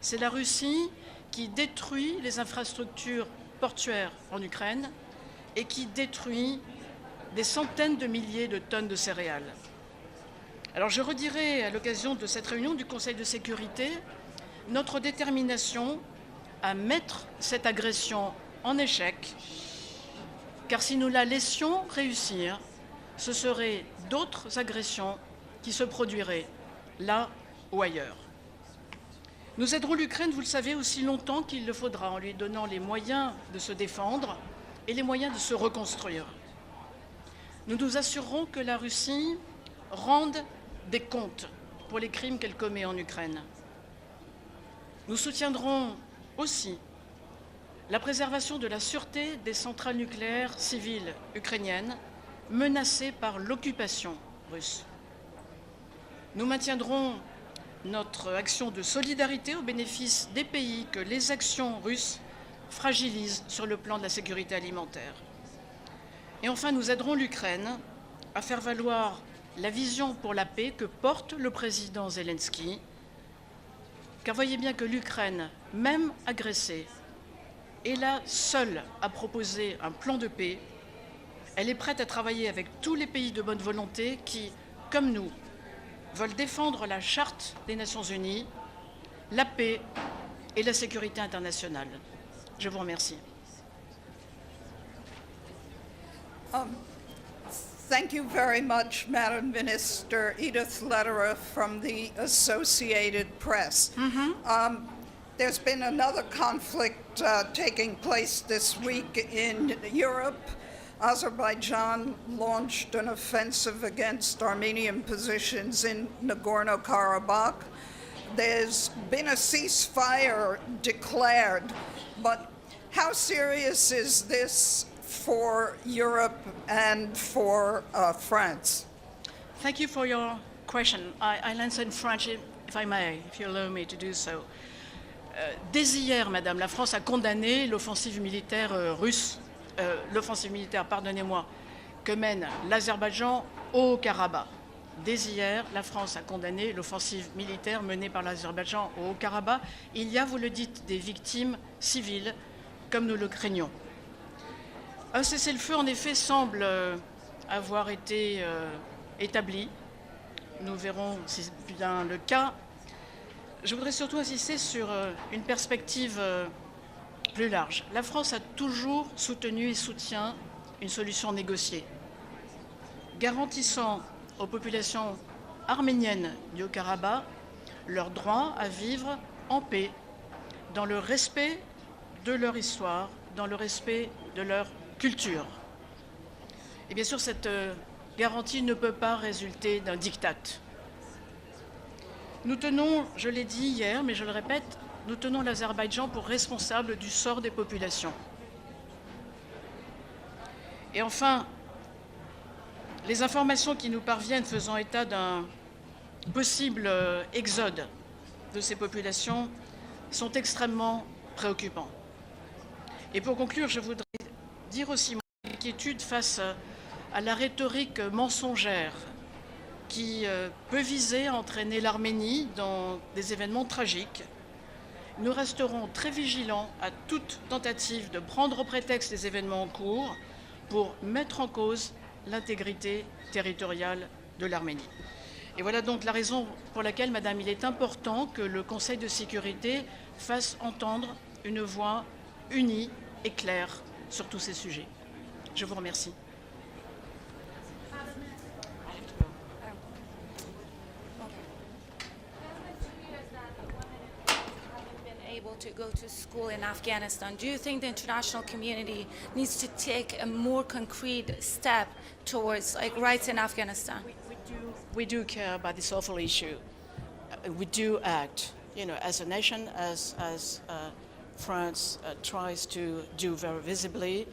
C'est la Russie qui détruit les infrastructures portuaires en Ukraine et qui détruit des centaines de milliers de tonnes de céréales. Alors je redirai à l'occasion de cette réunion du Conseil de sécurité notre détermination à mettre cette agression en échec, car si nous la laissions réussir, ce seraient d'autres agressions qui se produiraient là ou ailleurs. Nous aiderons l'Ukraine, vous le savez, aussi longtemps qu'il le faudra, en lui donnant les moyens de se défendre et les moyens de se reconstruire. Nous nous assurerons que la Russie rende des comptes pour les crimes qu'elle commet en Ukraine. Nous soutiendrons aussi la préservation de la sûreté des centrales nucléaires civiles ukrainiennes menacées par l'occupation russe. Nous maintiendrons notre action de solidarité au bénéfice des pays que les actions russes fragilisent sur le plan de la sécurité alimentaire. Et enfin, nous aiderons l'Ukraine à faire valoir la vision pour la paix que porte le président Zelensky, car voyez bien que l'Ukraine, même agressée, est là seule à proposer un plan de paix. Elle est prête à travailler avec tous les pays de bonne volonté qui, comme nous, veulent défendre la Charte des Nations Unies, la paix et la sécurité internationale. Je vous remercie. Thank you very much, Madam Minister. Edith Lederer from the Associated Press. There's been another conflict taking place this week in Europe. Azerbaijan launched an offensive against Armenian positions in Nagorno-Karabakh. There's been a ceasefire declared, but how serious is this for Europe and for France? Thank you for your question. I'll answer in French, if I may, if you allow me to do so. Dès hier, Madame, la France a condamné l'offensive militaire russe, pardonnez-moi, que mène l'Azerbaïdjan au Haut-Karabakh. Dès hier, la France a condamné l'offensive militaire menée par l'Azerbaïdjan au Haut-Karabakh. Il y a, vous le dites, des victimes civiles, comme nous le craignons. Un cessez-le-feu, en effet, semble avoir été établi. Nous verrons si c'est bien le cas. Je voudrais surtout insister sur une perspective plus large. La France a toujours soutenu et soutient une solution négociée, garantissant aux populations arméniennes du Haut-Karabakh leur droit à vivre en paix, dans le respect de leur histoire, dans le respect de leur culture. Et bien sûr, cette garantie ne peut pas résulter d'un diktat. Nous tenons, je l'ai dit hier, mais je le répète, nous tenons l'Azerbaïdjan pour responsable du sort des populations. Et enfin, les informations qui nous parviennent faisant état d'un possible exode de ces populations sont extrêmement préoccupants. Et pour conclure, je voudrais dire aussi mon inquiétude face à la rhétorique mensongère qui peut viser à entraîner l'Arménie dans des événements tragiques. Nous resterons très vigilants à toute tentative de prendre au prétexte les événements en cours pour mettre en cause l'intégrité territoriale de l'Arménie. Et voilà donc la raison pour laquelle, Madame, il est important que le Conseil de sécurité fasse entendre une voix unie et claire sur tous ces sujets. Je vous remercie. To go to school in Afghanistan. Do you think the international community needs to take a more concrete step towards rights in Afghanistan? We do care about this awful issue. We do act, as a nation, as France tries to do very visibly.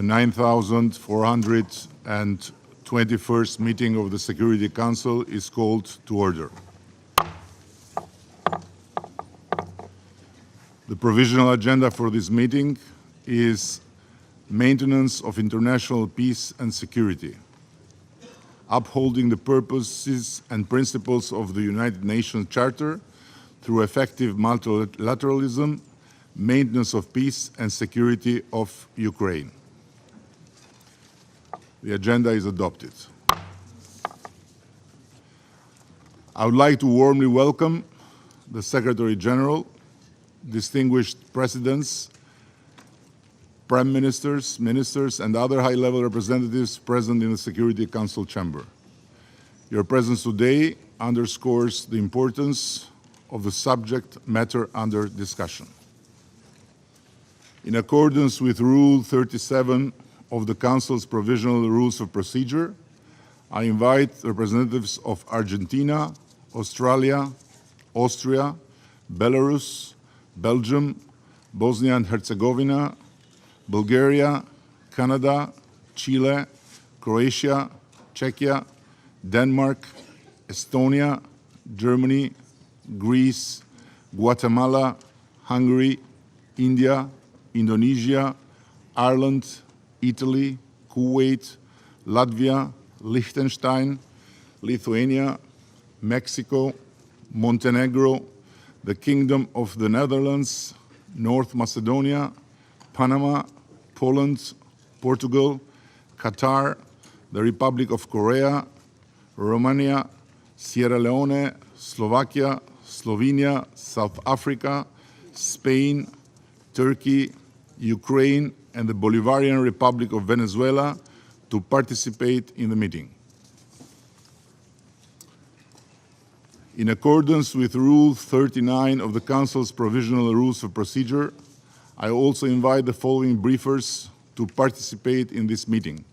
The 9,421st meeting of the Security Council is called to order. The provisional agenda for this meeting is maintenance of international peace and security, upholding the purposes and principles of the United Nations Charter through effective multilateralism, maintenance of peace and security of Ukraine. The agenda is adopted. I would like to warmly welcome the Secretary General, distinguished presidents, prime ministers, ministers, and other high-level representatives present in the Security Council chamber. Your presence today underscores the importance of the subject matter under discussion. In accordance with Rule 37 of the Council's Provisional Rules of Procedure, I invite representatives of Argentina, Australia, Austria, Belarus, Belgium, Bosnia and Herzegovina, Bulgaria, Canada, Chile, Croatia, Czechia, Denmark, Estonia, Germany, Greece, Guatemala, Hungary, India, Indonesia, Ireland, Italy, Kuwait, Latvia, Liechtenstein, Lithuania, Mexico, Montenegro, the Kingdom of the Netherlands, North Macedonia, Panama, Poland, Portugal, Qatar, the Republic of Korea, Romania, Sierra Leone, Slovakia, Slovenia, South Africa, Spain, Turkey, Ukraine, and the Bolivarian Republic of Venezuela to participate in the meeting. In accordance with Rule 39 of the Council's Provisional Rules of Procedure, I also invite the following briefers to participate in this meeting.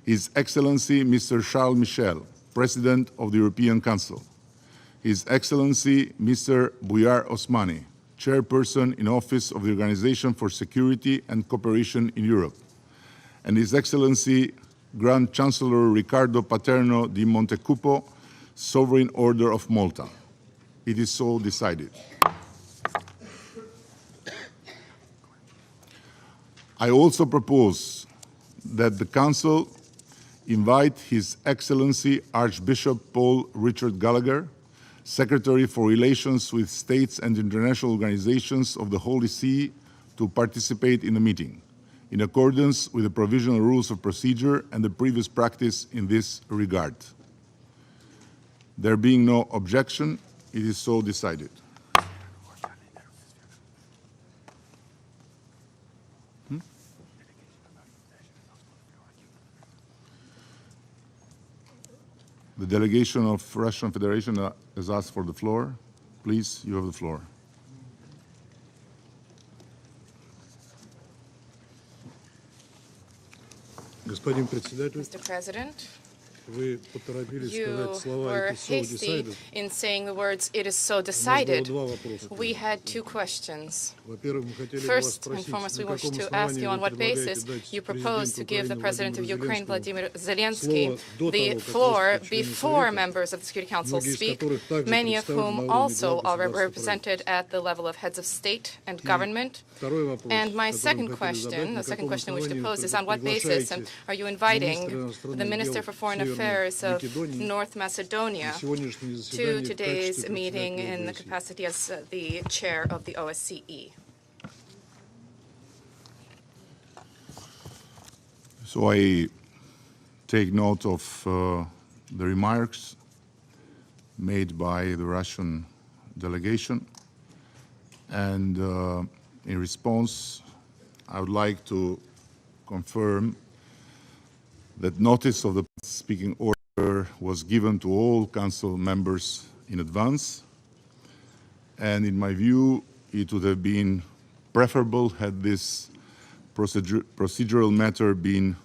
His Excellency Mr. Charles Michel, President of the European Council. His Excellency Mr. Bujar Osmani, Chairperson in Office of the Organization for Security and Cooperation in Europe. And His Excellency Grand Chancellor Riccardo Paterno di Montecupo, Sovereign Order of Malta. It is so decided. I also propose that the Council invite His Excellency Archbishop Paul Richard Gallagher, Secretary for Relations with States and International Organizations of the Holy See, to participate in the meeting, in accordance with the Provisional Rules of Procedure and the previous practice in this regard. There being no objection, it is so decided. The delegation of Russian Federation has asked for the floor. Please, you have the floor. Mr. President, you were hasty in saying the words, "it is so decided." We had two questions. First and foremost, we wish to ask you on what basis you propose to give the President of Ukraine, Volodymr Zelensky, the floor before members of the Security Council speak, many of whom also are represented at the level of heads of state and government. And my second question, the second question I wish to pose is, on what basis are you inviting the Minister for Foreign Affairs of North Macedonia to today's meeting in the capacity as the chair of the OSCE? So I take note of the remarks made by the Russian delegation, and in response, I would like to confirm that notice of the speaking order was given to all Council members in advance, and in my view, it would have been preferable had this procedural matter been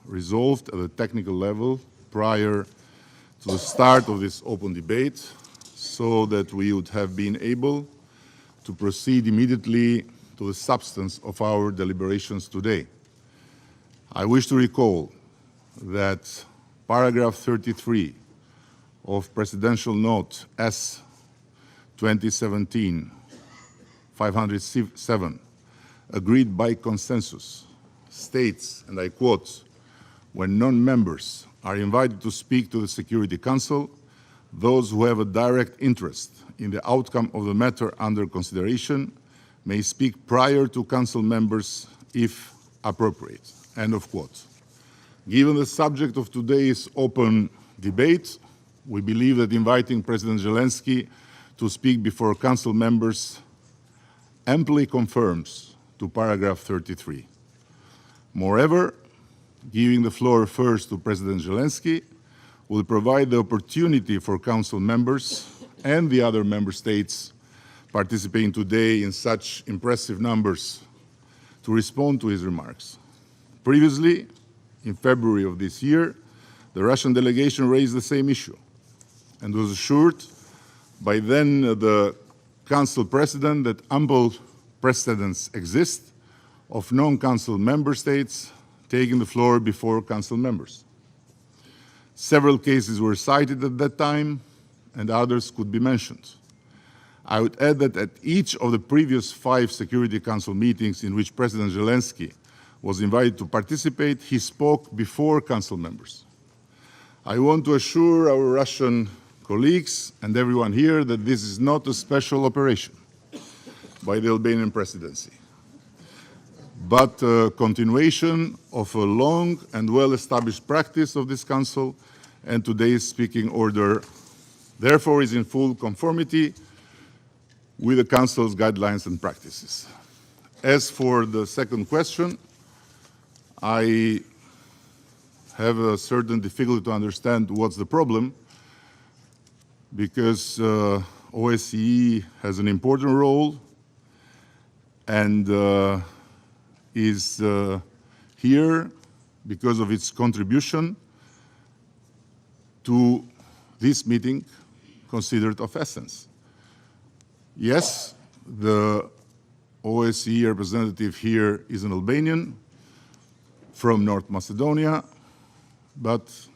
resolved at a technical level prior to the start of this open debate, so that we would have been able to proceed immediately to the substance of our deliberations today. I wish to recall that paragraph 33 of Presidential Note S 2017-507, agreed by consensus, states, and I quote, "When non-members are invited to speak to the Security Council, those who have a direct interest in the outcome of the matter under consideration may speak prior to Council members if appropriate." End of quote. Given the subject of today's open debate, we believe that inviting President Zelensky to speak before Council members amply confirms to paragraph 33. Moreover, giving the floor first to President Zelensky will provide the opportunity for Council members and the other member states participating today in such impressive numbers to respond to his remarks. Previously, in February of this year, the Russian delegation raised the same issue and was assured by then the Council President that ample precedents exist of non-Council member states taking the floor before Council members. Several cases were cited at that time, and others could be mentioned. I would add that at each of the previous 5 Security Council meetings in which President Zelensky was invited to participate, he spoke before Council members. I want to assure our Russian colleagues and everyone here that this is not a special operation by the Albanian presidency, but a continuation of a long and well-established practice of this Council, and today's speaking order therefore is in full conformity with the Council's guidelines and practices. As for the second question, I have a certain difficulty to understand what's the problem, because OSCE has an important role and is here because of its contribution to this meeting considered of essence. Yes, the OSCE representative here is an Albanian from North Macedonia, but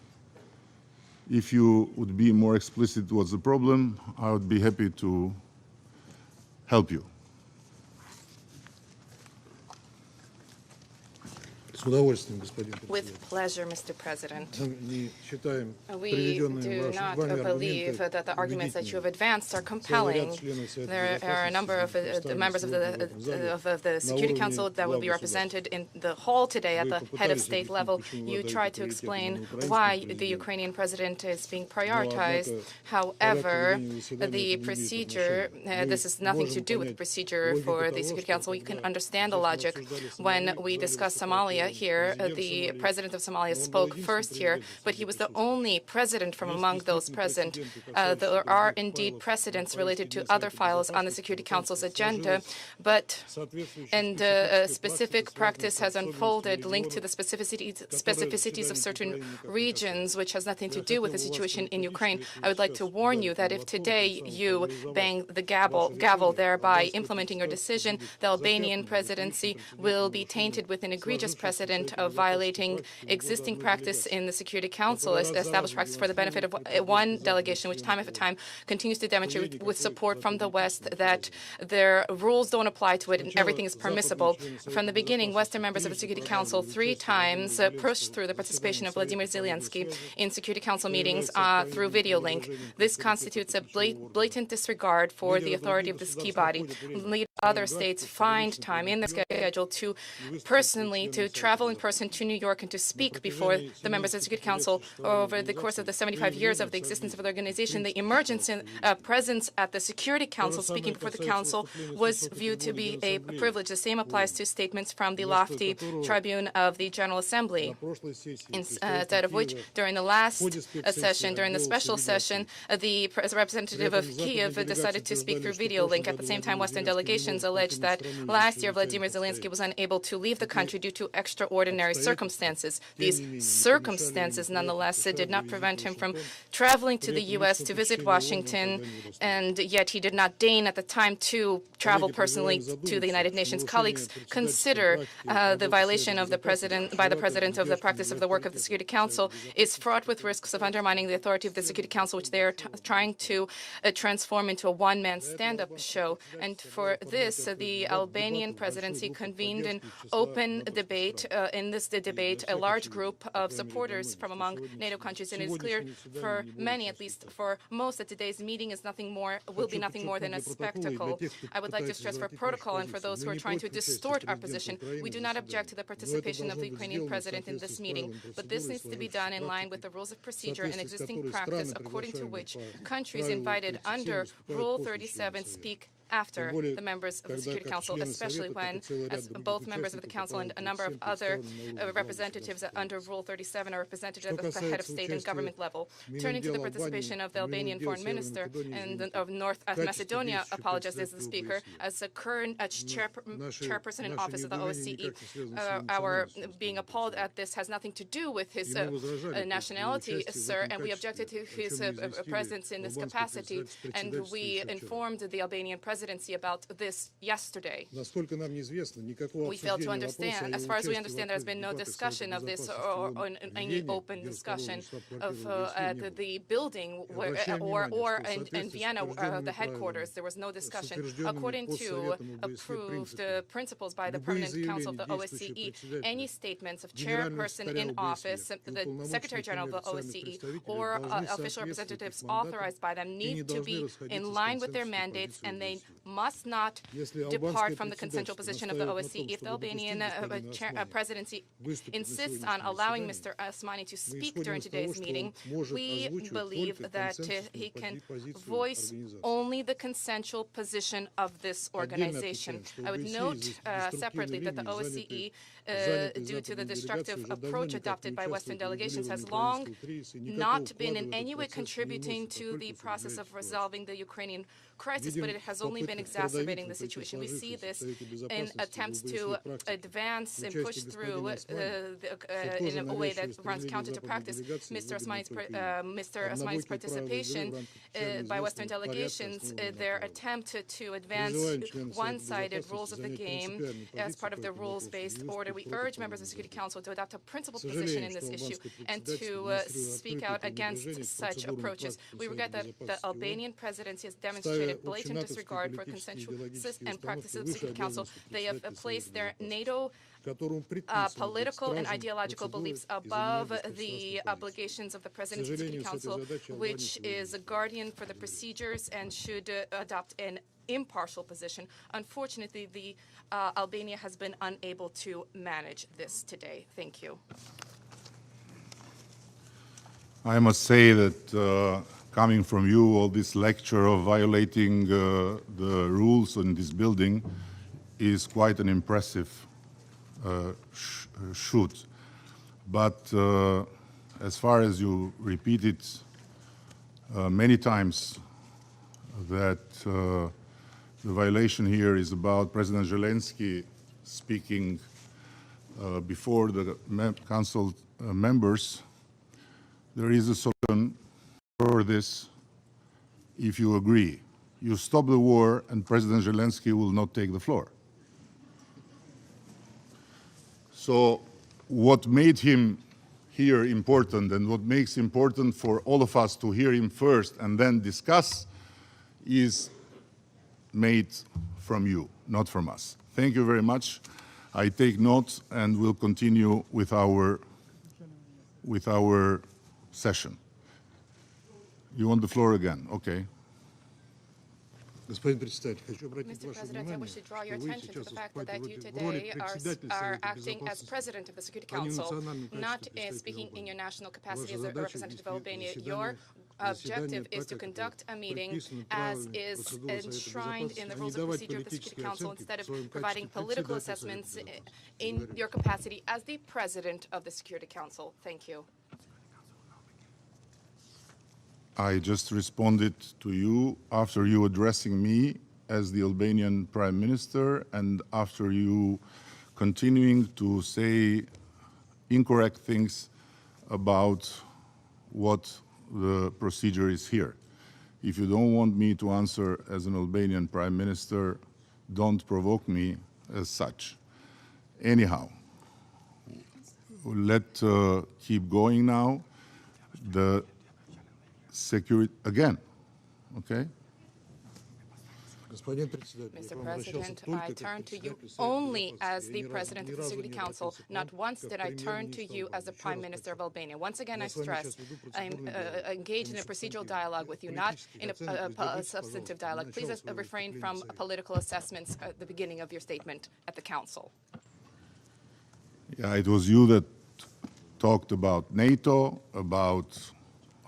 if you would be more explicit what's the problem, I would be happy to help you. With pleasure, Mr. President. We do not believe that the arguments that you have advanced are compelling. There are a number of the members of the Security Council that will be represented in the hall today at the head of state level. You tried to explain why the Ukrainian president is being prioritized. However, the procedure, this has nothing to do with the procedure for the Security Council. You can understand the logic. When we discuss Somalia here, the president of Somalia spoke first here, but he was the only president from among those present. There are indeed precedents related to other files on the Security Council's agenda, and a specific practice has unfolded linked to the specificities of certain regions, which has nothing to do with the situation in Ukraine. I would like to warn you that if today you bang the gavel thereby implementing your decision, the Albanian presidency will be tainted with an egregious precedent of violating existing practice in the Security Council, established practice for the benefit of one delegation, which time after time continues to demonstrate with support from the West that their rules don't apply to it and everything is permissible. From the beginning, Western members of the Security Council 3 times pushed through the participation of Volodymr Zelensky in Security Council meetings through video link. This constitutes a blatant disregard for the authority of this key body. Other states find time in their schedule to travel in person to New York and to speak before the members of the Security Council. Over the course of the 75 years of the existence of the organization, the emergence and presence at the Security Council, speaking before the Council, was viewed to be a privilege. The same applies to statements from the lofty tribune of the General Assembly, instead of which, during the last session, during the special session, the representative of Kiev decided to speak through video link. At the same time, Western delegations alleged that last year Volodymyr Zelensky was unable to leave the country due to extra extraordinary circumstances. These circumstances, nonetheless, did not prevent him from traveling to the U.S. to visit Washington, and yet he did not deign at the time to travel personally to the United Nations. Colleagues, consider the violation of the President of the practice of the work of the Security Council is fraught with risks of undermining the authority of the Security Council, which they are trying to transform into a one-man stand-up show. And for this, the Albanian presidency convened an open debate. In this debate, a large group of supporters from among NATO countries, and it is clear for many, at least for most, that today's meeting is will be nothing more than a spectacle. I would like to stress for protocol and for those who are trying to distort our position, we do not object to the participation of the Ukrainian president in this meeting, but this needs to be done in line with the rules of procedure and existing practice, according to which countries invited under Rule 37 speak after the members of the Security Council, especially when, as both members of the Council and a number of other representatives under Rule 37 are representative of the head of state and government level. Turning to the participation of the Albanian foreign minister and of North Macedonia, apologizes the speaker, as a current chairperson in office of the OSCE. Our being appalled at this has nothing to do with his nationality, sir, and we objected to his presence in this capacity, and we informed the Albanian presidency about this yesterday. We fail to understand. As far as we understand, there has been no discussion of this or any open discussion of at the building or in Vienna, the headquarters. There was no discussion. According to approved principles by the Permanent Council of the OSCE, any statements of chairperson in office, the Secretary General of the OSCE, or official representatives authorized by them need to be in line with their mandates, and they must not depart from the consensual position of the OSCE. If the Albanian presidency insists on allowing Mr. Osmani to speak during today's meeting, we believe that he can voice only the consensual position of this organization. I would note separately that the OSCE, due to the destructive approach adopted by Western delegations, has long not been in any way contributing to the process of resolving the Ukrainian crisis, but it has only been exacerbating the situation. We see this in attempts to advance and push through in a way that runs counter to practice. Mr. Osmani's participation by Western delegations, their attempt to advance one-sided rules of the game as part of the rules-based order. We urge members of the Security Council to adopt a principled position in this issue and to speak out against such approaches. We regret that the Albanian presidency has demonstrated blatant disregard for consensual and practices of the Security Council. They have placed their NATO political and ideological beliefs above the obligations of the President of the Security Council, which is a guardian for the procedures and should adopt an impartial position. Unfortunately, the Albania has been unable to manage this today. Thank you. I must say that coming from you, all this lecture of violating the rules in this building is quite an impressive shoot. But as far as you repeated many times that the violation here is about President Zelensky speaking before the Council members, there is a solution for this if you agree. You stop the war and President Zelensky will not take the floor. So what made him here important and what makes important for all of us to hear him first and then discuss is made from you, not from us. Thank you very much. I take note and we'll continue with our session. You want the floor again? Okay. Mr. President, I wish to draw your attention to the fact that you today are acting as President of the Security Council, not speaking in your national capacity as a representative of Albania. Your objective is to conduct a meeting as is enshrined in the rules of procedure of the Security Council instead of providing political assessments in your capacity as the President of the Security Council. Thank you. I just responded to you after you addressing me as the Albanian Prime Minister and after you continuing to say incorrect things about what the procedure is here. If you don't want me to answer as an Albanian Prime Minister, don't provoke me as such. Anyhow, let's keep going now. The security, again, okay? Mr. President, I turn to you only as the President of the Security Council. Not once did I turn to you as the Prime Minister of Albania. Once again, I stress, I'm engaged in a procedural dialogue with you, not in a substantive dialogue. Please refrain from political assessments at the beginning of your statement at the Council. Yeah, it was you that talked about NATO, about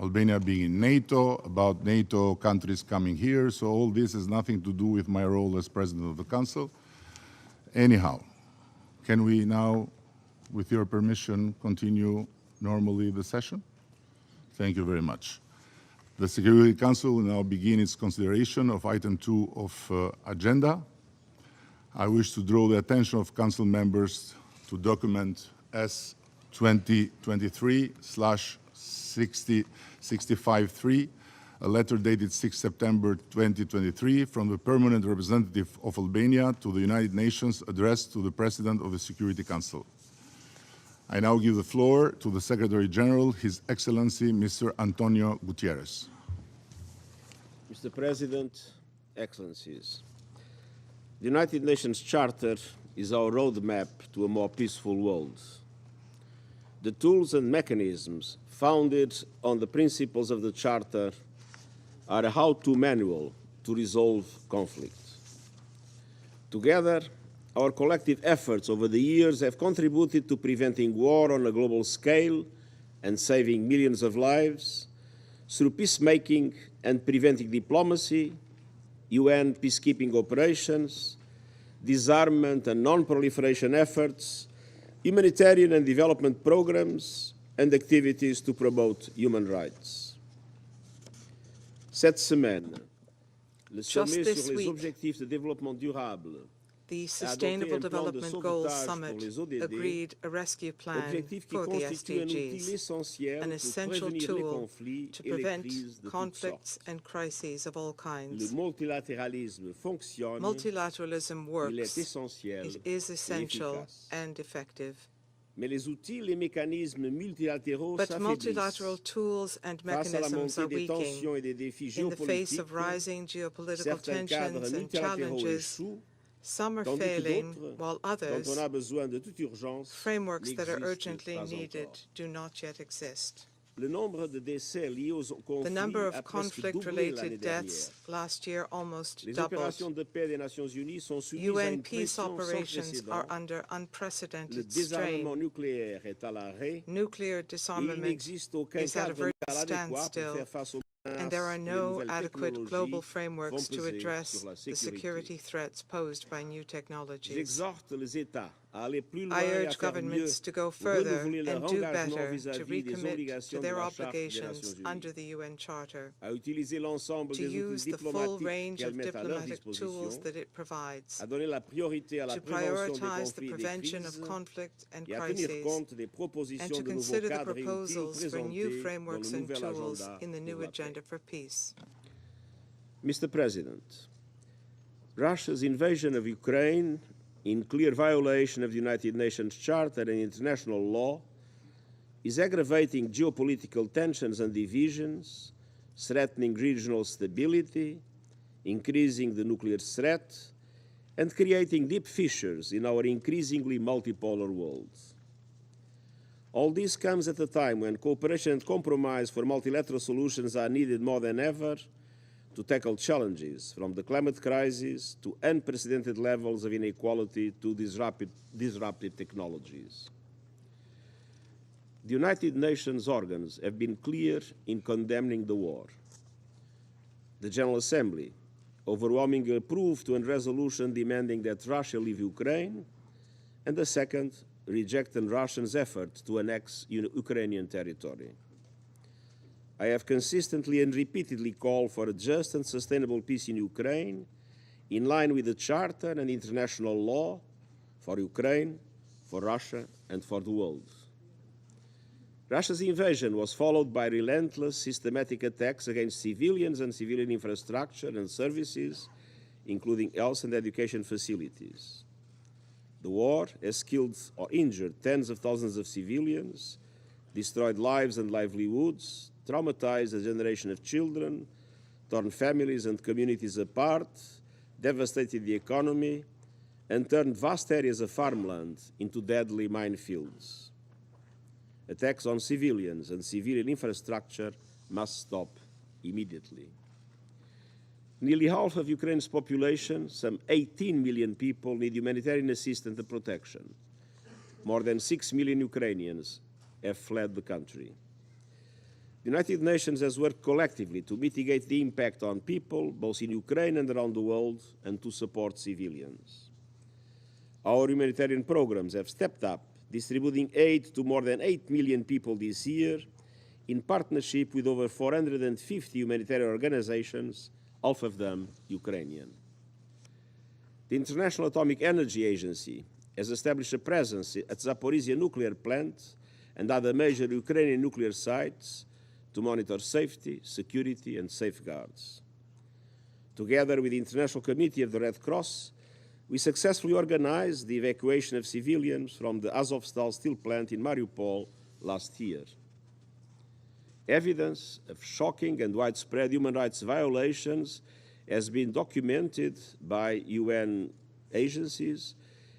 Albania being in NATO, about NATO countries coming here, so all this has nothing to do with my role as President of the Council. Anyhow, can we now, with your permission, continue normally the session? Thank you very much. The Security Council will now begin its consideration of item 2 of agenda. I wish to draw the attention of Council members to document S 2023/653, a letter dated 6 September 2023 from the Permanent Representative of Albania to the United Nations addressed to the President of the Security Council. I now give the floor to the Secretary General, His Excellency Mr. Antonio Gutierrez. Mr. President, Excellencies, the United Nations Charter is our roadmap to a more peaceful world. The tools and mechanisms founded on the principles of the Charter are a how-to manual to resolve conflict. Together, our collective efforts over the years have contributed to preventing war on a global scale and saving millions of lives through peacemaking and preventing diplomacy, UN peacekeeping operations, disarmament and non-proliferation efforts, humanitarian and development programs, and activities to promote human rights. Cette semaine, le sommet sur les objectifs de développement durable, the Sustainable Development Goals Summit agreed a rescue plan for the SDGs, an essential tool to prevent conflicts and crises of all kinds. Multilateralism works, it is essential and effective. But multilateral tools and mechanisms are weakening. In the face of rising geopolitical tensions and challenges, some are failing, while others, frameworks that are urgently needed, do not yet exist. The number of conflict-related deaths last year almost doubled. UN peace operations are under unprecedented strain. Nuclear disarmament is at a verge of standstill, and there are no adequate global frameworks to address the security threats posed by new technologies. I urge governments to go further and do better to recommit to their obligations under the UN Charter, to use the full range of diplomatic tools that it provides, to prioritize the prevention of conflict and crises, and to consider the proposals for new frameworks and tools in the new agenda for peace. Mr. President, Russia's invasion of Ukraine, in clear violation of the United Nations Charter and international law, is aggravating geopolitical tensions and divisions, threatening regional stability, increasing the nuclear threat, and creating deep fissures in our increasingly multipolar world. All this comes at a time when cooperation and compromise for multilateral solutions are needed more than ever to tackle challenges from the climate crisis to unprecedented levels of inequality to disruptive technologies. The United Nations organs have been clear in condemning the war. The General Assembly overwhelmingly approved a resolution demanding that Russia leave Ukraine, and the second rejected Russia's effort to annex Ukrainian territory. I have consistently and repeatedly called for a just and sustainable peace in Ukraine, in line with the Charter and international law, for Ukraine, for Russia, and for the world. Russia's invasion was followed by relentless, systematic attacks against civilians and civilian infrastructure and services, including health and education facilities. The war has killed or injured tens of thousands of civilians, destroyed lives and livelihoods, traumatized a generation of children, torn families and communities apart, devastated the economy, and turned vast areas of farmland into deadly minefields. Attacks on civilians and civilian infrastructure must stop immediately. Nearly half of Ukraine's population, some 18 million people, need humanitarian assistance and protection. More than 6 million Ukrainians have fled the country. The United Nations has worked collectively to mitigate the impact on people, both in Ukraine and around the world, and to support civilians. Our humanitarian programs have stepped up, distributing aid to more than 8 million people this year, in partnership with over 450 humanitarian organizations, half of them Ukrainian. The International Atomic Energy Agency has established a presence at Zaporizhia nuclear plant and other major Ukrainian nuclear sites to monitor safety, security, and safeguards. Together with the International Committee of the Red Cross, we successfully organized the evacuation of civilians from the Azovstal steel plant in Mariupol last year. Evidence of shocking and widespread human rights violations has been documented by UN agencies,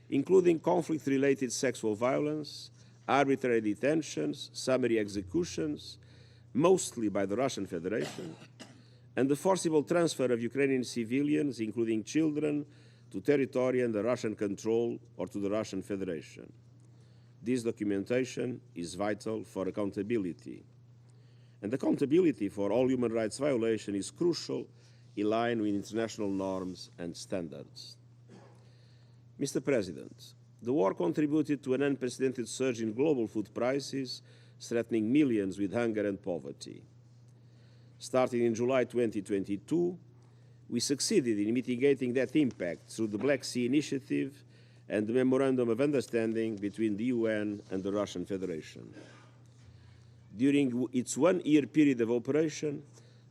including conflict-related sexual violence, arbitrary detentions, summary executions, mostly by the Russian Federation, and the forcible transfer of Ukrainian civilians, including children, to territory under Russian control or to the Russian Federation. This documentation is vital for accountability. And accountability for all human rights violations is crucial in line with international norms and standards. Mr. President, the war contributed to an unprecedented surge in global food prices, threatening millions with hunger and poverty. Starting in July 2022, we succeeded in mitigating that impact through the Black Sea Initiative and the Memorandum of Understanding between the UN and the Russian Federation. During its one-year period of operation,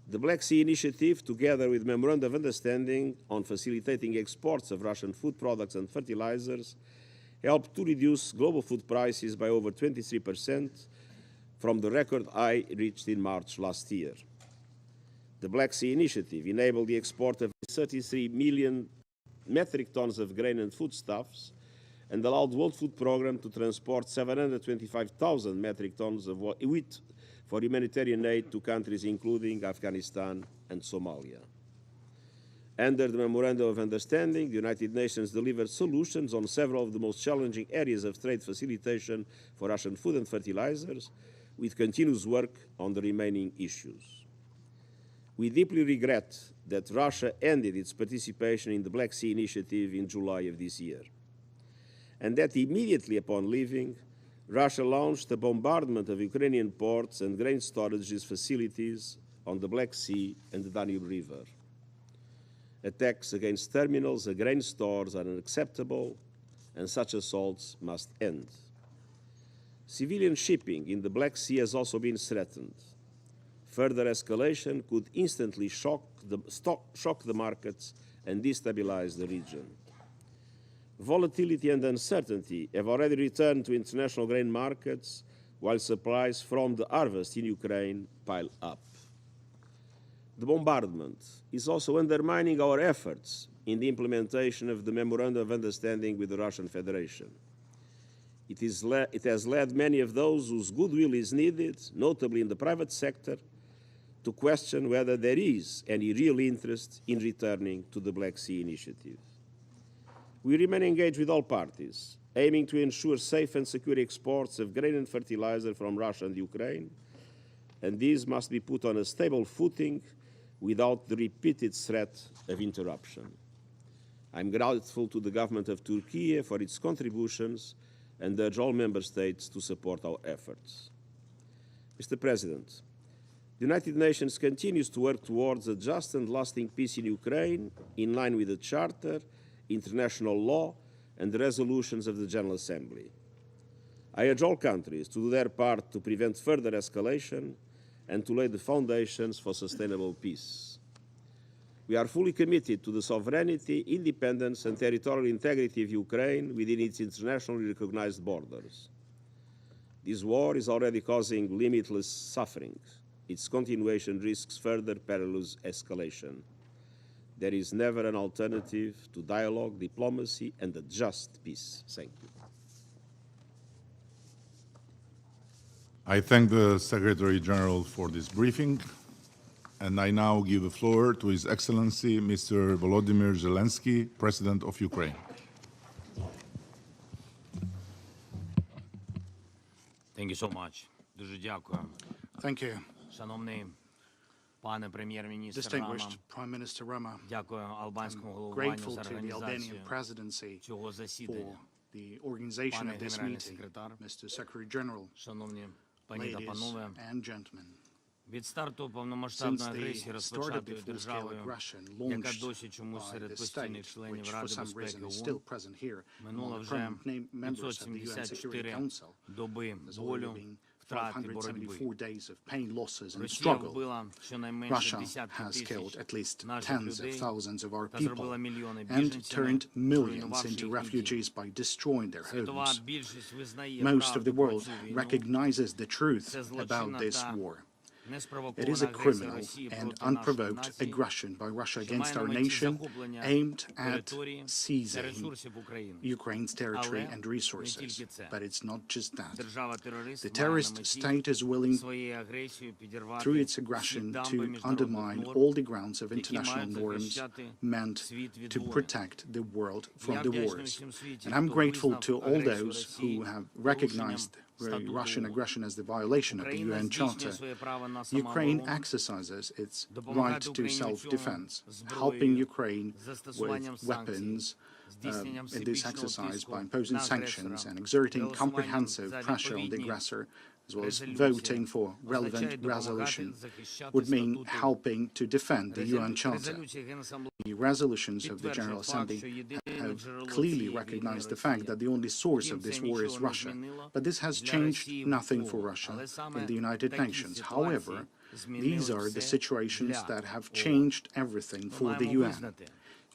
the Black Sea Initiative, together with Memorandum of Understanding on facilitating exports of Russian food products and fertilizers, helped to reduce global food prices by over 23% from the record high reached in March last year. The Black Sea Initiative enabled the export of 33 million metric tons of grain and foodstuffs and allowed the World Food Programme to transport 725,000 metric tons of wheat for humanitarian aid to countries including Afghanistan and Somalia. Under the Memorandum of Understanding, the United Nations delivered solutions on several of the most challenging areas of trade facilitation for Russian food and fertilizers, with continuous work on the remaining issues. We deeply regret that Russia ended its participation in the Black Sea Initiative in July of this year, and that immediately upon leaving, Russia launched a bombardment of Ukrainian ports and grain storage facilities on the Black Sea and the Danube River. Attacks against terminals and grain stores are unacceptable, and such assaults must end. Civilian shipping in the Black Sea has also been threatened. Further escalation could instantly shock the markets and destabilize the region. Volatility and uncertainty have already returned to international grain markets, while supplies from the harvest in Ukraine pile up. The bombardment is also undermining our efforts in the implementation of the Memorandum of Understanding with the Russian Federation. It has led many of those whose goodwill is needed, notably in the private sector, to question whether there is any real interest in returning to the Black Sea Initiative. We remain engaged with all parties, aiming to ensure safe and secure exports of grain and fertilizer from Russia and Ukraine, and these must be put on a stable footing without the repeated threat of interruption. I'm grateful to the government of Turkey for its contributions and urge all member states to support our efforts. Mr. President, the United Nations continues to work towards a just and lasting peace in Ukraine, in line with the Charter, international law, and the resolutions of the General Assembly. I urge all countries to do their part to prevent further escalation and to lay the foundations for sustainable peace. We are fully committed to the sovereignty, independence, and territorial integrity of Ukraine within its internationally recognized borders. This war is already causing limitless suffering. Its continuation risks further perilous escalation. There is never an alternative to dialogue, diplomacy, and a just peace. Thank you. I thank the Secretary General for this briefing, and I now give the floor to His Excellency Mr. Volodymr Zelensky, President of Ukraine. Thank you so much. Дуже дякую. Thank you. Шановний пане прем'єр-міністр Distinguished Prime Minister Rama, дякую албанському I'm головуванню grateful за to the організацію Albanian presidency цього for засідання. the organization Пане of this генеральний meeting. секретар, Mr. Secretary General, шановні пані та ladies панове, and gentlemen, від старту since повномасштабної the агресії, start of the розпочатої full-scale державою, aggression яка launched досі чомусь by серед the постійних state, членів which for Ради some безпеки reason is still ООН, present here минуло among the вже permanent members of the UN Security 574 Council, доби there's already болю, been втрат і боротьби. 574 days of pain, losses and Росія struggle. вбила щонайменше Russia десятки has killed тисяч at least наших tens of людей thousands of our та people зробила мільйони and біженцями, turned millions зруйнувавши into їхні дім. refugees by destroying their Світова homes. більшість визнає Most of правду the про world цю війну. recognizes the truth Це about злочинна this та war. It неспровокована is a агресія criminal Росії and проти нашої unprovoked нації, aggression by Russia що against має our на меті nation захоплення aimed at території та seizing ресурсів України. Ukraine's territory Але and не resources. тільки це. But it's not just that. Держава-терорист The має на terrorist меті state is willing, своєю агресією підірвати through its всі aggression, дамби to міжнародних undermine норм, all the grounds of які international мають norms захищати meant світ від to воїн. protect the world from Я the вдячний wars. всім світі, And I'm хто grateful визнав to all агресію those Росії who have порушенням recognized статуту Russian ООН. aggression as the violation of the Україна UN здійснює Charter. своє право на Ukraine самооборону, exercises its right допомагати to Україні у цьому self-defense, зброєю, helping Ukraine застосуванням with санкцій, weapons здійсненням in this всебічного exercise тиску by imposing на sanctions агресора, and exerting голосуванням comprehensive за pressure on the відповідні aggressor, as well as резолюції, voting for означає relevant допомагати resolution, захищати would mean статути. helping to defend the UN Charter. Резолюції Генасамблеї The resolutions of the General підтверджує факт, Assembly що єдине have джерело clearly цієї recognized війни the fact Росія. that the only source Втім, of this це war is нічого не Russia. змінило But this has для changed Росії nothing for вдвох. Russia Але саме in the United такі Nations. ситуації However, змінили these are the все situations для that have ООН. changed everything Ми for the маємо UN. визнати,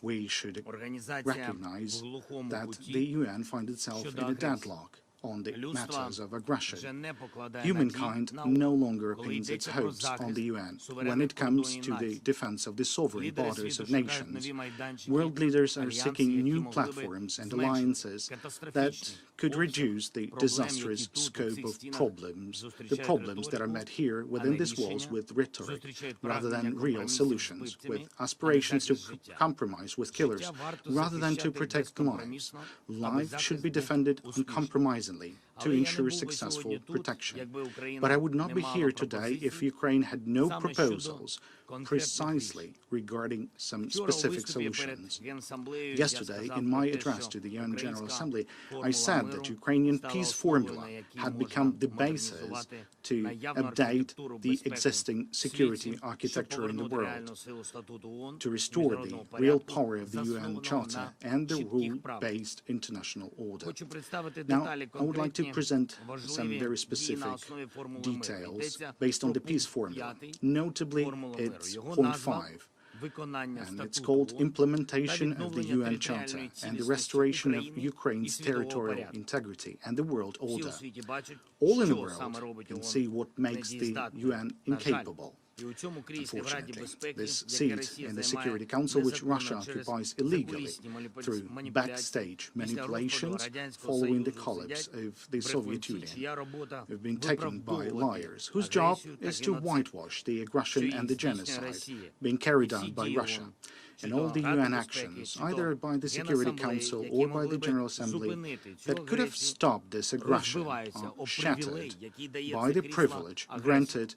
We should організація recognize в глухому that куті the UN finds itself щодо in a агресії. deadlock on the Людство matters of вже aggression. не покладає надій Humankind на no ООН, longer коли pins its йдеться про hopes on захист the UN when суверенних it comes кордонів to the націй. defense of the sovereign Лідери borders світу of шукають nations. нові майданчики, World leaders are альянси, seeking які new могли би platforms and зменшити alliances that катастрофічний could обсяг reduce the проблем, disastrous які тут, у scope цих of стінах, problems, the зустрічають problems that are риторику, met here а within не these walls рішення, with rhetoric, зустрічають rather прагнення than real компромісів з solutions, вбивцями, with а не aspirations to захист життя. compromise with killers, Життя варто rather than to захищати protect lives. безкомпромісно, аби Life should захист be був defended успішним. uncompromisingly to Але я не ensure був би successful сьогодні тут, protection. якби Україна But I would not не be мала here today if пропозицій Ukraine had no саме щодо proposals конкретних precisely regarding some Вчора у specific виступі перед solutions. Генасамблеєю я Yesterday, сказав in про my те, address що to the UN General українська Assembly, I формула said миру that Ukrainian стала peace основою, formula на якій had можна become the basis модернізувати to наявну update архітектуру the безпеки existing в security світі, щоб architecture in the повернути world, реальну силу статуту ООН, to restore the міжнародного real порядку, power of the UN заснованого Charter на and the чітких правилах. rule-based international order. Хочу представити Now, деталі I would like to конкретні, present some важливі very дії на specific основі формули миру. details Йдеться based on про the peace пункт formula, 5 notably формули миру. it's Його point назва 5, виконання and it's статуту called ООН implementation та of the відновлення UN Charter територіальної and the цілісності restoration of України і Ukraine's світового territorial порядку. integrity and the world Всі у order. світі бачать, All in the що саме world робить can ООН see what makes the недієздатною. UN На жаль, incapable. і у цьому кріслі в Раді Unfortunately, безпеки, this яке seat Росія in the займає Security Council, which незаконно Russia через occupies illegally закулісні through маніпуляції, backstage після розпаду manipulations Радянського following the Союзу collapse сидять of the Soviet брехунці, Union, чия робота have been taken by виправдовувати liars, whose job агресію та is to геноцид, whitewash the aggression що and їх the здійснює genocide Росія. being carried І всі out by дії Russia. ООН, чи And то all the Ради UN безпеки, actions, чи то either by the Security Генасамблеї, Council які or by могли the би General Assembly, зупинити цю that could have агресію, stopped this aggression розбиваються are о shattered привілей, який дає by це the крісло privilege агресора. granted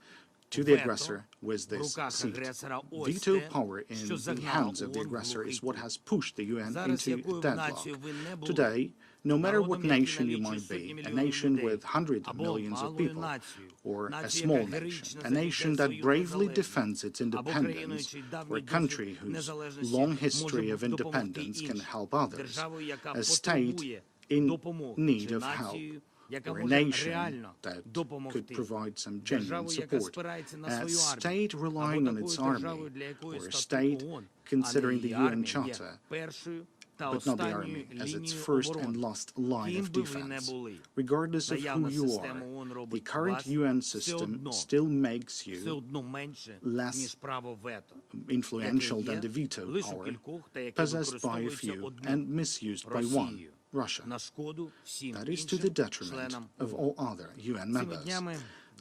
to the Вето aggressor with в this руках seat. агресора ось Veto те, power in що the загнало hands of the ООН в aggressor глухий is what кут. has pushed the UN Зараз, into якою б deadlock. нацією ви не були, Today, no matter what nation you might be, a nation with hundreds of millions of people, or a small nation, a nation that bravely defends its independence, or a country whose long history of independence can help others, a state in need of help, or a nation that could provide some genuine support, a state relying on its army, or a state considering the UN Charter, but not the army as its first and last line of defense. Regardless of who you are, the current UN system still makes you less influential than the veto power possessed by a few and misused by one, Russia. That is to the detriment of all other UN members.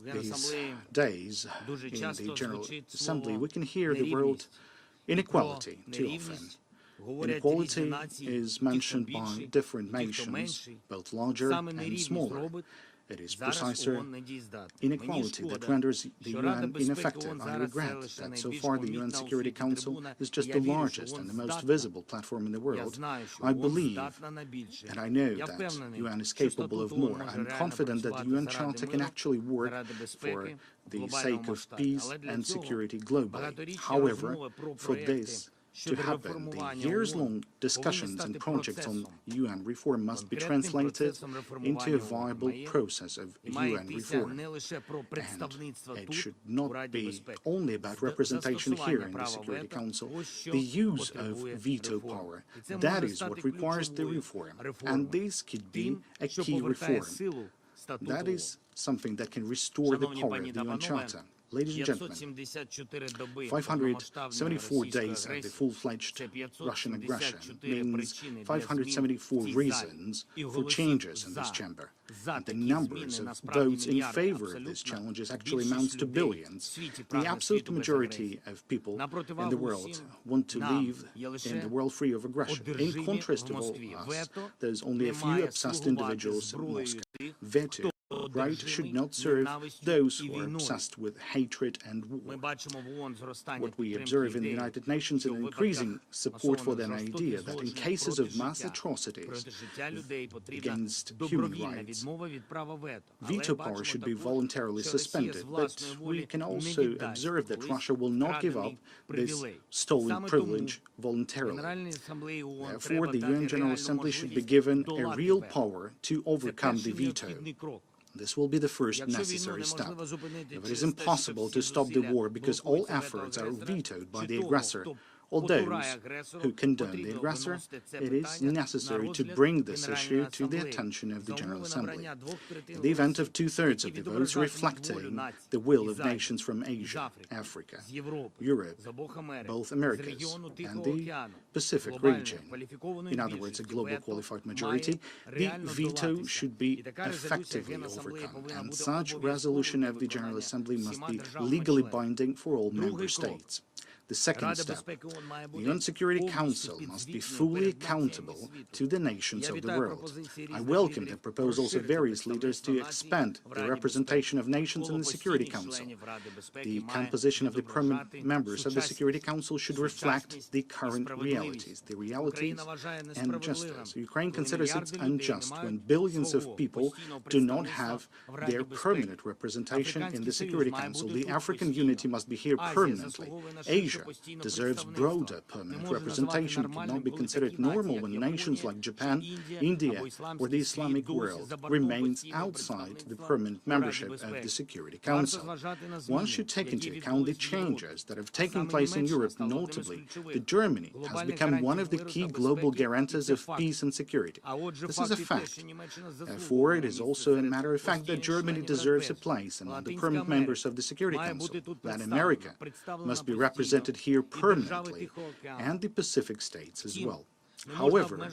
These days, in the General Assembly, we can hear the word inequality too often. Inequality is mentioned by different nations, both larger and smaller. It is precisely inequality that renders the UN ineffective. I regret that so far the UN Security Council is just the largest and the most visible platform in the world. I believe, and I know that the UN is capable of more. I'm confident that the UN Charter can actually work for the sake of peace and security globally. However, for this to happen, the years-long discussions and projects on UN reform must be translated into a viable process of UN reform. And it should not be only about representation here in the Security Council. The use of veto power, that is what requires the reform. And this could be a key reform. That is something that can restore the power of the UN Charter. Ladies and gentlemen, 574 days of the full-fledged Russian aggression means 574 reasons for changes in this chamber. And the numbers of votes in favor of these challenges actually amounts to billions. The absolute majority of people in the world want to live in the world free of aggression. In contrast to all of us, there's only a few obsessed individuals in Moscow. Veto right should not serve those who are obsessed with hatred and war. What we observe in the United Nations is an increasing support for the idea that in cases of mass atrocities against human rights, veto power should be voluntarily suspended. But we can also observe that Russia will not give up this stolen privilege voluntarily. Therefore, the UN General Assembly should be given a real power to overcome the veto. This will be the first necessary step. If it is impossible to stop the war because all efforts are vetoed by the aggressor, or those who condone the aggressor, it is necessary to bring this issue to the attention of the General Assembly. In the event of two-thirds of the votes reflecting the will of nations from Asia, Africa, Europe, both Americas, and the Pacific region, in other words, a global qualified majority, the veto should be effectively overcome, and such resolution of the General Assembly must be legally binding for all member states. The second step, the UN Security Council must be fully accountable to the nations of the world. I welcome the proposals of various leaders to expand the representation of nations in the Security Council. The composition of the permanent members of the Security Council should reflect the current realities and justice. Ukraine considers it unjust when billions of people do not have their permanent representation in the Security Council. The African unity must be here permanently. Asia deserves broader permanent representation. It cannot be considered normal when nations like Japan, India, or the Islamic world remains outside the permanent membership of the Security Council. One should take into account the changes that have taken place in Europe, notably that Germany has become one of the key global guarantors of peace and security. This is a fact. Therefore, it is also a matter of fact that Germany deserves a place among the permanent members of the Security Council, that America must be represented here permanently, and the Pacific states as well. However,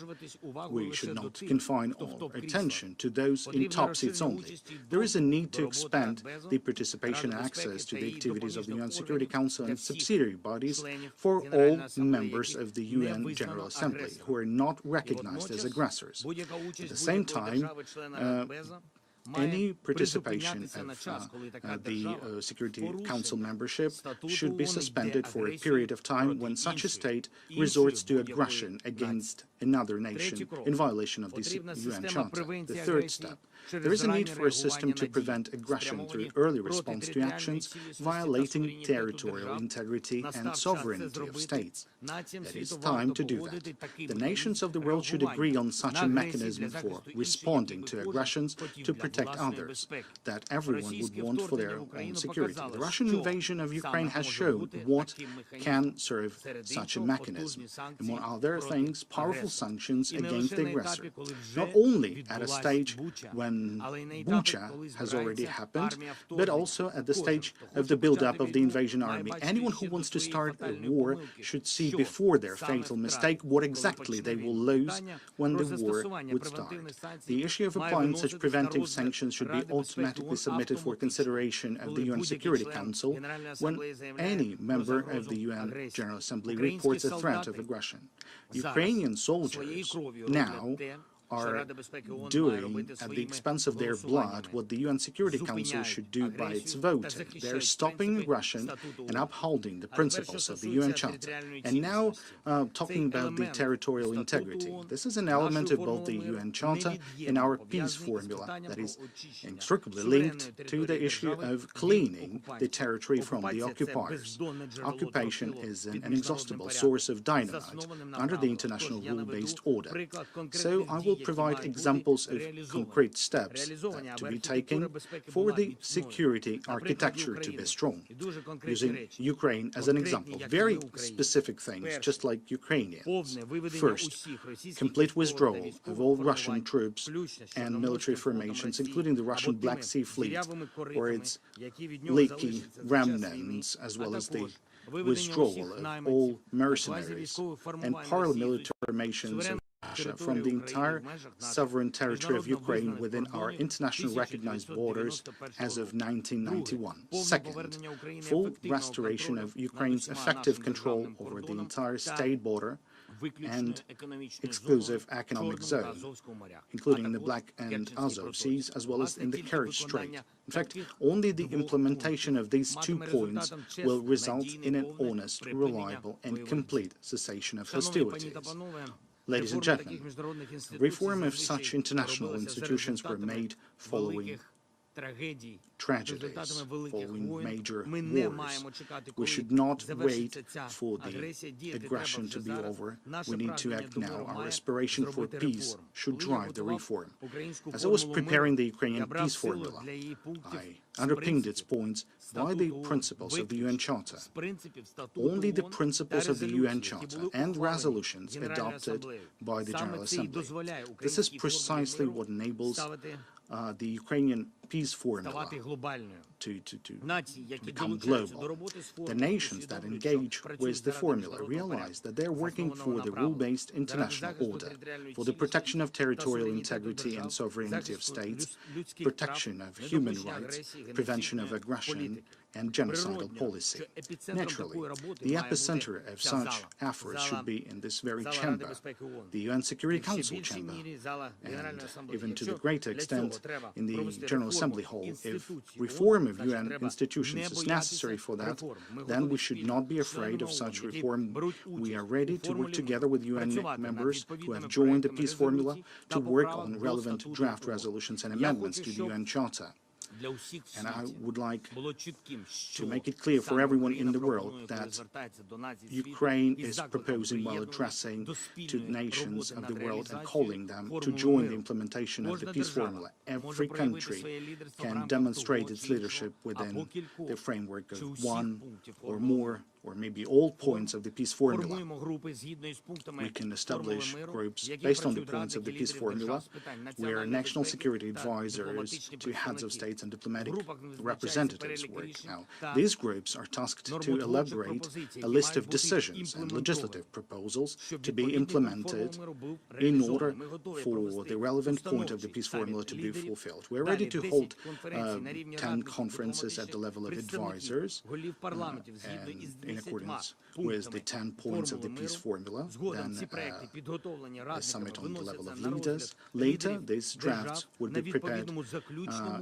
we should not confine our attention to those in top seats only. There is a need to expand the participation and access to the activities of the UN Security Council and subsidiary bodies for all members of the UN General Assembly who are not recognized as aggressors. At the same time, any participation of the Security Council membership should be suspended for a period of time when such a state resorts to aggression against another nation in violation of the UN Charter. The third step. There is a need for a system to prevent aggression through early response to actions violating territorial integrity and sovereignty of states. It is time to do that. The nations of the world should agree on such a mechanism for responding to aggressions to protect others that everyone would want for their own security. The Russian invasion of Ukraine has shown what can serve such a mechanism. Among other things, powerful sanctions against the aggressor. Not only at a stage when Bucha has already happened, but also at the stage of the build-up of the invasion army. Anyone who wants to start a war should see before their fatal mistake what exactly they will lose when the war would start. The issue of applying such preventive sanctions should be automatically submitted for consideration of the UN Security Council when any member of the UN General Assembly reports a threat of aggression. Ukrainian soldiers now are doing at the expense of their blood what the UN Security Council should do by its voting. They're stopping aggression and upholding the principles of the UN Charter. And now talking about the territorial integrity. This is an element of both the UN Charter and our peace formula that is inextricably linked to the issue of cleaning the territory from the occupiers. Occupation is an inexhaustible source of dynamite under the international rule-based order. So I will provide examples of concrete steps to be taken for the security architecture to be strong, using Ukraine as an example. Very specific things, just like Ukrainians. First, complete withdrawal of all Russian troops and military formations, including the Russian Black Sea Fleet or its leaky remnants, as well as the withdrawal of all mercenaries and paramilitary formations of Russia from the entire sovereign territory of Ukraine within our internationally recognized borders as of 1991. Second, full restoration of Ukraine's effective control over the entire state border and exclusive economic zone, including in the Black and Azov Seas, as well as in the Kerch Strait. In fact, only the implementation of these 2 points will result in an honest, reliable, and complete cessation of hostilities. Ladies and gentlemen, reform of such international institutions were made following tragedies, following major wars. We should not wait for the aggression to be over. We need to act now. Our aspiration for peace should drive the reform. As I was preparing the Ukrainian peace formula, I underpinned its points by the principles of the UN Charter. Only the principles of the UN Charter and resolutions adopted by the General Assembly. This is precisely what enables the Ukrainian peace formula to become global. The nations that engage with the formula realize that they're working for the rule-based international order, for the protection of territorial integrity and sovereignty of states, protection of human rights, prevention of aggression, and genocidal policy. Naturally, the epicenter of such efforts should be in this very chamber, the UN Security Council chamber, and even to the greater extent in the General Assembly Hall. If reform of UN institutions is necessary for that, then we should not be afraid of such reform. We are ready to work together with UN members who have joined the peace formula to work on relevant draft resolutions and amendments to the UN Charter. And I would like to make it clear for everyone in the world that Ukraine is proposing, while addressing to nations of the world and calling them to join the implementation of the peace formula. Every country can demonstrate its leadership within the framework of one or more or maybe all points of the peace formula. We can establish groups based on the points of the peace formula, where national security advisors to heads of states and diplomatic representatives work. Now, these groups are tasked to elaborate a list of decisions and legislative proposals to be implemented in order for the relevant point of the peace formula to be fulfilled. We're ready to hold 10 conferences at the level of advisors, and in accordance with the 10 points of the peace formula, then a summit on the level of leaders. Later, these drafts would be prepared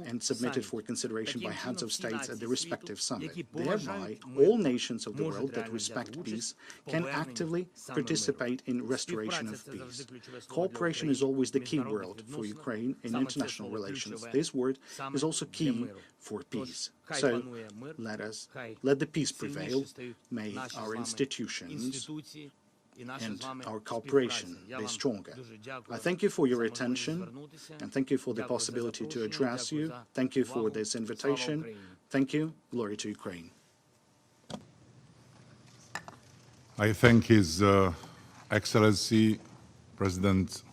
and submitted for consideration by heads of states at the respective summit. Thereby, all nations of the world that respect peace can actively participate in restoration of peace. Cooperation is always the key word for Ukraine in international relations. This word is also key for peace. So let the peace prevail. May our institutions and our cooperation be stronger. I thank you for your attention, and thank you for the possibility to address you. Thank you for this invitation. Thank you. Glory to Ukraine. I thank His Excellency President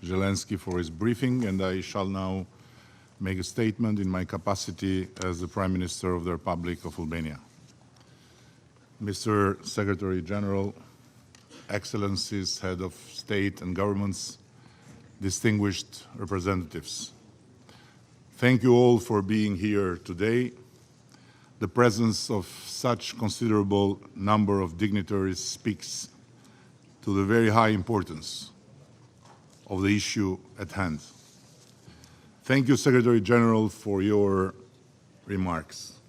Zelensky for his briefing, and I shall now make a statement in my capacity as the Prime Minister of the Republic of Albania. Mr. Secretary General, Excellencies, Head of State and Governments, distinguished representatives, thank you all for being here today. The presence of such considerable number of dignitaries speaks to the very high importance of the issue at hand. Thank you, Secretary General, for your remarks.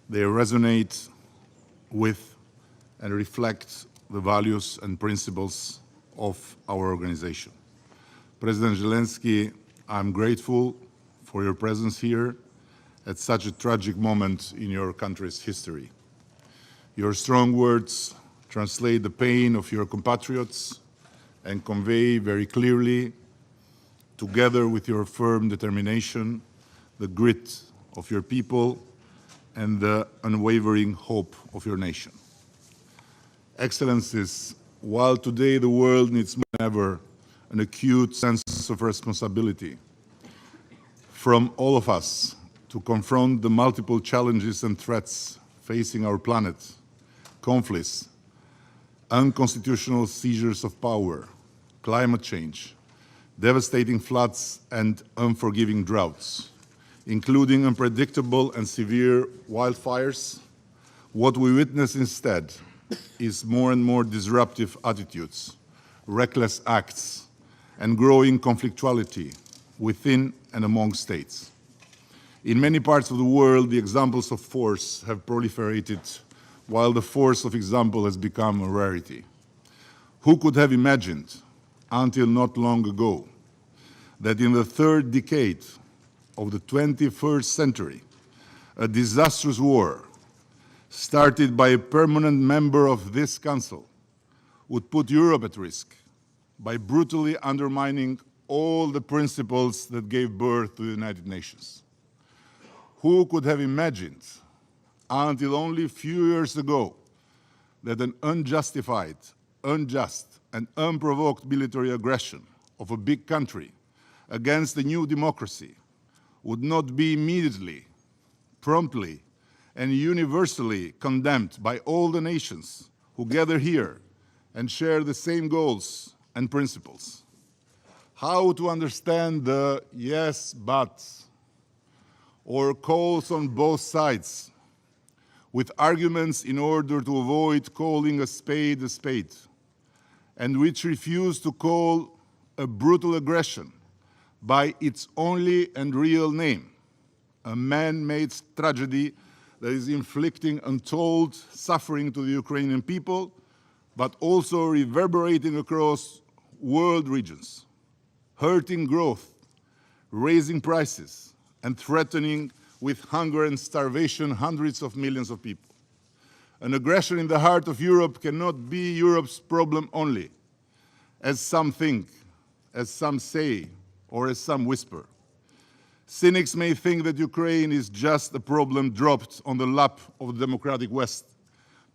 They resonate with and reflect the values and principles of our organization. President Zelensky, I'm grateful for your presence here at such a tragic moment in your country's history. Your strong words translate the pain of your compatriots and convey very clearly, together with your firm determination, the grit of your people and the unwavering hope of your nation. Excellencies, while today the world needs more than ever an acute sense of responsibility from all of us to confront the multiple challenges and threats facing our planet, conflicts, unconstitutional seizures of power, climate change, devastating floods and unforgiving droughts, including unpredictable and severe wildfires, what we witness instead is more and more disruptive attitudes, reckless acts, and growing conflictuality within and among states. In many parts of the world, the examples of force have proliferated, while the force of example has become a rarity. Who could have imagined, until not long ago, that in the third decade of the 21st century, a disastrous war, started by a permanent member of this Council, would put Europe at risk by brutally undermining all the principles that gave birth to the United Nations? Who could have imagined, until only a few years ago, that an unjustified, unjust, and unprovoked military aggression of a big country against a new democracy would not be immediately, promptly, and universally condemned by all the nations who gather here and share the same goals and principles? How to understand the yes, buts, or calls on both sides, with arguments in order to avoid calling a spade, and which refuse to call a brutal aggression by its only and real name, a man-made tragedy that is inflicting untold suffering to the Ukrainian people, but also reverberating across world regions, hurting growth, raising prices, and threatening with hunger and starvation hundreds of millions of people. An aggression in the heart of Europe cannot be Europe's problem only, as some think, as some say, or as some whisper. Cynics may think that Ukraine is just a problem dropped on the lap of the democratic West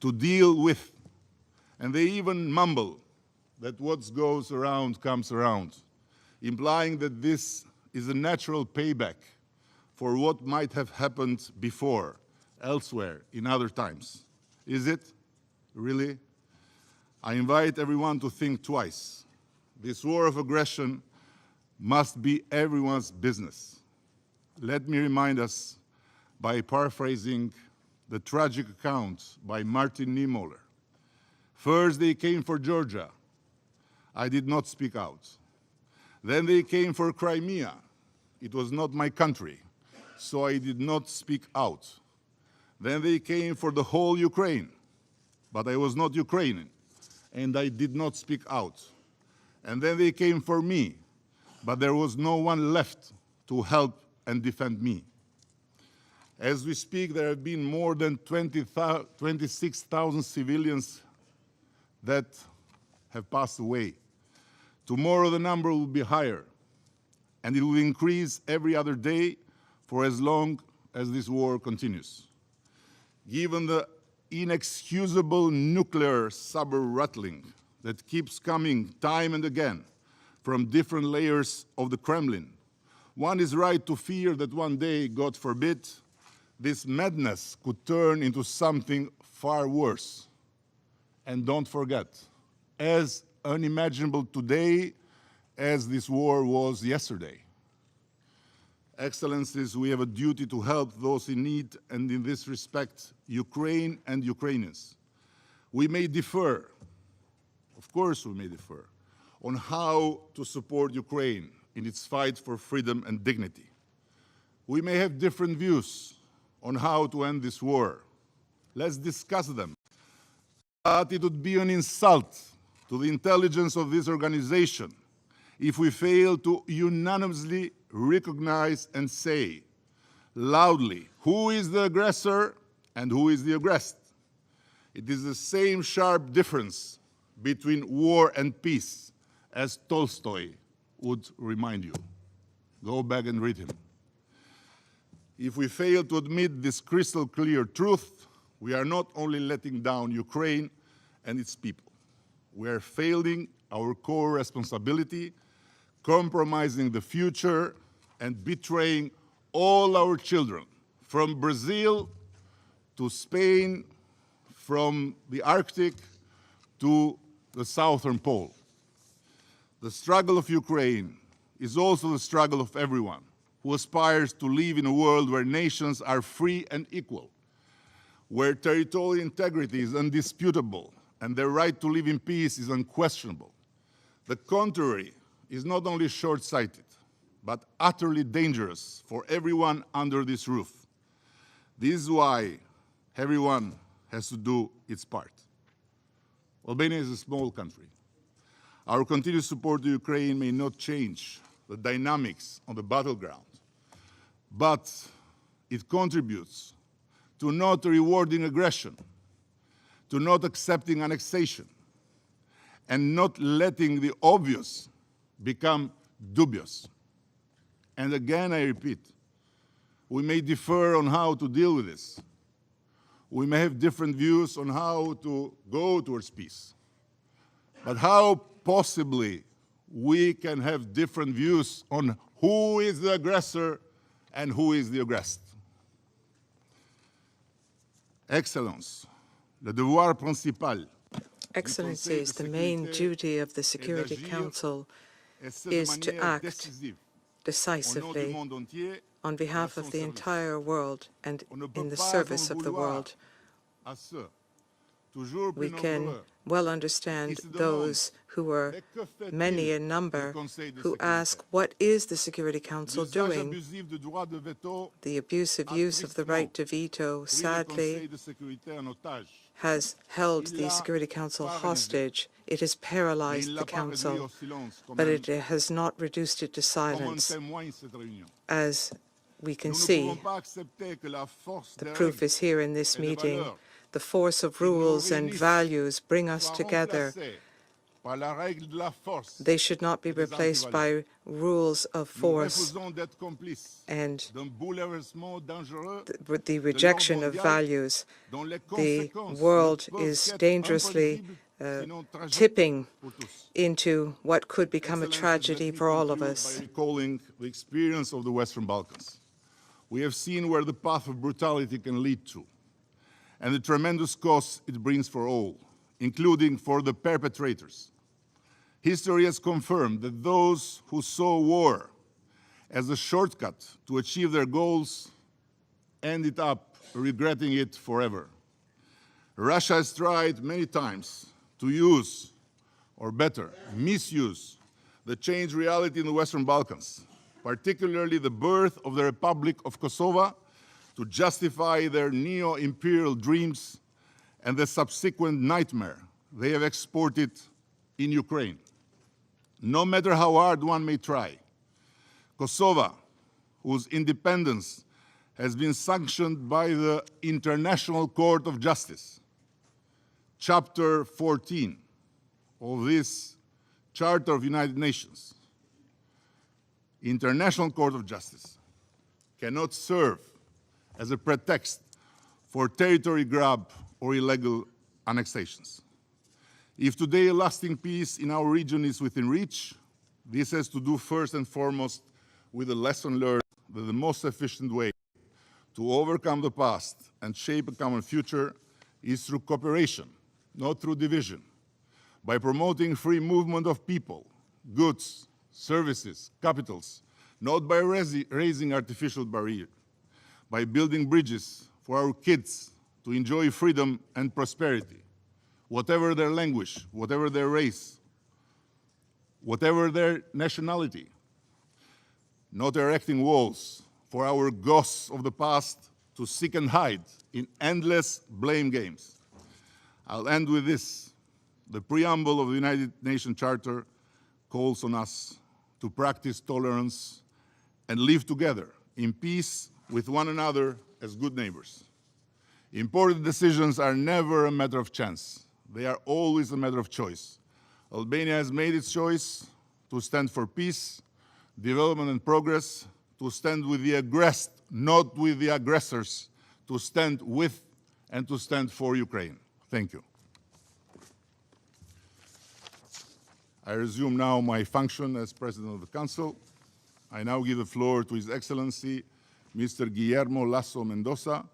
to deal with, and they even mumble that what goes around comes around, implying that this is a natural payback for what might have happened before, elsewhere, in other times. Is it? Really? I invite everyone to think twice. This war of aggression must be everyone's business. Let me remind us by paraphrasing the tragic account by Martin Niemöller First, they came for Georgia. I did not speak out. Then they came for Crimea. It was not my country, so I did not speak out. Then they came for the whole Ukraine, but I was not Ukrainian, and I did not speak out. And then they came for me, but there was no one left to help and defend me. As we speak, there have been more than 26,000 civilians that have passed away. Tomorrow the number will be higher, and it will increase every other day for as long as this war continues. Given the inexcusable nuclear saber rattling that keeps coming time and again from different layers of the Kremlin, one is right to fear that one day, God forbid, this madness could turn into something far worse. And don't forget, as unimaginable today as this war was yesterday. Excellencies, we have a duty to help those in need, and in this respect, Ukraine and Ukrainians. We may differ, of course we may differ, on how to support Ukraine in its fight for freedom and dignity. We may have different views on how to end this war. Let's discuss them. But it would be an insult to the intelligence of this organization if we fail to unanimously recognize and say loudly who is the aggressor and who is the aggressed. It is the same sharp difference between war and peace as Tolstoy would remind you. Go back and read him. If we fail to admit this crystal clear truth, we are not only letting down Ukraine and its people, we are failing our core responsibility, compromising the future, and betraying all our children, from Brazil to Spain, from the Arctic to the Southern Pole. The struggle of Ukraine is also the struggle of everyone who aspires to live in a world where nations are free and equal, where territorial integrity is undisputable and their right to live in peace is unquestionable. The contrary is not only short-sighted, but utterly dangerous for everyone under this roof. This is why everyone has to do its part. Albania is a small country. Our continued support to Ukraine may not change the dynamics on the battleground, but it contributes to not rewarding aggression, to not accepting annexation, and not letting the obvious become dubious. And again, I repeat, we may differ on how to deal with this. We may have different views on how to go towards peace. But how possibly we can have different views on who is the aggressor and who is the aggressed? Excellence, le devoir principal. Excellencies, the main duty of the Security Council is to act decisively on behalf of the entire world and in the service of the world. We can well understand those who are many in number who ask, what is the Security Council doing? The abusive use of the right to veto, sadly, has held the Security Council hostage. It has paralyzed the Council, but it has not reduced it to silence. As we can see, the proof is here in this meeting. The force of rules and values bring us together. They should not be replaced by rules of force and the rejection of values. The world is dangerously tipping into what could become a tragedy for all of us. Recalling the experience of the Western Balkans, we have seen where the path of brutality can lead to, and the tremendous costs it brings for all, including for the perpetrators. History has confirmed that those who saw war as a shortcut to achieve their goals ended up regretting it forever. Russia has tried many times to use, or better, misuse, the changed reality in the Western Balkans, particularly the birth of the Republic of Kosovo, to justify their neo-imperial dreams and the subsequent nightmare they have exported in Ukraine. No matter how hard one may try, Kosovo, whose independence has been sanctioned by the International Court of Justice, Chapter 14 of this Charter of United Nations, International Court of Justice, cannot serve as a pretext for territory grab or illegal annexations. If today a lasting peace in our region is within reach, this has to do first and foremost with the lesson learned that the most efficient way to overcome the past and shape a common future is through cooperation, not through division, by promoting free movement of people, goods, services, capitals, not by raising artificial barriers, by building bridges for our kids to enjoy freedom and prosperity, whatever their language, whatever their race, whatever their nationality, not erecting walls for our ghosts of the past to seek and hide in endless blame games. I'll end with this. The preamble of the United Nations Charter calls on us to practice tolerance and live together in peace with one another as good neighbors. Important decisions are never a matter of chance. They are always a matter of choice. Albania has made its choice to stand for peace, development and progress, to stand with the aggressed, not with the aggressors, to stand with and to stand for Ukraine. Thank you. I resume now my function as President of the Council. I now give the floor to His Excellency, Mr. Guillermo Lasso Mendoza,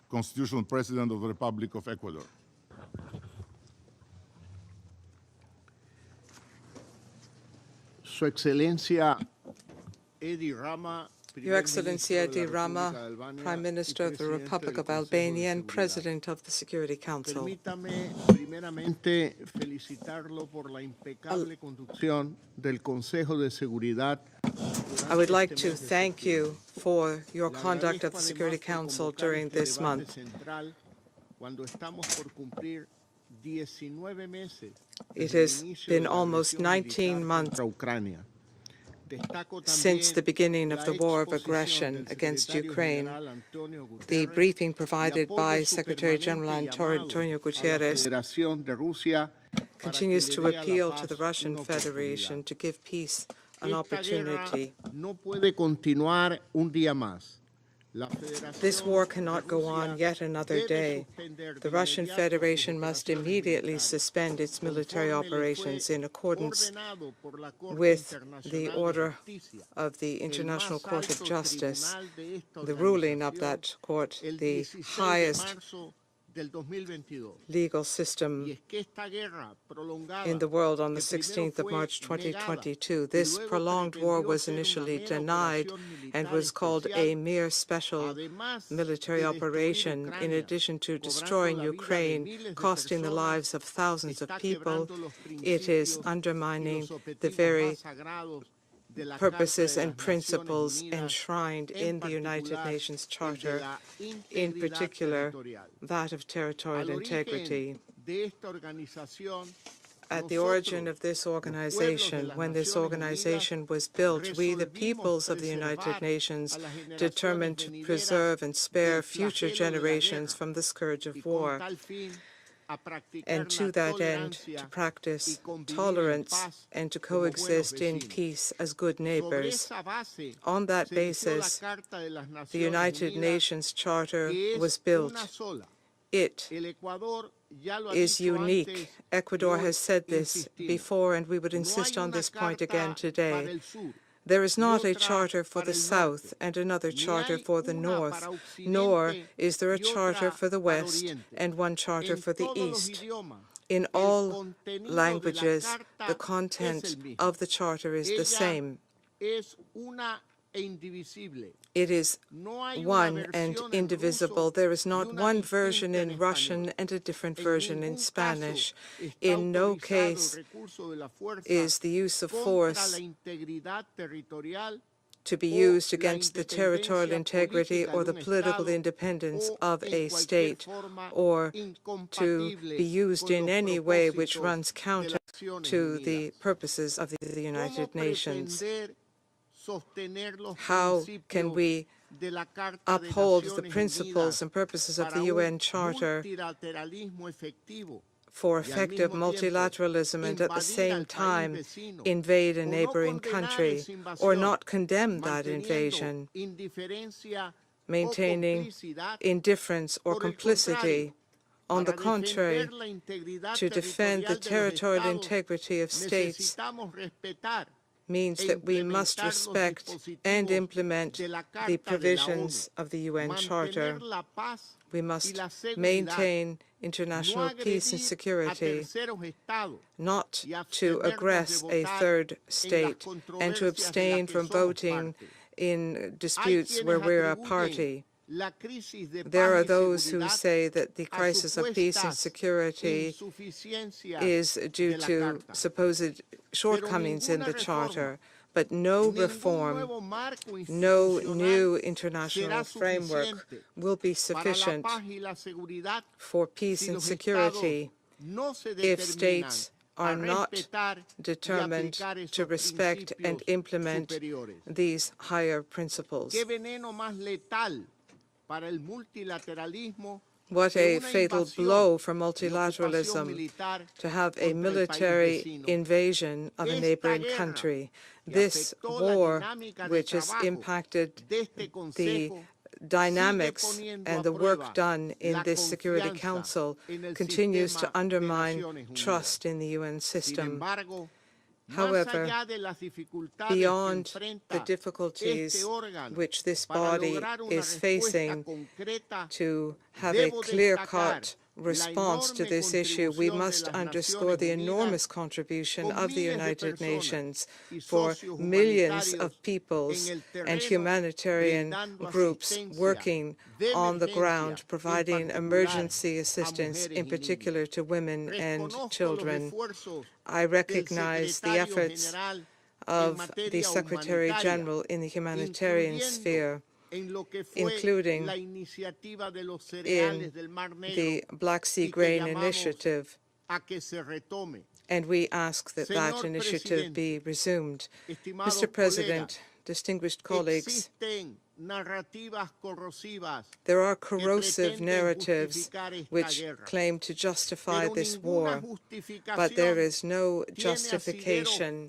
Constitutional President of the Republic of Ecuador. Su Excelencia Edi Rama, Your Excellency Edi Rama, Prime Minister of the Republic of Albania and President of the Security Council. Permítame primeramente felicitarlo por la impecable conducción del Consejo de Seguridad. I would like to thank you for your conduct of the Security Council during this month. It has been almost 19 months since the beginning of the war of aggression against Ukraine. The briefing provided by Secretary General Antonio Guterres continues to appeal to the Russian Federation to give peace an opportunity. This war cannot go on yet another day. The Russian Federation must immediately suspend its military operations in accordance with the order of the International Court of Justice, the ruling of that court, the highest legal system in the world on the 16th of March 2022. This prolonged war was initially denied and was called a mere special military operation. In addition to destroying Ukraine, costing the lives of thousands of people, it is undermining the very purposes and principles enshrined in the United Nations Charter, in particular that of territorial integrity. At the origin of this organization, when this organization was built, we, the peoples of the United Nations, determined to preserve and spare future generations from the scourge of war, and to that end, to practice tolerance and to coexist in peace as good neighbors. On that basis, the United Nations Charter was built. It is unique. Ecuador has said this before, and we would insist on this point again today. There is not a charter for the South and another charter for the North, nor is there a charter for the West and one charter for the East. In all languages, the content of the charter is the same. It is one and indivisible. There is not one version in Russian and a different version in Spanish. In no case is the use of force to be used against the territorial integrity or the political independence of a state, or to be used in any way which runs counter to the purposes of the United Nations. How can we uphold the principles and purposes of the UN Charter for effective multilateralism and at the same time invade a neighboring country, or not condemn that invasion, maintaining indifference or complicity? On the contrary, to defend the territorial integrity of states means that we must respect and implement the provisions of the UN Charter. We must maintain international peace and security, not to aggress a third state, and to abstain from voting in disputes where we're a party. There are those who say that the crisis of peace and security is due to supposed shortcomings in the Charter, but no reform, no new international framework will be sufficient for peace and security if states are not determined to respect and implement these higher principles. What a fatal blow for multilateralism to have a military invasion of a neighboring country. This war, which has impacted the dynamics and the work done in this Security Council, continues to undermine trust in the UN system. However, beyond the difficulties which this body is facing to have a clear-cut response to this issue, we must underscore the enormous contribution of the United Nations for millions of peoples and humanitarian groups working on the ground, providing emergency assistance, in particular to women and children. I recognize the efforts of the Secretary General in the humanitarian sphere, including in the Black Sea Grain Initiative, and we ask that that initiative be resumed. Mr. President, distinguished colleagues, there are corrosive narratives which claim to justify this war, but there is no justification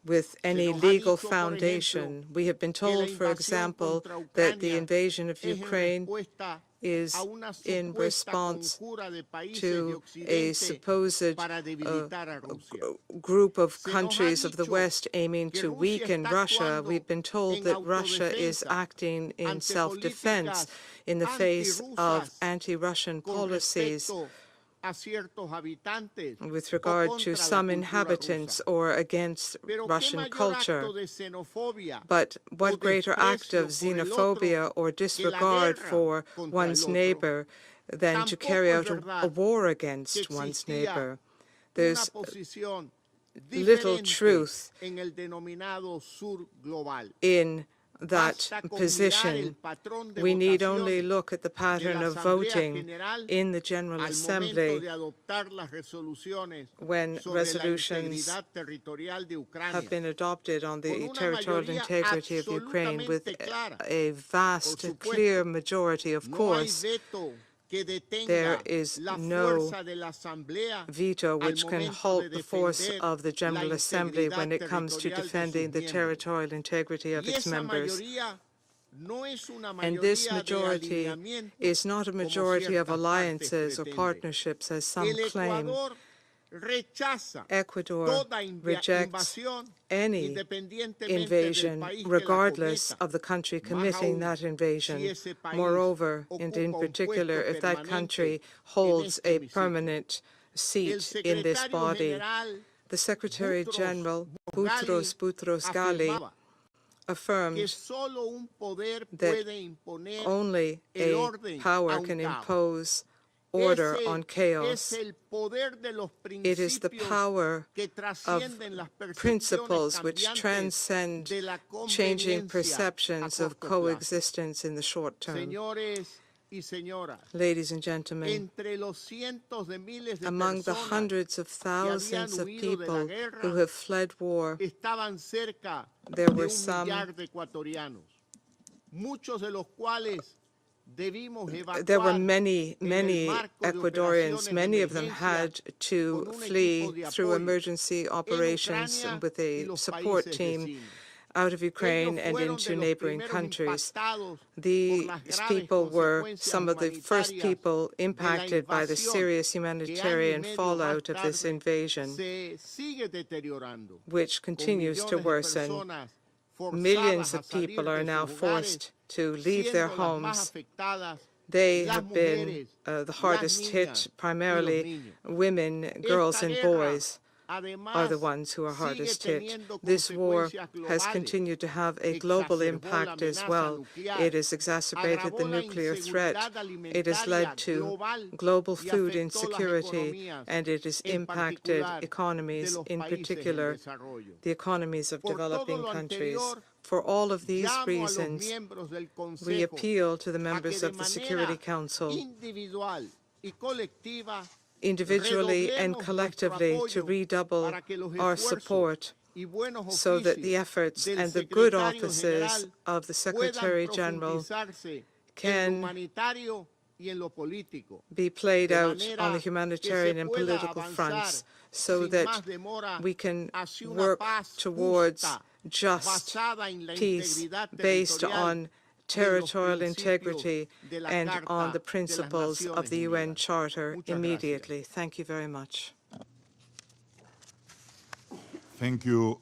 with any legal foundation. We have been told, for example, that the invasion of Ukraine is in response to a supposed group of countries of the West aiming to weaken Russia. We've been told that Russia is acting in self-defense in the face of anti-Russian policies with regard to some inhabitants or against Russian culture. But what greater act of xenophobia or disregard for one's neighbor than to carry out a war against one's neighbor? There's little truth in that position. We need only look at the pattern of voting in the General Assembly when resolutions have been adopted on the territorial integrity of Ukraine with a vast, clear majority. Of course, there is no veto which can halt the force of the General Assembly when it comes to defending the territorial integrity of its members. And this majority is not a majority of alliances or partnerships, as some claim. Ecuador rejects any invasion, regardless of the country committing that invasion. Moreover, and in particular, if that country holds a permanent seat in this body. The Secretary General, Boutros Ghali, affirmed solo un poder that puede imponer only el a orden a power un can caos. impose order on Es chaos. el poder de los It is the principios power que of trascienden las percepciones principles which cambiantes transcend de la changing conveniencia perceptions a of corto plazo. coexistence in the short term. Señores y señoras, Ladies and gentlemen, entre los cientos de miles de among the personas hundreds of thousands of huido de la people guerra, who have fled war, estaban cerca there de were un some, millar de ecuatorianos, muchos de los cuales debimos there were evacuar many en el marco de Ecuadorians, operaciones many de of them emergencia had to con un flee equipo de through apoyo emergency operations Ucrania with y a los support países team vecinos. out of Ukraine Ellos and fueron into de los neighboring primeros countries. impactados por These las graves people were consecuencias some of the first humanitarias people de la impacted by the invasión serious que año y humanitarian medio más fallout of this tarde invasion, se sigue deteriorando, which con continues to millones de worsen. personas forzadas Millions a of salir people are de now sus hogares, forced to leave their siendo las más homes. afectadas They las have been mujeres, the hardest las hit, niñas y primarily los niños. women, girls, Esta and guerra, boys are the además, ones who are sigue hardest hit. teniendo This war consecuencias has globales. continued to have a global Exacerbó la impact as amenaza well. nuclear, It has exacerbated the agravó la nuclear threat. inseguridad It has led alimentaria to global global y food afectó las insecurity, economías, and it has en impacted particular de economies, los in países en particular desarrollo. the economies of Por todo developing lo countries. anterior, For all of these llamo a los reasons, miembros del we Consejo appeal to the a members que of de the Security manera Council individual y colectiva individually and redoblemos collectively nuestro to apoyo redouble para que los our esfuerzos support y buenos so that the oficios efforts del and the good secretario offices general of the puedan Secretary General profundizarse en lo can humanitario y en lo político, be played de out manera on the que se humanitarian and pueda political avanzar fronts so sin that más demora we can hacia una work paz towards justa, just basada en la peace integridad based territorial on territorial integrity de la and Carta on the de las principles of Naciones the UN Unidas. Charter Muchas immediately. Thank you very much. Thank you.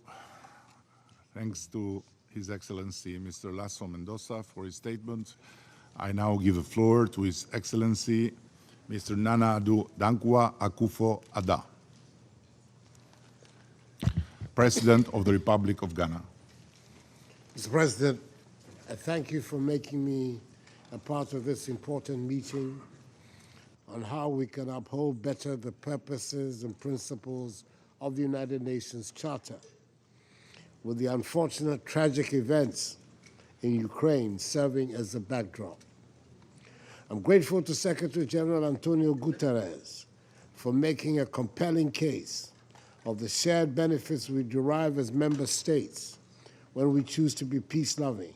Thanks to His Excellency Mr. Lasso Mendoza for his statement. I now give the floor to His Excellency Mr. Nana Addo Dankwa Akufo-Addo, President of the Republic of Ghana. Mr. President, I thank you for making me a part of this important meeting on how we can uphold better the purposes and principles of the United Nations Charter, with the unfortunate tragic events in Ukraine serving as a backdrop. I'm grateful to Secretary General Antonio Guterres for making a compelling case of the shared benefits we derive as member states when we choose to be peace-loving,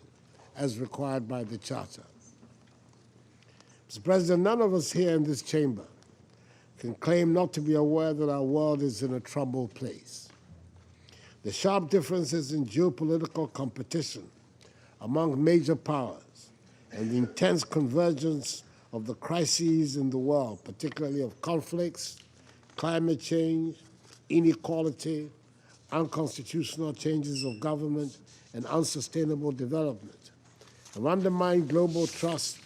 as required by the Charter. Mr. President, none of us here in this chamber can claim not to be aware that our world is in a troubled place. The sharp differences in geopolitical competition among major powers and the intense convergence of the crises in the world, particularly of conflicts, climate change, inequality, unconstitutional changes of government, and unsustainable development, have undermined global trust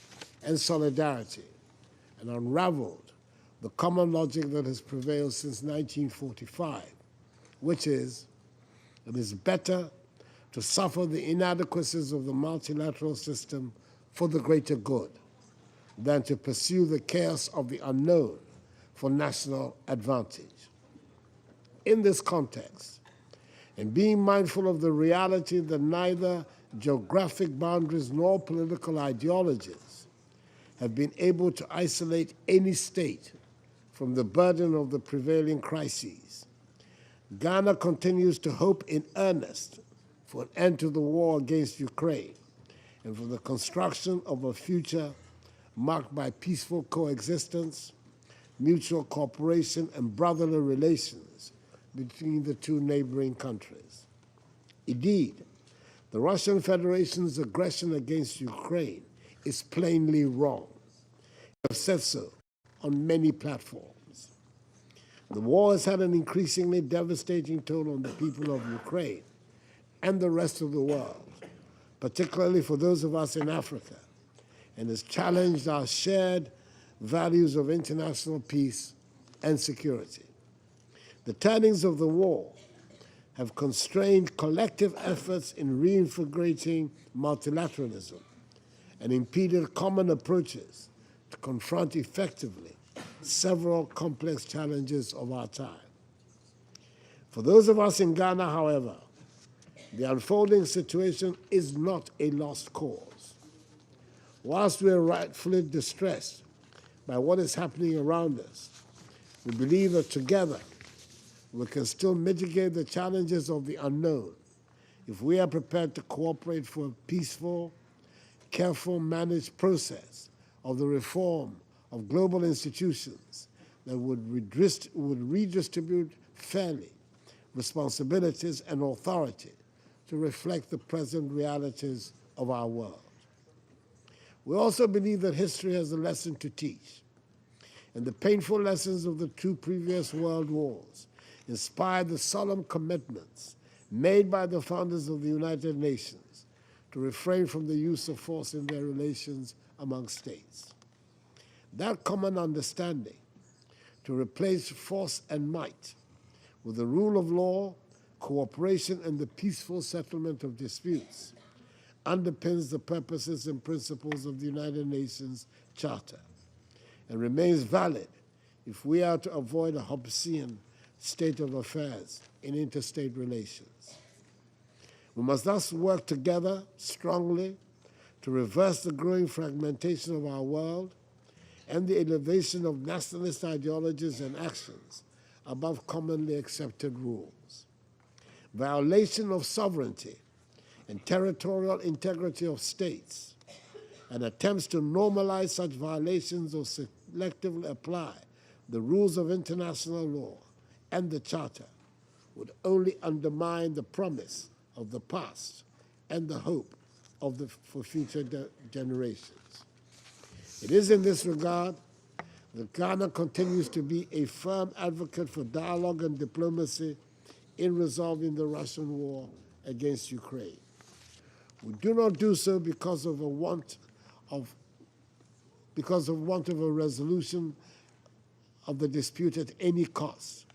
and solidarity and unraveled the common logic that has prevailed since 1945, which is, it is better to suffer the inadequacies of the multilateral system for the greater good than to pursue the chaos of the unknown for national advantage. In this context, and being mindful of the reality that neither geographic boundaries nor political ideologies have been able to isolate any state from the burden of the prevailing crises, Ghana continues to hope in earnest for an end to the war against Ukraine and for the construction of a future marked by peaceful coexistence, mutual cooperation, and brotherly relations between the two neighboring countries. Indeed, the Russian Federation's aggression against Ukraine is plainly wrong. We have said so on many platforms. The war has had an increasingly devastating toll on the people of Ukraine and the rest of the world, particularly for those of us in Africa, and has challenged our shared values of international peace and security. The turnings of the war have constrained collective efforts in reintegrating multilateralism and impeded common approaches to confront effectively several complex challenges of our time. For those of us in Ghana, however, the unfolding situation is not a lost cause. Whilst we are rightfully distressed by what is happening around us, we believe that together we can still mitigate the challenges of the unknown if we are prepared to cooperate for a peaceful, careful, managed process of the reform of global institutions that would redistribute fairly responsibilities and authority to reflect the present realities of our world. We also believe that history has a lesson to teach, and the painful lessons of the two previous world wars inspired the solemn commitments made by the founders of the United Nations to refrain from the use of force in their relations among states. That common understanding to replace force and might with the rule of law, cooperation, and the peaceful settlement of disputes underpins the purposes and principles of the United Nations Charter and remains valid if we are to avoid a Hobbesian state of affairs in interstate relations. We must thus work together strongly to reverse the growing fragmentation of our world and the elevation of nationalist ideologies and actions above commonly accepted rules. Violation of sovereignty and territorial integrity of states and attempts to normalize such violations or selectively apply the rules of international law and the Charter would only undermine the promise of the past and the hope for future generations. It is in this regard that Ghana continues to be a firm advocate for dialogue and diplomacy in resolving the Russian war against Ukraine. We do not do so because of want of a resolution of the dispute at any cost,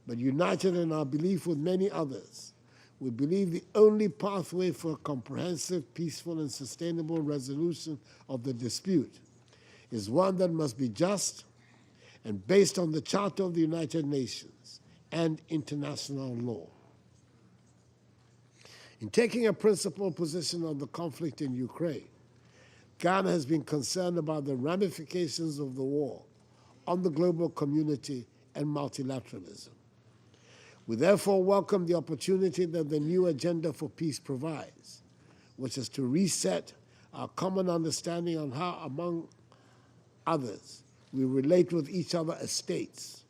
but united in our belief with many others, we believe the only pathway for a comprehensive, peaceful, and sustainable resolution of the dispute is one that must be just and based on the Charter of the United Nations and international law. In taking a principled position on the conflict in Ukraine, Ghana has been concerned about the ramifications of the war on the global community and multilateralism. We therefore welcome the opportunity that the new agenda for peace provides, which is to reset our common understanding on how, among others, we relate with each other as states,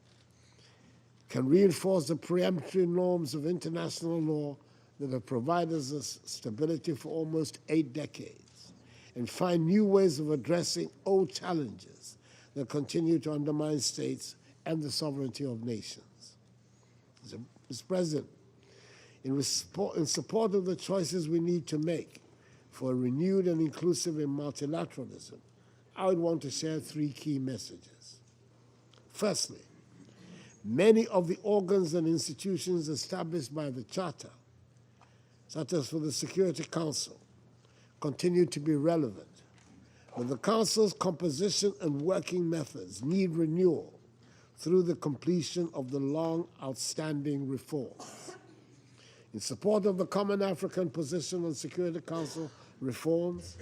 can reinforce the preemptory norms of international law that have provided us stability for almost 8 decades, and find new ways of addressing old challenges that continue to undermine states and the sovereignty of nations. Mr. President, in support of the choices we need to make for a renewed and inclusive multilateralism, I would want to share 3 key messages. Firstly, many of the organs and institutions established by the Charter, such as for the Security Council, continue to be relevant, but the Council's composition and working methods need renewal through the completion of the long outstanding reforms. In support of the Common African Position on Security Council reforms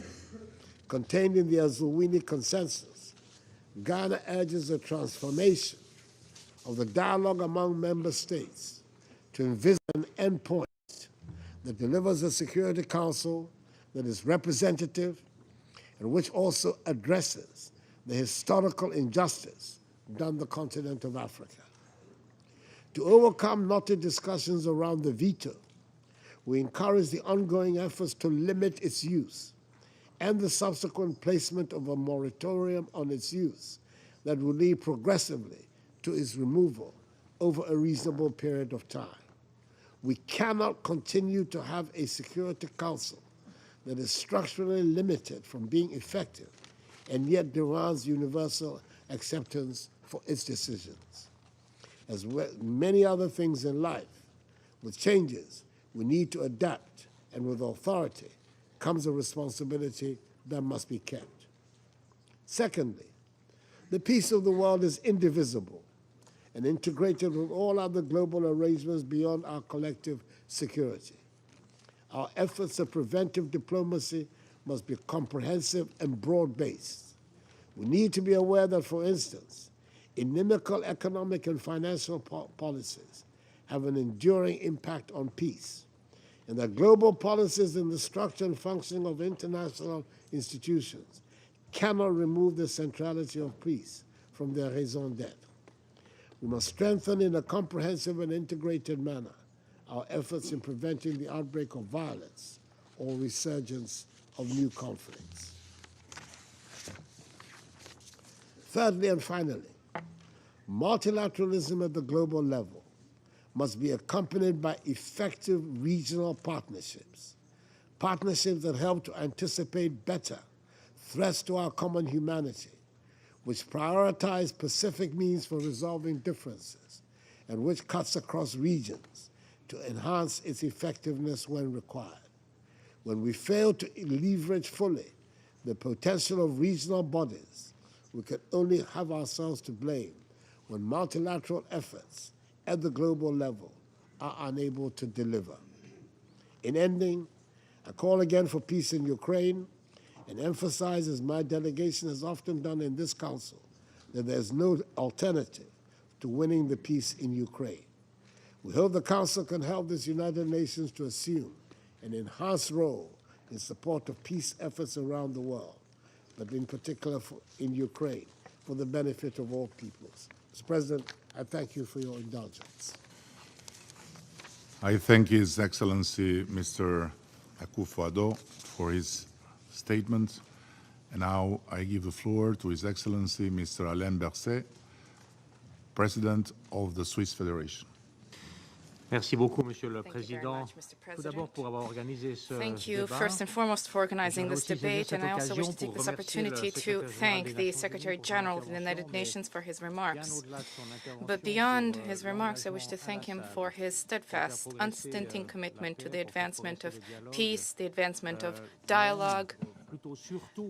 contained in the Azulwini Consensus, Ghana urges a transformation of the dialogue among member states to envisage an endpoint that delivers a Security Council that is representative and which also addresses the historical injustice done the continent of Africa. To overcome knotty discussions around the veto, we encourage the ongoing efforts to limit its use and the subsequent placement of a moratorium on its use that will lead progressively to its removal over a reasonable period of time. We cannot continue to have a Security Council that is structurally limited from being effective and yet demands universal acceptance for its decisions. As many other things in life, With changes, we need to adapt, and with authority comes a responsibility that must be kept. Secondly, the peace of the world is indivisible and integrated with all other global arrangements beyond our collective security. Our efforts of preventive diplomacy must be comprehensive and broad-based. We need to be aware that, for instance, inimical economic and financial policies have an enduring impact on peace, and that global policies in the structure and functioning of international institutions cannot remove the centrality of peace from their raison d'etre. We must strengthen in a comprehensive and integrated manner our efforts in preventing the outbreak of violence or resurgence of new conflicts. Thirdly and finally, multilateralism at the global level must be accompanied by effective regional partnerships, partnerships that help to anticipate better threats to our common humanity, which prioritize specific means for resolving differences, and which cuts across regions to enhance its effectiveness when required. When we fail to leverage fully the potential of regional bodies, we can only have ourselves to blame when multilateral efforts at the global level are unable to deliver. In ending, I call again for peace in Ukraine and emphasize, as my delegation has often done in this Council, that there is no alternative to winning the peace in Ukraine. We hope the Council can help this United Nations to assume an enhanced role in support of peace efforts around the world, but in particular in Ukraine, for the benefit of all peoples. Mr. President, I thank you for your indulgence. I thank His Excellency Mr. Akufo-Addo for his statement. And now I give the floor to His Excellency Mr. Alain Berset, President of the Swiss Federation. Merci beaucoup, Monsieur le Président. Tout d'abord pour avoir organisé ce Thank you, débat. first and foremost, for organizing this debate, and I also wish to take this opportunity to thank the Secretary General of the United Nations for his remarks. But beyond his remarks, I wish to thank him for his steadfast, unstinting commitment to the advancement of peace, the advancement of dialogue,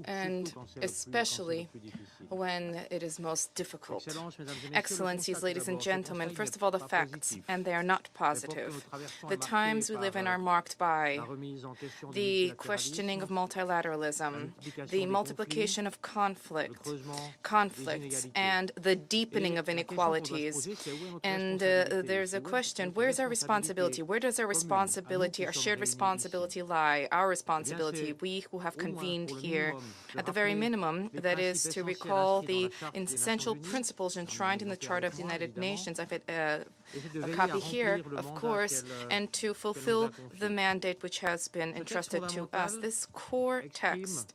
and especially when it is most difficult. Excellencies, ladies and gentlemen, first of all, the facts, and they are not positive. The times we live in are marked by the questioning of multilateralism, the multiplication of conflicts, and the deepening of inequalities. And there's a question, where's our responsibility? Where does our responsibility, our shared responsibility lie? Our responsibility, we who have convened here. At the very minimum, that is to recall the essential principles enshrined in the Charter of the United Nations. I've a copy here, of course, and to fulfill the mandate which has been entrusted to us. This core text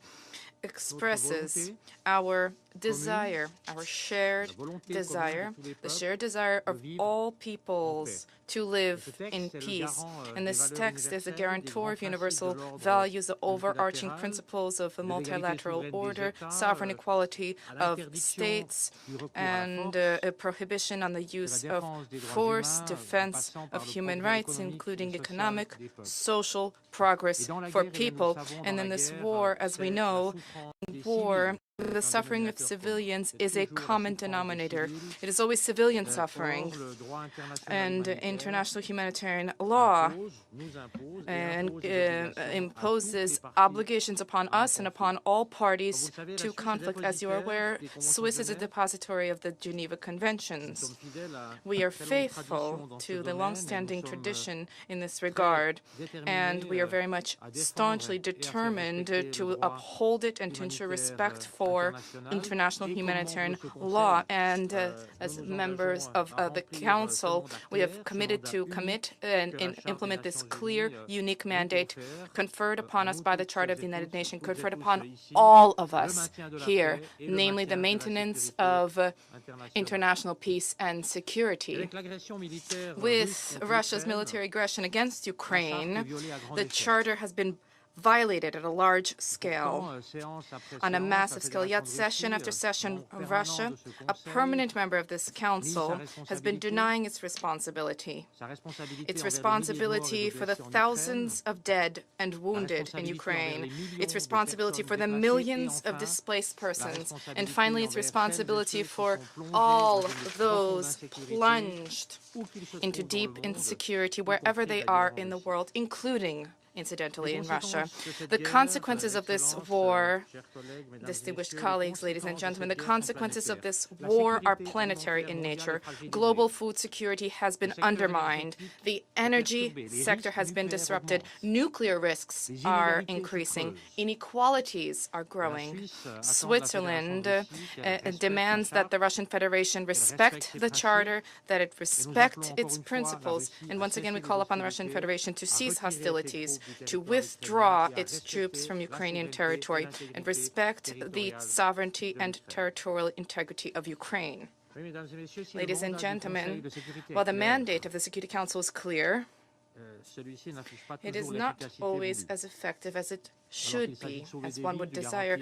expresses our desire, our shared desire, the shared desire of all peoples to live in peace. And this text is a guarantor of universal values, the overarching principles of a multilateral order, sovereign equality of states, and a prohibition on the use of force, defense of human rights, including economic, social progress for people. And in this war, as we know, the suffering of civilians is a common denominator. It is always civilian suffering. And international humanitarian law imposes obligations upon us and upon all parties to conflict. As you are aware, Swiss is a depository of the Geneva Conventions. We are faithful to the long-standing tradition in this regard, and we are very much staunchly determined to uphold it and to ensure respect for international humanitarian law. And as members of the Council, we have committed to commit and implement this clear, unique mandate conferred upon us by the Charter of the United Nations, conferred upon all of us here, namely the maintenance of international peace and security. With Russia's military aggression against Ukraine, the Charter has been violated at a large scale, on a massive scale. Yet session after session, Russia, a permanent member of this council, has been denying its responsibility for the thousands of dead and wounded in Ukraine, its responsibility for the millions of displaced persons, and finally its responsibility for all those plunged into deep insecurity wherever they are in the world, including, incidentally, in Russia. The consequences of this war, distinguished colleagues, ladies and gentlemen, the consequences of this war are planetary in nature. Global food security has been undermined. The energy sector has been disrupted. Nuclear risks are increasing. Inequalities are growing. Switzerland demands that the Russian Federation respect the Charter, that it respect its principles. And once again, we call upon the Russian Federation to cease hostilities, to withdraw its troops from Ukrainian territory, and respect the sovereignty and territorial integrity of Ukraine. Ladies and gentlemen, while the mandate of the Security Council is clear, it is not always as effective as it should be, as one would desire.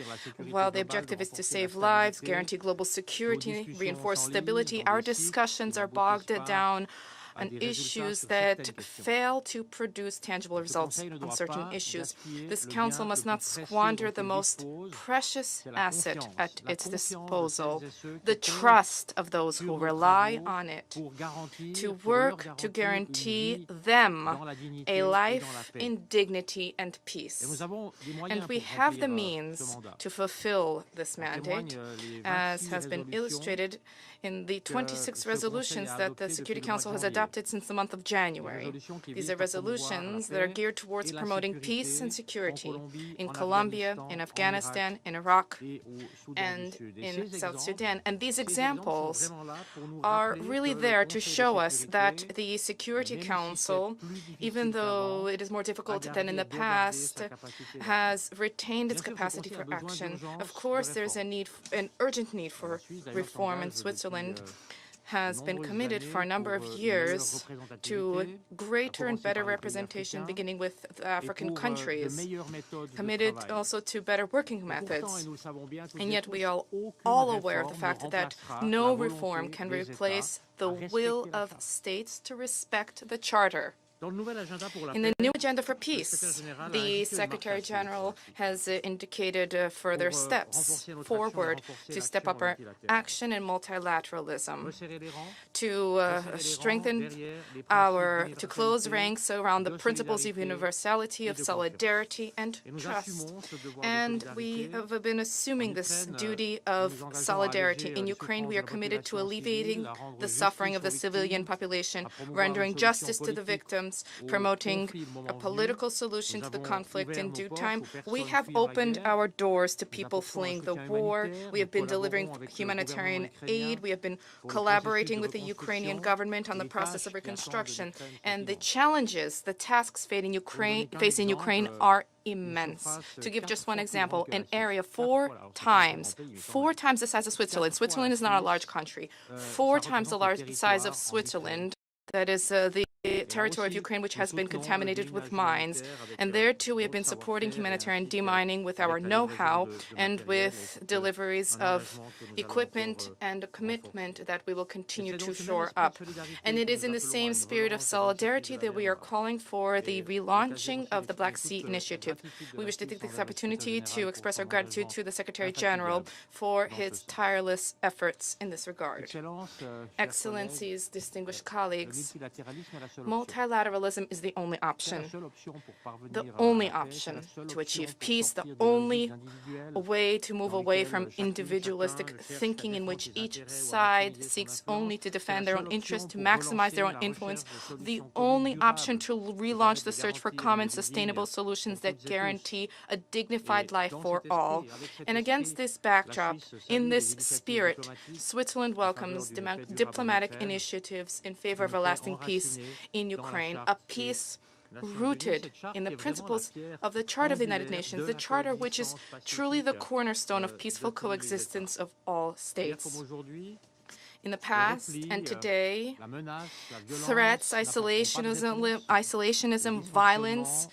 While the objective is to save lives, guarantee global security, reinforce stability, our discussions are bogged down on issues that fail to produce tangible results on certain issues. This Council must not squander the most precious asset at its disposal, the trust of those who rely on it, to work to guarantee them a life in dignity and peace. And we have the means to fulfill this mandate, as has been illustrated in the 26 resolutions that the Security Council has adopted since the month of January. These are resolutions that are geared towards promoting peace and security in Colombia, in Afghanistan, in Iraq, and in South Sudan. And these examples are really there to show us that the Security Council, even though it is more difficult than in the past, has retained its capacity for action. Of course, there's an urgent need for reform in Switzerland. Has been committed for a number of years to greater and better representation, beginning with African countries, committed also to better working methods. And yet we are all aware of the fact that no reform can replace the will of states to respect the Charter. In the new agenda for peace, the Secretary General has indicated further steps forward to step up our action in multilateralism, to strengthen to close ranks around the principles of universality, of solidarity and trust. And we have been assuming this duty of solidarity. In Ukraine, we are committed to alleviating the suffering of the civilian population, rendering justice to the victims, promoting a political solution to the conflict in due time. We have opened our doors to people fleeing the war. We have been delivering humanitarian aid. We have been collaborating with the Ukrainian government on the process of reconstruction. And the challenges, the tasks facing Ukraine are immense. To give just one example, an area four times the size of Switzerland. Switzerland is not a large country. 4 times the size of Switzerland. That is the territory of Ukraine, which has been contaminated with mines. And there, too, we have been supporting humanitarian demining with our know-how and with deliveries of equipment and a commitment that we will continue to shore up. And it is in the same spirit of solidarity that we are calling for the relaunching of the Black Sea Initiative. We wish to take this opportunity to express our gratitude to the Secretary General for his tireless efforts in this regard. Excellencies, distinguished colleagues, multilateralism is the only option. The only option to achieve peace, the only way to move away from individualistic thinking in which each side seeks only to defend their own interests, to maximize their own influence, the only option to relaunch the search for common sustainable solutions that guarantee a dignified life for all. And against this backdrop, in this spirit, Switzerland welcomes diplomatic initiatives in favor of a lasting peace in Ukraine, a peace rooted in the principles of the Charter of the United Nations, the Charter which is truly the cornerstone of peaceful coexistence of all states. In the past and today, threats, isolationism, violence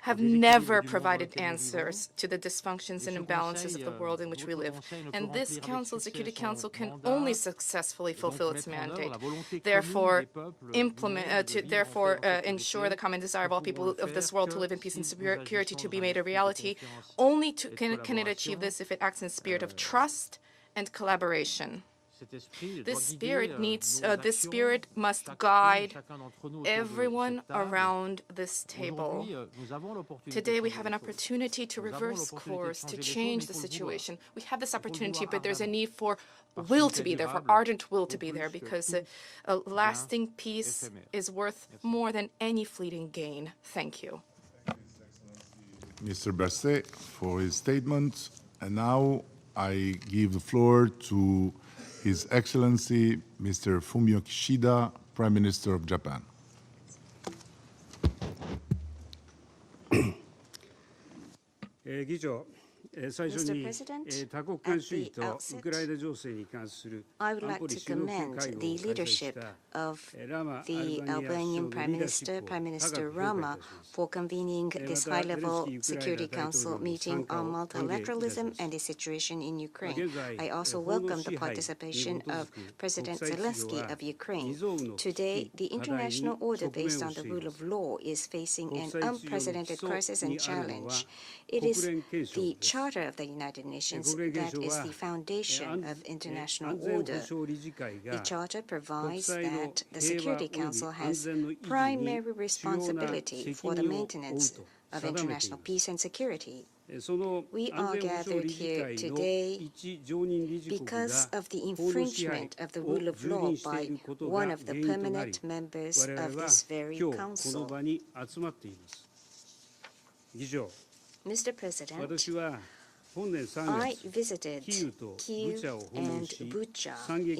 have never provided answers to the dysfunctions and imbalances of the world in which we live. And this Council, Security Council, can only successfully fulfill its mandate. Therefore, ensure the common desire of all people of this world to live in peace and security to be made a reality. Only can it achieve this if it acts in a spirit of trust and collaboration. This spirit must guide everyone around this table. Today we have an opportunity to reverse course, to change the situation. We have this opportunity, but there's a need for will to be there, for ardent will to be there, because a lasting peace is worth more than any fleeting gain. Thank you. Mr. Berset for his statement. And now I give the floor to His Excellency Mr. Fumio Kishida, Prime Minister of Japan. Mr. President, at the outset, I would like to commend the leadership of the Albanian Prime Minister Rama, for convening this high-level Security Council meeting on multilateralism and the situation in Ukraine. I also welcome the participation of President Zelensky of Ukraine. Today, the international order based on the rule of law is facing an unprecedented crisis and challenge. It is the Charter of the United Nations that is the foundation of international order. The Charter provides that the Security Council has primary responsibility for the maintenance of international peace and security. We are gathered here today because of the infringement of the rule of law by one of the permanent members of this very council. Mr. President, I visited Kyiv and Bucha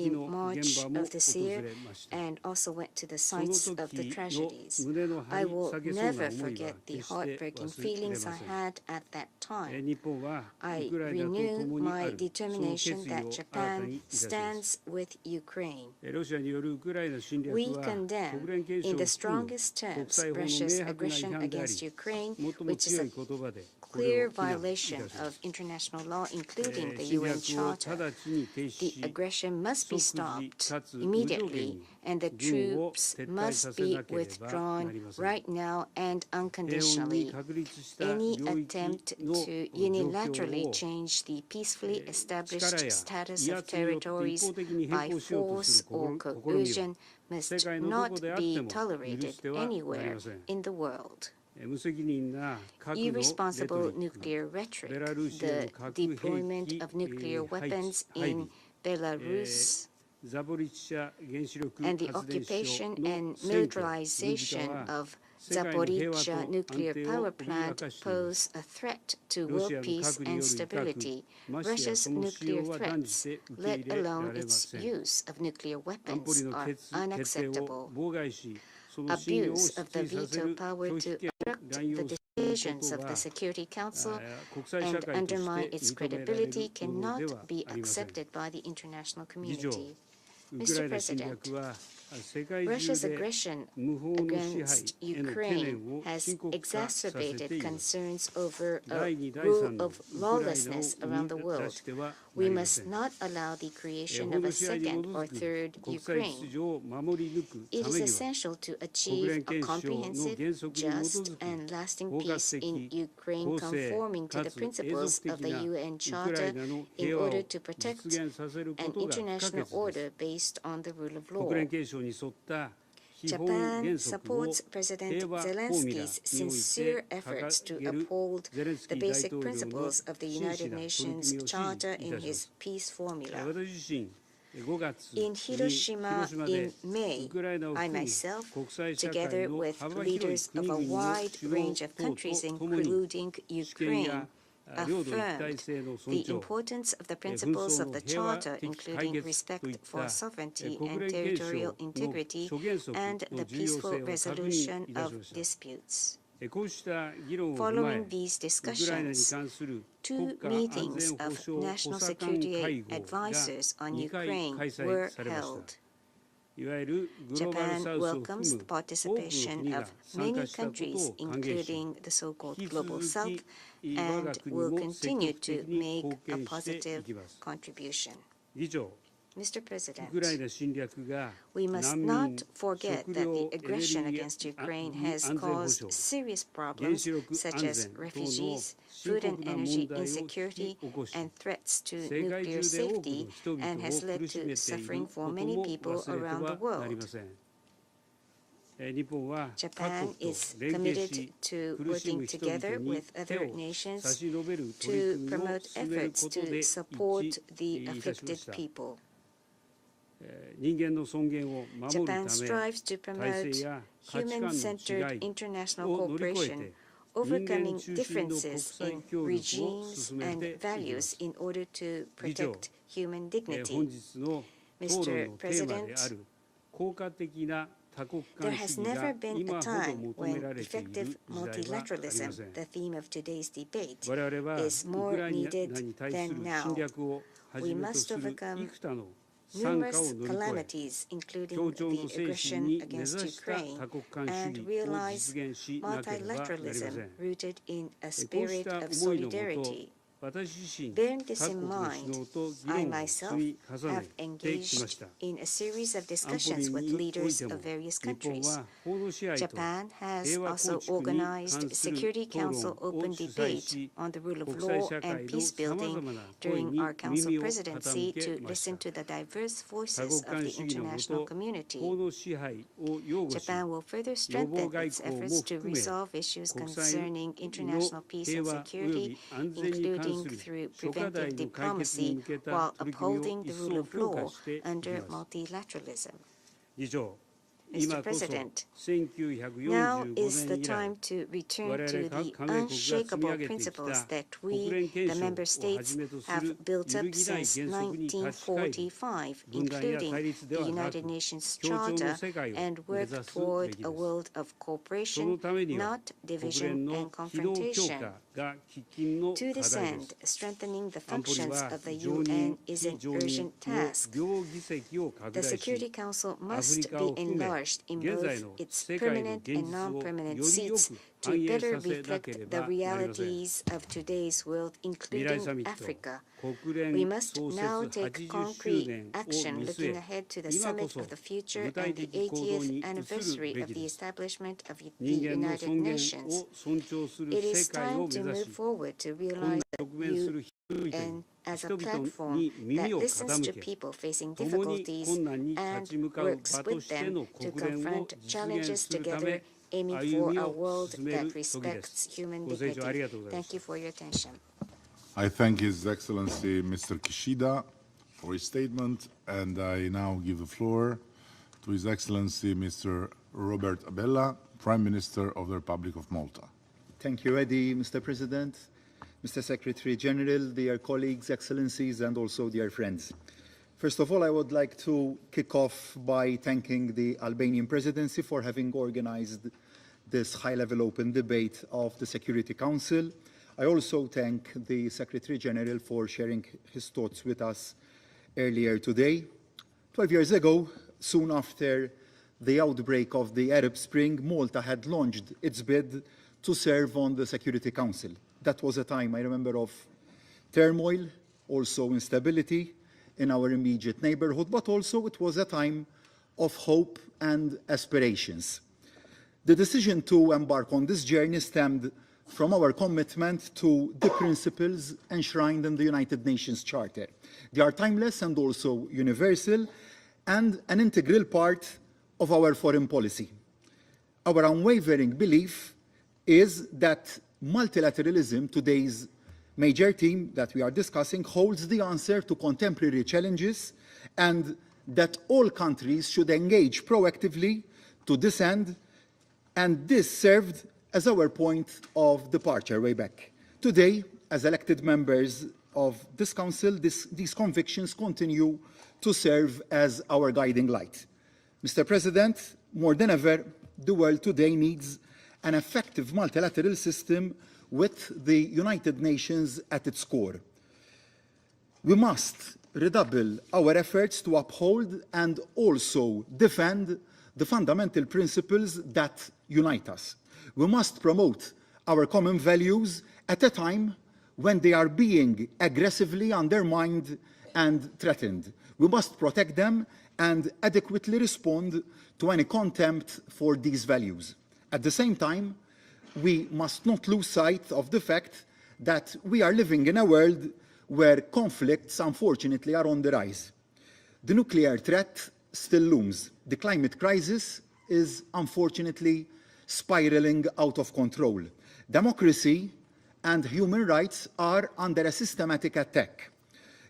in March of this year and also went to the sites of the tragedies. I will never forget the heartbreaking feelings I had at that time. I renew my determination that Japan stands with Ukraine. We condemn in the strongest terms Russia's aggression against Ukraine, which is a clear violation of international law, including the UN Charter. The aggression must be stopped immediately, and the troops must be withdrawn right now and unconditionally. Any attempt to unilaterally change the peacefully established status of territories by force or coercion must not be tolerated anywhere in the world. Irresponsible nuclear rhetoric, the deployment of nuclear weapons in Belarus, and the occupation and militarization of Zaporizhzhia nuclear power plant pose a threat to world peace and stability. Russia's nuclear threats, let alone its use of nuclear weapons, are unacceptable. Abuse of the veto power to obstruct the decisions of the Security Council and undermine its credibility cannot be accepted by the international community. Mr. President, Russia's aggression against Ukraine has exacerbated concerns over a rule of lawlessness around the world. We must not allow the creation of a second or third Ukraine. It is essential to achieve a comprehensive, just, and lasting peace in Ukraine conforming to the principles of the UN Charter in order to protect an international order based on the rule of law. Japan supports President Zelensky's sincere efforts to uphold the basic principles of the United Nations Charter in his peace formula. In Hiroshima in May, I myself, together with leaders of a wide range of countries, including Ukraine, affirmed the importance of the principles of the Charter, including respect for sovereignty and territorial integrity and the peaceful resolution of disputes. Following these discussions, 2 meetings of national security advisors on Ukraine were held. Japan welcomes the participation of many countries, including the so-called Global South, and will continue to make a positive contribution. Mr. President, we must not forget that the aggression against Ukraine has caused serious problems such as refugees, food and energy insecurity, and threats to nuclear safety, and has led to suffering for many people around the world. Japan is committed to working together with other nations to promote efforts to support the afflicted people. Japan strives to promote human-centered international cooperation, overcoming differences in regimes and values in order to protect human dignity. Mr. President, there has never been a time when effective multilateralism, the theme of today's debate, is more needed than now. We must overcome numerous calamities, including the aggression against Ukraine, and realize multilateralism rooted in a spirit of solidarity. Bearing this in mind, I myself have engaged in a series of discussions with leaders of various countries. Japan has also organized Security Council open debate on the rule of law and peace building during our Council presidency to listen to the diverse voices of the international community. Japan will further strengthen its efforts to resolve issues concerning international peace and security, including through preventive diplomacy, while upholding the rule of law under multilateralism. Mr. President, now is the time to return to the unshakable principles that we, the Member States, have built up since 1945, including the United Nations Charter, and work toward a world of cooperation, not division and confrontation. To this end, strengthening the functions of the UN is an urgent task. The Security Council must be enlarged in both its permanent and non-permanent seats to better reflect the realities of today's world, including Africa. We must now take concrete action looking ahead to the Summit of the Future and the 80th anniversary of the establishment of the United Nations. It is time to move forward to realize the UN as a platform that listens to people facing difficulties and works with them to confront challenges together, aiming for a world that respects human dignity. Thank you for your attention. I thank His Excellency Mr. Kishida for his statement, and I now give the floor to His Excellency Mr. Robert Abella, Prime Minister of the Republic of Malta. Thank you, Eddie, Mr. President, Mr. Secretary General, dear colleagues, excellencies, and also dear friends. First of all, I would like to kick off by thanking the Albanian presidency for having organized this high-level open debate of the Security Council. I also thank the Secretary General for sharing his thoughts with us earlier today. 12 years ago, soon after the outbreak of the Arab Spring, Malta had launched its bid to serve on the Security Council. That was a time, I remember, of turmoil, also instability in our immediate neighborhood, but also it was a time of hope and aspirations. The decision to embark on this journey stemmed from our commitment to the principles enshrined in the United Nations Charter. They are timeless and also universal, and an integral part of our foreign policy. Our unwavering belief is that multilateralism, today's major theme that we are discussing, holds the answer to contemporary challenges, and that all countries should engage proactively to this end, and this served as our point of departure way back. Today, as elected members of this Council, these convictions continue to serve as our guiding light. Mr. President, more than ever, the world today needs an effective multilateral system with the United Nations at its core. We must redouble our efforts to uphold and also defend the fundamental principles that unite us. We must promote our common values at a time when they are being aggressively undermined and threatened. We must protect them and adequately respond to any contempt for these values. At the same time, we must not lose sight of the fact that we are living in a world where conflicts, unfortunately, are on the rise. The nuclear threat still looms. The climate crisis is, unfortunately, spiraling out of control. Democracy and human rights are under a systematic attack.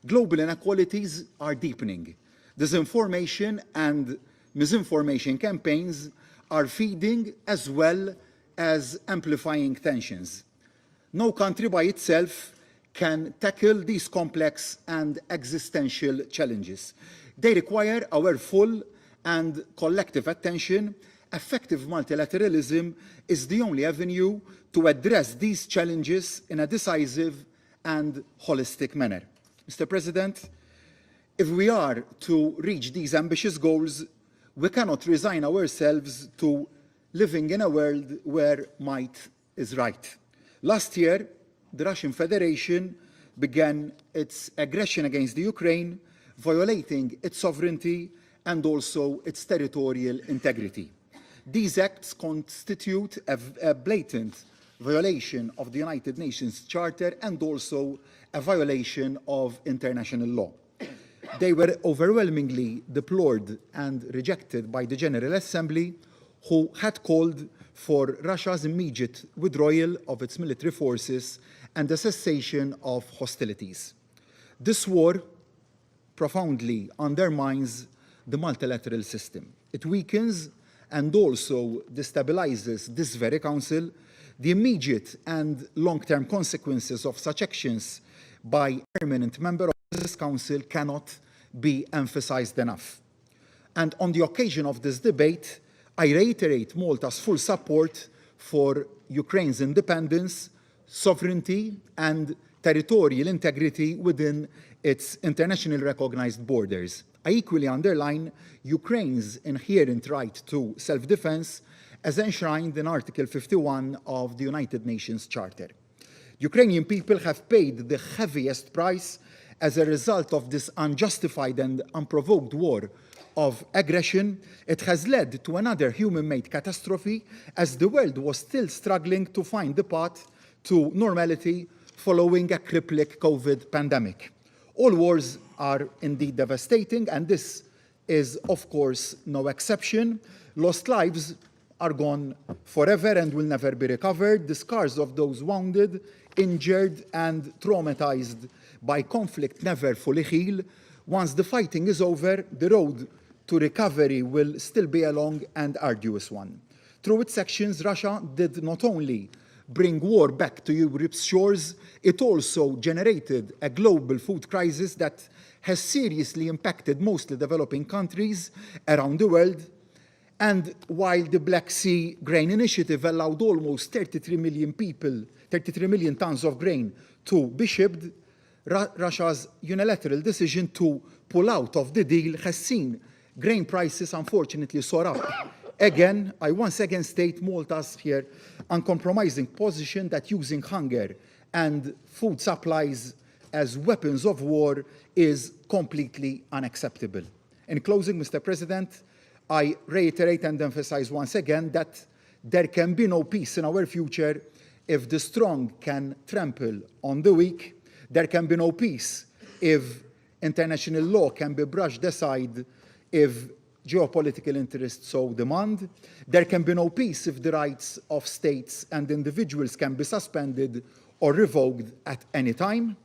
Global inequalities are deepening. Disinformation and misinformation campaigns are feeding as well as amplifying tensions. No country by itself can tackle these complex and existential challenges. They require our full and collective attention. Effective multilateralism is the only avenue to address these challenges in a decisive and holistic manner. Mr. President, if we are to reach these ambitious goals, we cannot resign ourselves to living in a world where might is right. Last year, the Russian Federation began its aggression against the Ukraine, violating its sovereignty and also its territorial integrity. These acts constitute a blatant violation of the United Nations Charter and also a violation of international law. They were overwhelmingly deplored and rejected by the General Assembly, who had called for Russia's immediate withdrawal of its military forces and the cessation of hostilities. This war profoundly undermines the multilateral system. It weakens and also destabilizes this very council. The immediate and long-term consequences of such actions by a permanent member of this council cannot be emphasized enough. And on the occasion of this debate, I reiterate Malta's full support for Ukraine's independence, sovereignty, and territorial integrity within its internationally recognized borders. I equally underline Ukraine's inherent right to self-defense as enshrined in Article 51 of the United Nations Charter. Ukrainian people have paid the heaviest price as a result of this unjustified and unprovoked war of aggression. It has led to another human-made catastrophe as the world was still struggling to find the path to normality following a crippling COVID pandemic. All wars are indeed devastating, and this is, of course, no exception. Lost lives are gone forever and will never be recovered. The scars of those wounded, injured, and traumatized by conflict never fully heal. Once the fighting is over, the road to recovery will still be a long and arduous one. Through its actions, Russia did not only bring war back to Europe's shores, it also generated a global food crisis that has seriously impacted mostly developing countries around the world. And while the Black Sea Grain Initiative allowed almost 33 million tons of grain to be shipped, Russia's unilateral decision to pull out of the deal has seen grain prices unfortunately soar up. Again, I once again state Malta's here uncompromising position that using hunger and food supplies as weapons of war is completely unacceptable. In closing, Mr. President, I reiterate and emphasize once again that there can be no peace in our future if the strong can trample on the weak. There can be no peace if international law can be brushed aside, if geopolitical interests so demand. There can be no peace if the rights of states and individuals can be suspended or revoked at any time.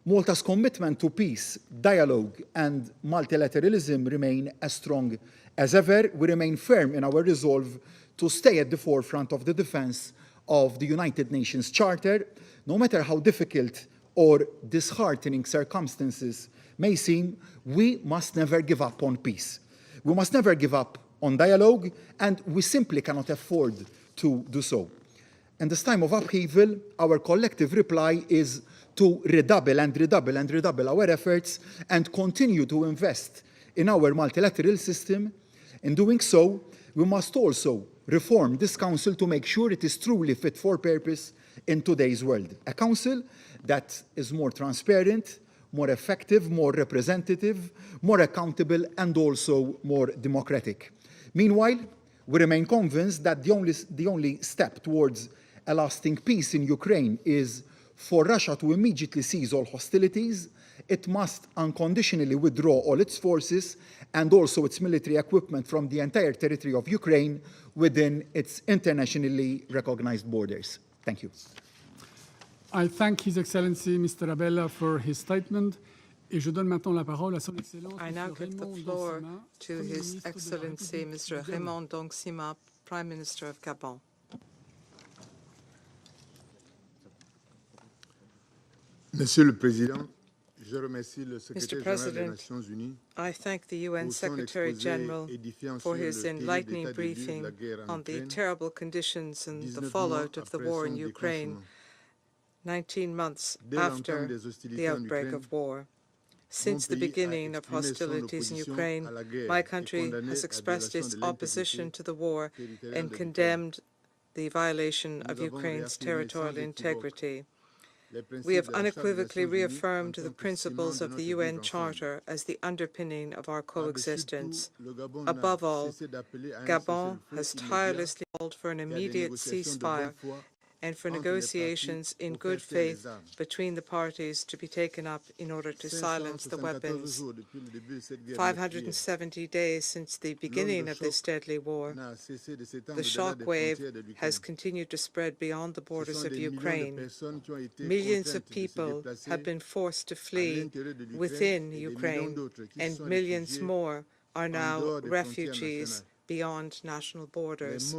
Malta's commitment to peace, dialogue, and multilateralism remain as strong as ever. We remain firm in our resolve to stay at the forefront of the defense of the United Nations Charter. No matter how difficult or disheartening circumstances may seem, we must never give up on peace. We must never give up on dialogue, and we simply cannot afford to do so. In this time of upheaval, our collective reply is to redouble and redouble and redouble our efforts and continue to invest in our multilateral system. In doing so, we must also reform this Council to make sure it is truly fit for purpose in today's world. A Council that is more transparent, more effective, more representative, more accountable, and also more democratic. Meanwhile, we remain convinced that the only step towards a lasting peace in Ukraine is for Russia to immediately cease all hostilities. It must unconditionally withdraw all its forces and also its military equipment from the entire territory of Ukraine within its internationally recognized borders. Thank you. I thank His Excellency Mr. Abella for his statement. Et je donne maintenant la parole à Son Excellence I now give the floor to His Excellency Mr. Raymond Dongsima, Prime Minister of Gabon. Monsieur le Président, je remercie le Mr. Secrétaire général des President, Nations Unies I thank the UN Secretary General for his enlightening briefing on the terrible conditions and the fallout of the war in Ukraine 19 months after the outbreak of war. Since the beginning of hostilities in Ukraine, my country has expressed its opposition to the war and condemned the violation of Ukraine's territorial integrity. We have unequivocally reaffirmed the principles of the UN Charter as the underpinning of our coexistence. Above all, Gabon has tirelessly called for an immediate ceasefire and for negotiations in good faith between the parties to be taken up in order to silence the weapons. 570 days since the beginning of this deadly war, the shock wave has continued to spread beyond the borders of Ukraine. Millions of people have been forced to flee within Ukraine, and millions more are now refugees beyond national borders.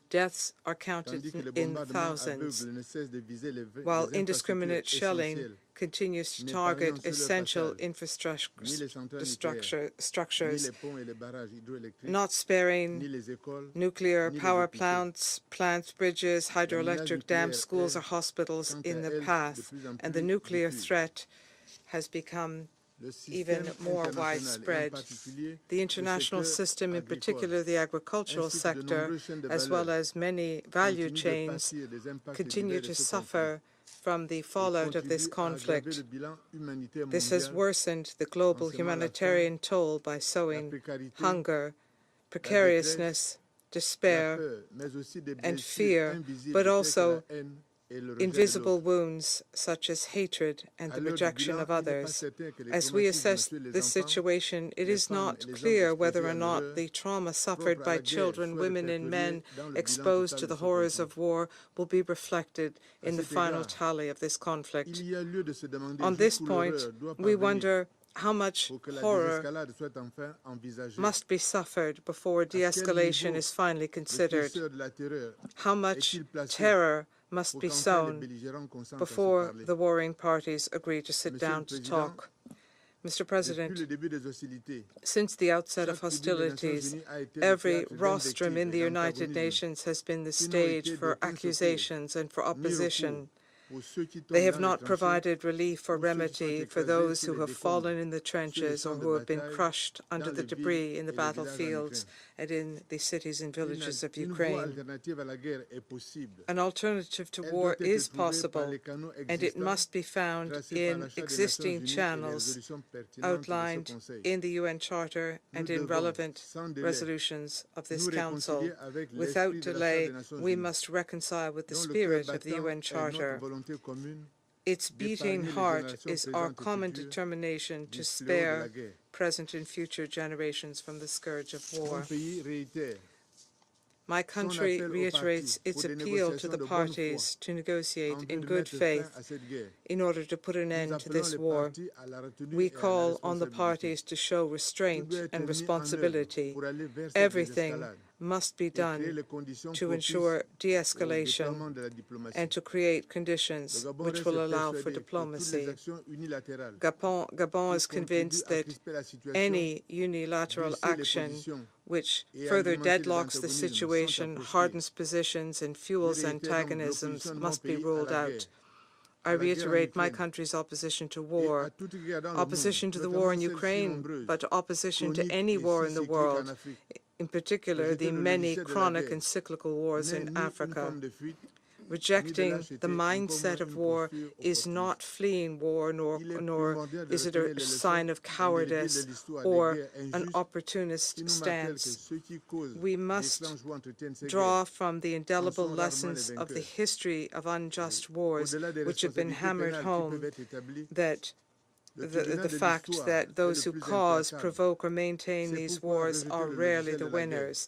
Deaths are counted in thousands, while indiscriminate shelling continues to target essential infrastructures, not sparing nuclear power plants, bridges, hydroelectric dams, schools, or hospitals in the path, and the nuclear threat has become even more widespread. The international system, in particular the agricultural sector, as well as many value chains, continue to suffer from the fallout of this conflict. This has worsened the global humanitarian toll by sowing hunger, precariousness, despair, and fear, but also invisible wounds such as hatred and the rejection of others. As we assess this situation, it is not clear whether or not the trauma suffered by children, women, and men exposed to the horrors of war will be reflected in the final tally of this conflict. On this point, we wonder how much horror must be suffered before de-escalation is finally considered, how much terror must be sown before the warring parties agree to sit down to talk. Mr. President, since the outset of hostilities, every rostrum in the United Nations has been the stage for accusations and for opposition. They have not provided relief or remedy for those who have fallen in the trenches or who have been crushed under the debris in the battlefields and in the cities and villages of Ukraine. An alternative to war is possible, and it must be found in existing channels outlined in the UN Charter and in relevant resolutions of this Council. Without delay, we must reconcile with the spirit of the UN Charter. Its beating heart is our common determination to spare present and future generations from the scourge of war. My country reiterates its appeal to the parties to negotiate in good faith in order to put an end to this war. We call on the parties to show restraint and responsibility. Everything must be done to ensure de-escalation and to create conditions which will allow for diplomacy. Gabon is convinced that any unilateral action which further deadlocks the situation, hardens positions, and fuels antagonisms must be ruled out. I reiterate my country's opposition to war, opposition to the war in Ukraine, but opposition to any war in the world, in particular the many chronic and cyclical wars in Africa. Rejecting the mindset of war is not fleeing war, nor is it a sign of cowardice or an opportunist stance. We must draw from the indelible lessons of the history of unjust wars, which have been hammered home, that the fact that those who cause, provoke, or maintain these wars are rarely the winners.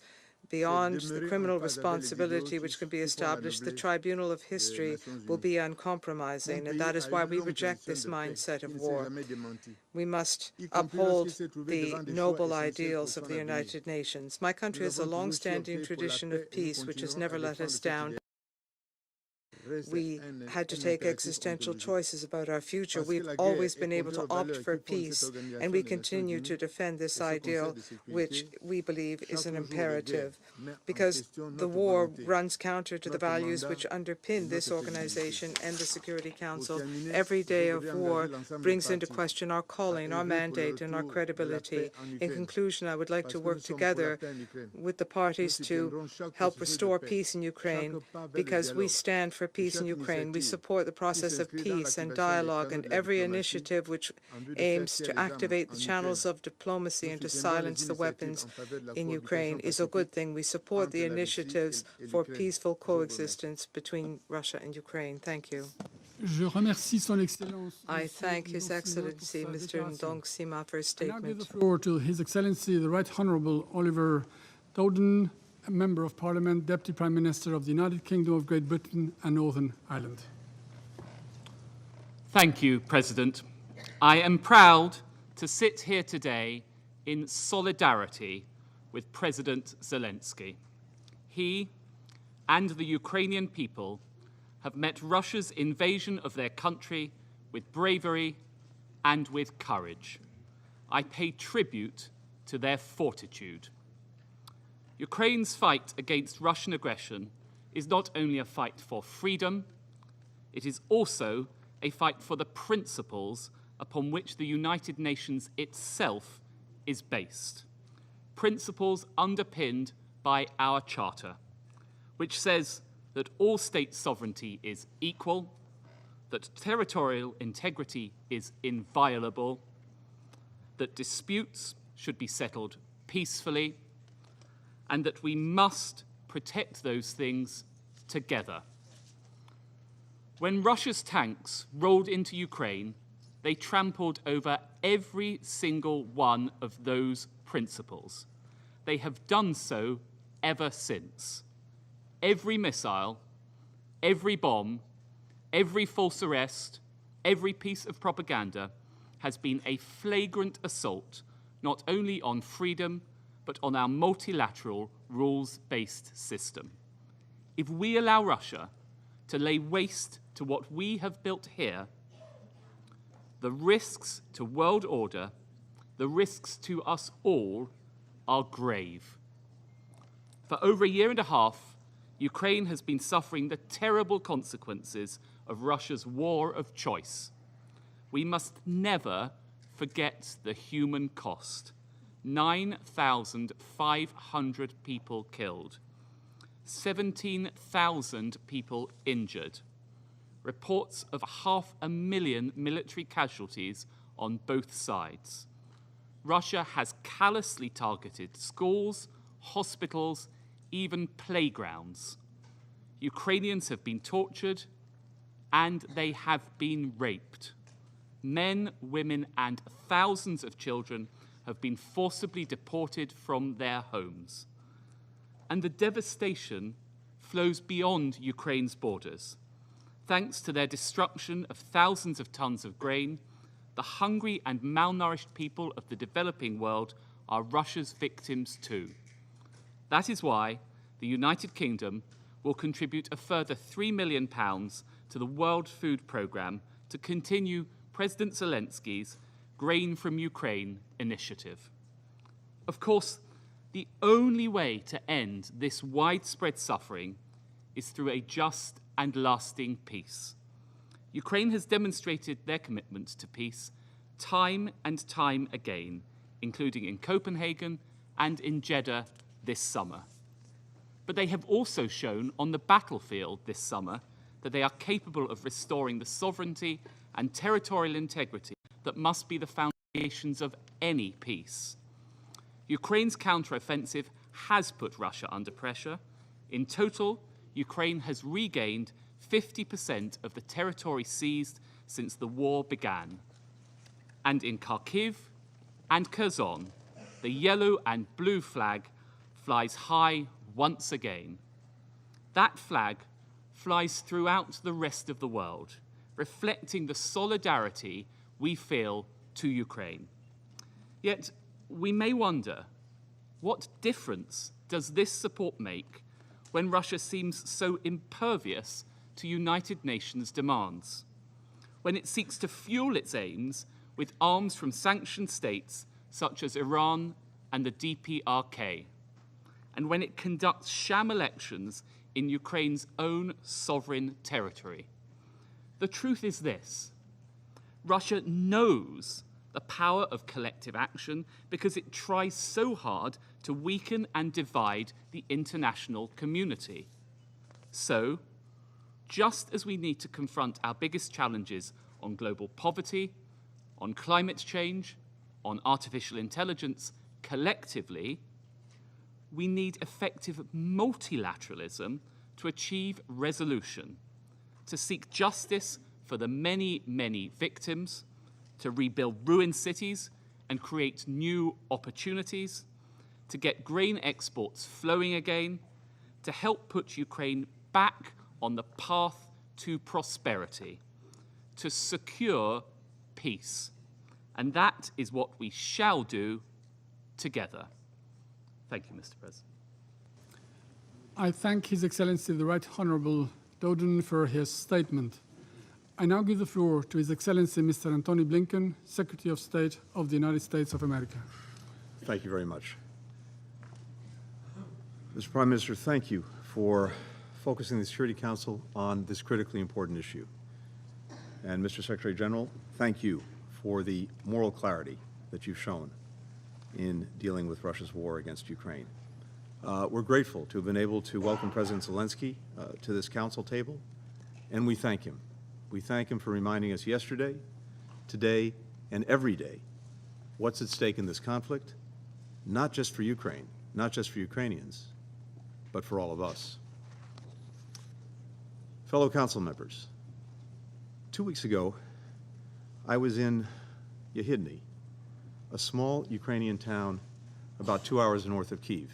Beyond the criminal responsibility which can be established, the tribunal of history will be uncompromising, and that is why we reject this mindset of war. We must uphold the noble ideals of the United Nations. My country has a long-standing tradition of peace which has never let us down. We had to take existential choices about our future. We've always been able to opt for peace, and we continue to defend this ideal, which we believe is an imperative, because the war runs counter to the values which underpin this organization and the Security Council. Every day of war brings into question our calling, our mandate, and our credibility. In conclusion, I would like to work together with the parties to help restore peace in Ukraine, because we stand for peace in Ukraine. We support the process of peace and dialogue, and every initiative which aims to activate the channels of diplomacy and to silence the weapons in Ukraine is a good thing. We support the initiatives for peaceful coexistence between Russia and Ukraine. Thank you. I thank His Excellency, Mr. Ndong Sima, for his statement. I now give the floor to His Excellency, the Right Honourable Oliver Dowden, a Member of Parliament, Deputy Prime Minister of the United Kingdom of Great Britain and Northern Ireland. Thank you, President. I am proud to sit here today in solidarity with President Zelensky. He and the Ukrainian people have met Russia's invasion of their country with bravery and with courage. I pay tribute to their fortitude. Ukraine's fight against Russian aggression is not only a fight for freedom, it is also a fight for the principles upon which the United Nations itself is based. Principles underpinned by our Charter, which says that all state sovereignty is equal, that territorial integrity is inviolable, that disputes should be settled peacefully, and that we must protect those things together. When Russia's tanks rolled into Ukraine, they trampled over every single one of those principles. They have done so ever since. Every missile, every bomb, every false arrest, every piece of propaganda has been a flagrant assault not only on freedom, but on our multilateral, rules-based system. If we allow Russia to lay waste to what we have built here, the risks to world order, the risks to us all, are grave. For over a year and a half, Ukraine has been suffering the terrible consequences of Russia's war of choice. We must never forget the human cost. 9,500 people killed, 17,000 people injured, reports of 500,000 military casualties on both sides. Russia has callously targeted schools, hospitals, even playgrounds. Ukrainians have been tortured and they have been raped. Men, women, and thousands of children have been forcibly deported from their homes. And the devastation flows beyond Ukraine's borders. Thanks to their destruction of thousands of tons of grain, the hungry and malnourished people of the developing world are Russia's victims too. That is why the United Kingdom will contribute a further £3 million to the World Food Programme to continue President Zelensky's Grain from Ukraine initiative. Of course, the only way to end this widespread suffering is through a just and lasting peace. Ukraine has demonstrated their commitment to peace time and time again, including in Copenhagen and in Jeddah this summer. But they have also shown on the battlefield this summer that they are capable of restoring the sovereignty and territorial integrity that must be the foundations of any peace. Ukraine's counteroffensive has put Russia under pressure. In total, Ukraine has regained 50% of the territory seized since the war began. And in Kharkiv and Kherson, the yellow and blue flag flies high once again. That flag flies throughout the rest of the world, reflecting the solidarity we feel to Ukraine. Yet, we may wonder, what difference does this support make when Russia seems so impervious to United Nations demands? When it seeks to fuel its aims with arms from sanctioned states such as Iran and the DPRK, and when it conducts sham elections in Ukraine's own sovereign territory. The truth is this: Russia knows the power of collective action because it tries so hard to weaken and divide the international community. So, just as we need to confront our biggest challenges on global poverty, on climate change, on artificial intelligence collectively, we need effective multilateralism to achieve resolution, to seek justice for the many, many victims, to rebuild ruined cities and create new opportunities, to get grain exports flowing again, to help put Ukraine back on the path to prosperity, to secure peace. And that is what we shall do together. Thank you, Mr. President. I thank His Excellency the Right Honourable Dowden for his statement. I now give the floor to His Excellency Mr. Antony Blinken, Secretary of State of the United States of America. Thank you very much. Mr. Prime Minister, thank you for focusing the Security Council on this critically important issue. And Mr. Secretary General, thank you for the moral clarity that you've shown in dealing with Russia's war against Ukraine. We're grateful to have been able to welcome President Zelensky to this council table, and we thank him. We thank him for reminding us yesterday, today, and every day what's at stake in this conflict, not just for Ukraine, not just for Ukrainians, but for all of us. Fellow council members, 2 weeks ago, I was in Yehidny, a small Ukrainian town about 2 hours north of Kyiv.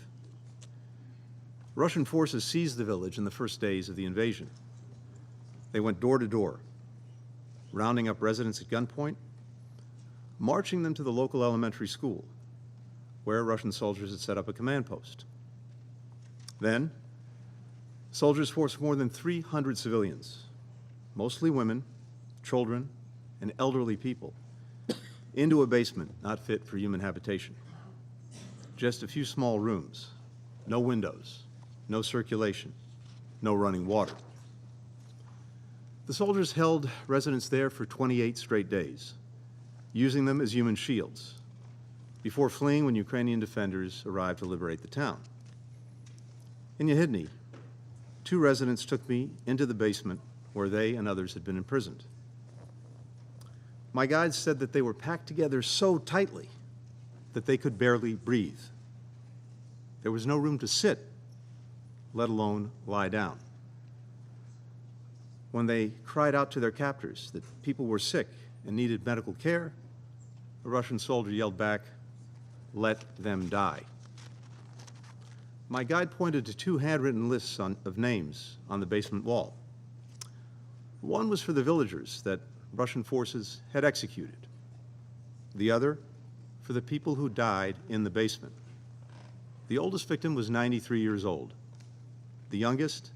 Russian forces seized the village in the first days of the invasion. They went door to door, rounding up residents at gunpoint, marching them to the local elementary school, where Russian soldiers had set up a command post. Then, soldiers forced more than 300 civilians, mostly women, children, and elderly people, into a basement not fit for human habitation. Just a few small rooms, no windows, no circulation, no running water. The soldiers held residents there for 28 straight days, using them as human shields, before fleeing when Ukrainian defenders arrived to liberate the town. In Yehidny, 2 residents took me into the basement where they and others had been imprisoned. My guides said that they were packed together so tightly that they could barely breathe. There was no room to sit, let alone lie down. When they cried out to their captors that people were sick and needed medical care, a Russian soldier yelled back, "Let them die." My guide pointed to 2 handwritten lists of names on the basement wall. One was for the villagers that Russian forces had executed. The other for the people who died in the basement. The oldest victim was 93 years old. The youngest,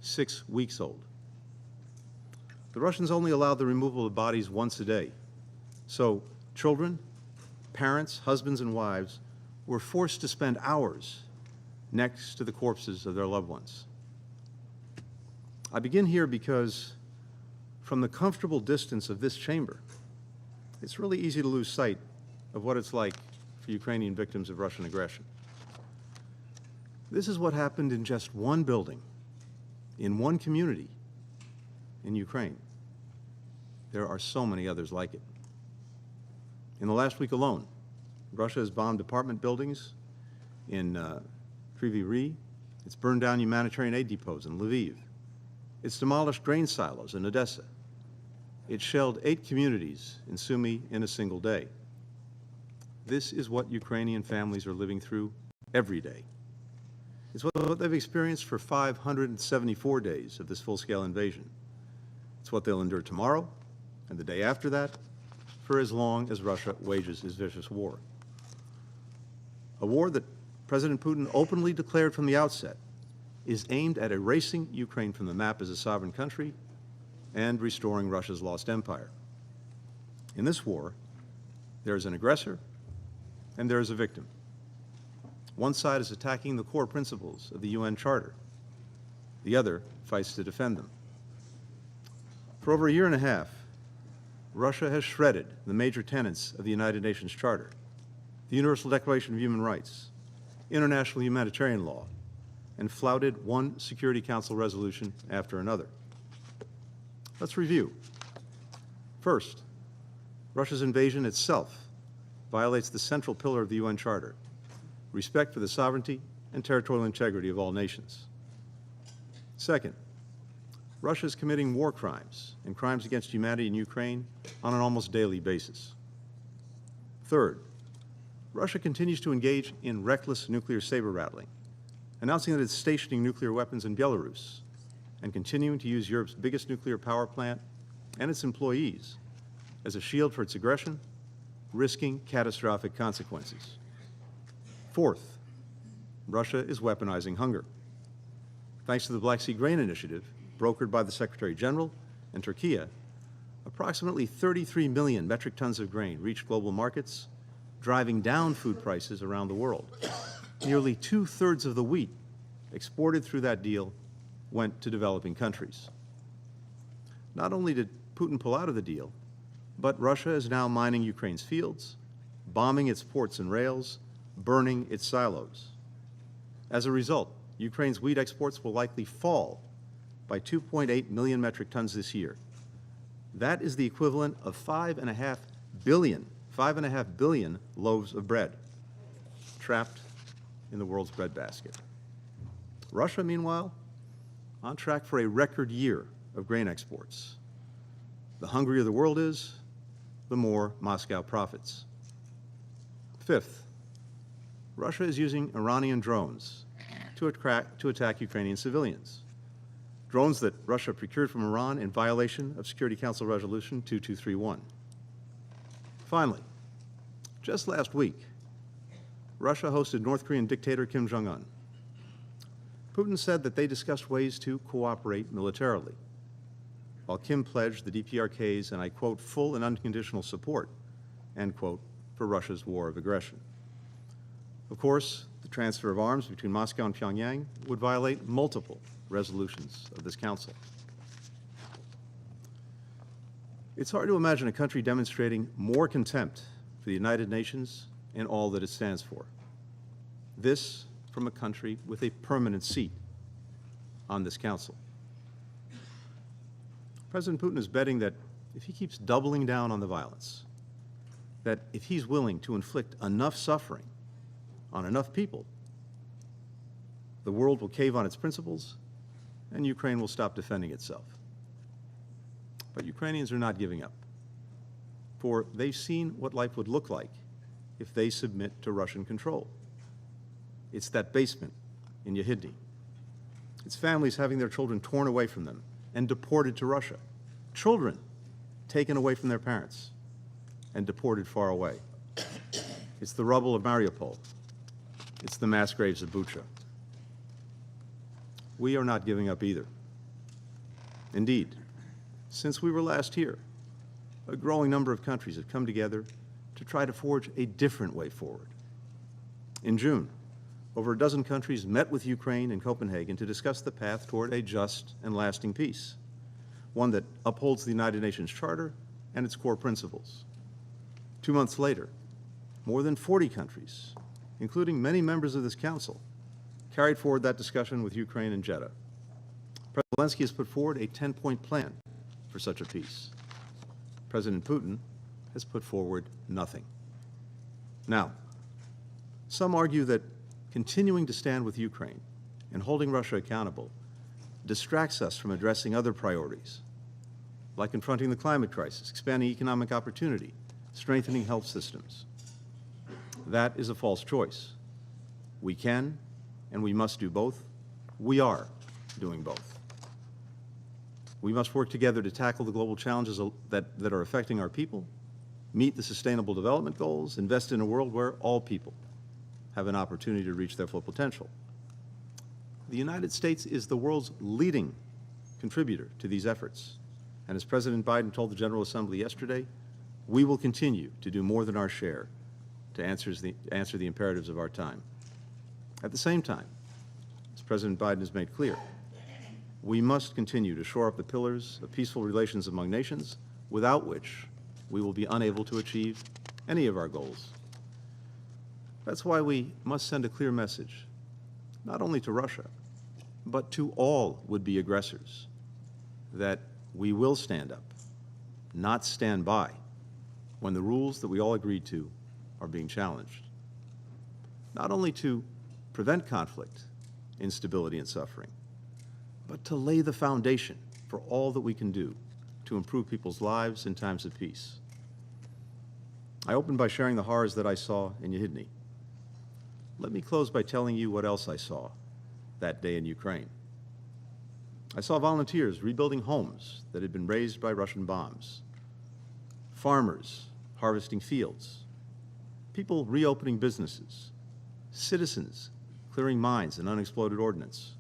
6 weeks old. The Russians only allowed the removal of bodies once a day. So children, parents, husbands, and wives were forced to spend hours next to the corpses of their loved ones. I begin here because from the comfortable distance of this chamber, it's really easy to lose sight of what it's like for Ukrainian victims of Russian aggression. This is what happened in just one building, in one community in Ukraine. There are so many others like it. In the last week alone, Russia has bombed apartment buildings in Kryvyi Rih. It's burned down humanitarian aid depots in Lviv. It's demolished grain silos in Odessa. It shelled 8 communities in Sumy in a single day. This is what Ukrainian families are living through every day. It's what they've experienced for 574 days of this full-scale invasion. It's what they'll endure tomorrow and the day after that, for as long as Russia wages its vicious war. A war that President Putin openly declared from the outset is aimed at erasing Ukraine from the map as a sovereign country and restoring Russia's lost empire. In this war, there is an aggressor and there is a victim. One side is attacking the core principles of the UN Charter. The other fights to defend them. For over a year and a half, Russia has shredded the major tenets of the United Nations Charter, the Universal Declaration of Human Rights, international humanitarian law, and flouted one Security Council resolution after another. Let's review. First, Russia's invasion itself violates the central pillar of the UN Charter, respect for the sovereignty and territorial integrity of all nations. Second, Russia is committing war crimes and crimes against humanity in Ukraine on an almost daily basis. Third, Russia continues to engage in reckless nuclear saber-rattling, announcing that it's stationing nuclear weapons in Belarus and continuing to use Europe's biggest nuclear power plant and its employees as a shield for its aggression, risking catastrophic consequences. Fourth, Russia is weaponizing hunger. Thanks to the Black Sea Grain Initiative, brokered by the Secretary General and Turkey, approximately 33 million metric tons of grain reached global markets, driving down food prices around the world. Nearly 2/3 of the wheat exported through that deal went to developing countries. Not only did Putin pull out of the deal, but Russia is now mining Ukraine's fields, bombing its ports and rails, burning its silos. As a result, Ukraine's wheat exports will likely fall by 2.8 million metric tons this year. That is the equivalent of 5.5 billion loaves of bread trapped in the world's breadbasket. Russia, meanwhile, on track for a record year of grain exports. The hungrier the world is, the more Moscow profits. Fifth, Russia is using Iranian drones to attack Ukrainian civilians. Drones that Russia procured from Iran in violation of Security Council Resolution 2231. Finally, just last week, Russia hosted North Korean dictator Kim Jong-un. Putin said that they discussed ways to cooperate militarily, while Kim pledged the DPRK's, and I quote, full and unconditional support, end quote, for Russia's war of aggression. Of course, the transfer of arms between Moscow and Pyongyang would violate multiple resolutions of this council. It's hard to imagine a country demonstrating more contempt for the United Nations and all that it stands for. This from a country with a permanent seat on this council. President Putin is betting that if he keeps doubling down on the violence, that if he's willing to inflict enough suffering on enough people, the world will cave on its principles and Ukraine will stop defending itself. But Ukrainians are not giving up, for they've seen what life would look like if they submit to Russian control. It's that basement in Yehidny. It's families having their children torn away from them and deported to Russia. Children taken away from their parents and deported far away. It's the rubble of Mariupol. It's the mass graves of Bucha. We are not giving up either. Indeed, since we were last here, a growing number of countries have come together to try to forge a different way forward. In June, over a dozen countries met with Ukraine in Copenhagen to discuss the path toward a just and lasting peace. one that upholds the United Nations Charter and its core principles. 2 months later, more than 40 countries, including many members of this Council, carried forward that discussion with Ukraine and Jeddah. President Zelensky has put forward a 10-point plan for such a peace. President Putin has put forward nothing. Now, some argue that continuing to stand with Ukraine and holding Russia accountable distracts us from addressing other priorities, like confronting the climate crisis, expanding economic opportunity, strengthening health systems. That is a false choice. We can and we must do both. We are doing both. We must work together to tackle the global challenges that are affecting our people, meet the Sustainable Development Goals, invest in a world where all people have an opportunity to reach their full potential. The United States is the world's leading contributor to these efforts. And as President Biden told the General Assembly yesterday, we will continue to do more than our share to answer the imperatives of our time. At the same time, as President Biden has made clear, we must continue to shore up the pillars of peaceful relations among nations, without which we will be unable to achieve any of our goals. That's why we must send a clear message, not only to Russia, but to all would-be aggressors, that we will stand up, not stand by, when the rules that we all agreed to are being challenged. Not only to prevent conflict, instability, and suffering, but to lay the foundation for all that we can do to improve people's lives in times of peace. I opened by sharing the horrors that I saw in Yehidny. Let me close by telling you what else I saw that day in Ukraine. I saw volunteers rebuilding homes that had been razed by Russian bombs, farmers harvesting fields, people reopening businesses, citizens clearing mines and unexploded ordnance,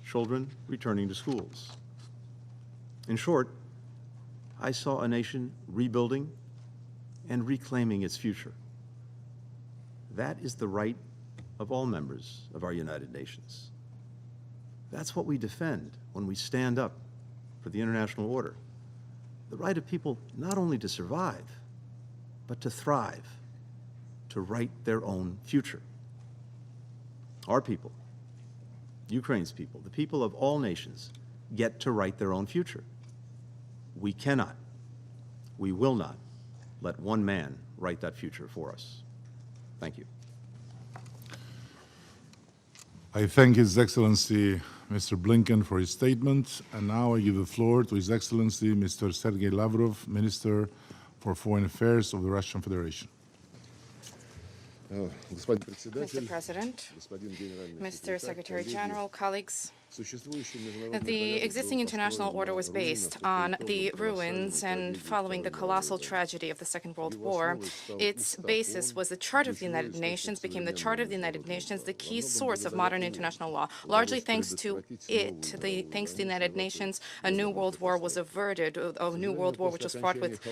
children returning to schools. In short, I saw a nation rebuilding and reclaiming its future. That is the right of all members of our United Nations. That's what we defend when we stand up for the international order. The right of people not only to survive, but to thrive, to write their own future. Our people, Ukraine's people, the people of all nations, get to write their own future. We cannot, we will not let one man write that future for us. Thank you. I thank His Excellency Mr. Blinken for his statement, and now I give the floor to His Excellency Mr. Sergei Lavrov, Minister for Foreign Affairs of the Russian Federation. Mr. President, Mr. Secretary General, colleagues, the existing international order was based on the ruins and following the colossal tragedy of the Second World War. Its basis was the Charter of the United Nations, became the Charter of the United Nations, the key source of modern international law. Largely thanks to it, thanks to the United Nations, a new world war was averted, a new world war which was fraught with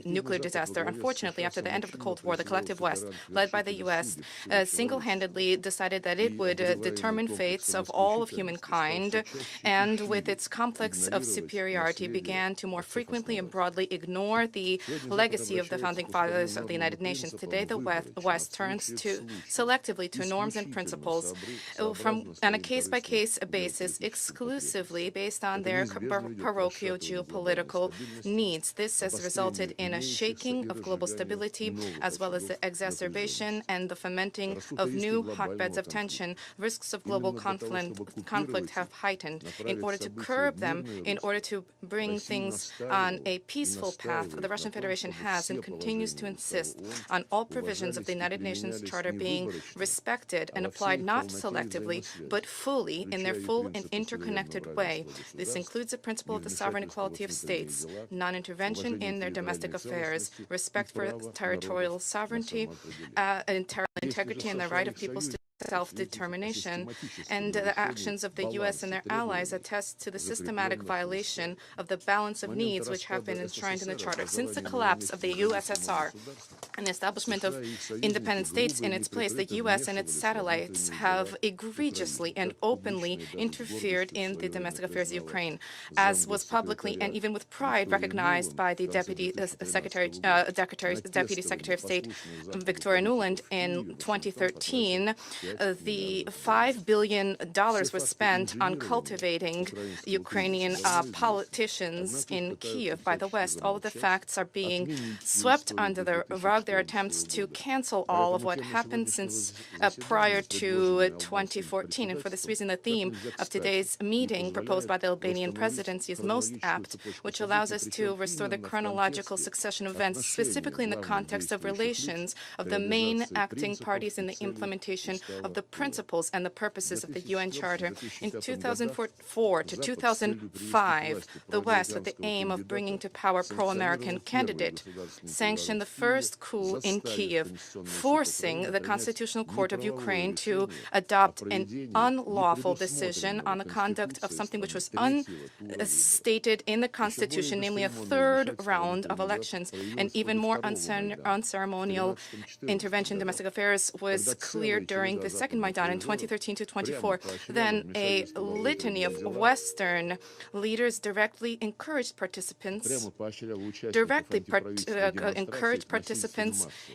nuclear disaster. Unfortunately, after the end of the Cold War, the collective West, led by the U.S., single-handedly decided that it would determine fates of all of humankind, and with its complex of superiority began to more frequently and broadly ignore the legacy of the founding fathers of the United Nations. Today, the West turns selectively to norms and principles on a case-by-case basis, exclusively based on their parochial geopolitical needs. This has resulted in a shaking of global stability, as well as the exacerbation and the fomenting of new hotbeds of tension. Risks of global conflict have heightened. In order to curb them, in order to bring things on a peaceful path, the Russian Federation has and continues to insist on all provisions of the United Nations Charter being respected and applied not selectively, but fully in their full and interconnected way. This includes the principle of the sovereign equality of states, non-intervention in their domestic affairs, respect for territorial sovereignty, territorial integrity, and the right of peoples to self-determination, and the actions of the U.S. and their allies attest to the systematic violation of the balance of needs which have been enshrined in the Charter. Since the collapse of the USSR and the establishment of independent states in its place, the U.S. and its satellites have egregiously and openly interfered in the domestic affairs of Ukraine, as was publicly and even with pride recognized by the Deputy Secretary of State Victoria Nuland in 2013. The $5 billion was spent on cultivating Ukrainian politicians in Kyiv by the West. All of the facts are being swept under the rug. Their attempts to cancel all of what happened since prior to 2014. And for this reason, the theme of today's meeting proposed by the Albanian presidency is most apt, which allows us to restore the chronological succession of events, specifically in the context of relations of the main acting parties in the implementation of the principles and the purposes of the UN Charter. In 2004 to 2005, the West, with the aim of bringing to power pro-American candidate, sanctioned the first coup in Kyiv, forcing the Constitutional Court of Ukraine to adopt an unlawful decision on the conduct of something which was unstated in the Constitution, namely a third round of elections. And even more unceremonial intervention in domestic affairs was clear during the second Maidan in 2013 to 24. Then a litany of Western leaders directly encouraged participants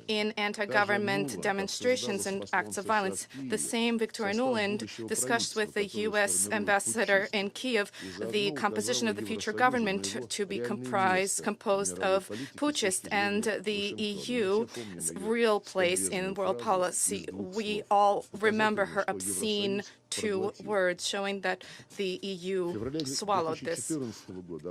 in anti-government demonstrations and acts of violence. The same Victoria Nuland discussed with the U.S. ambassador in Kyiv the composition of the future government to be composed of putschists and the EU's real place in world policy. We all remember her obscene two words, showing that the EU swallowed this.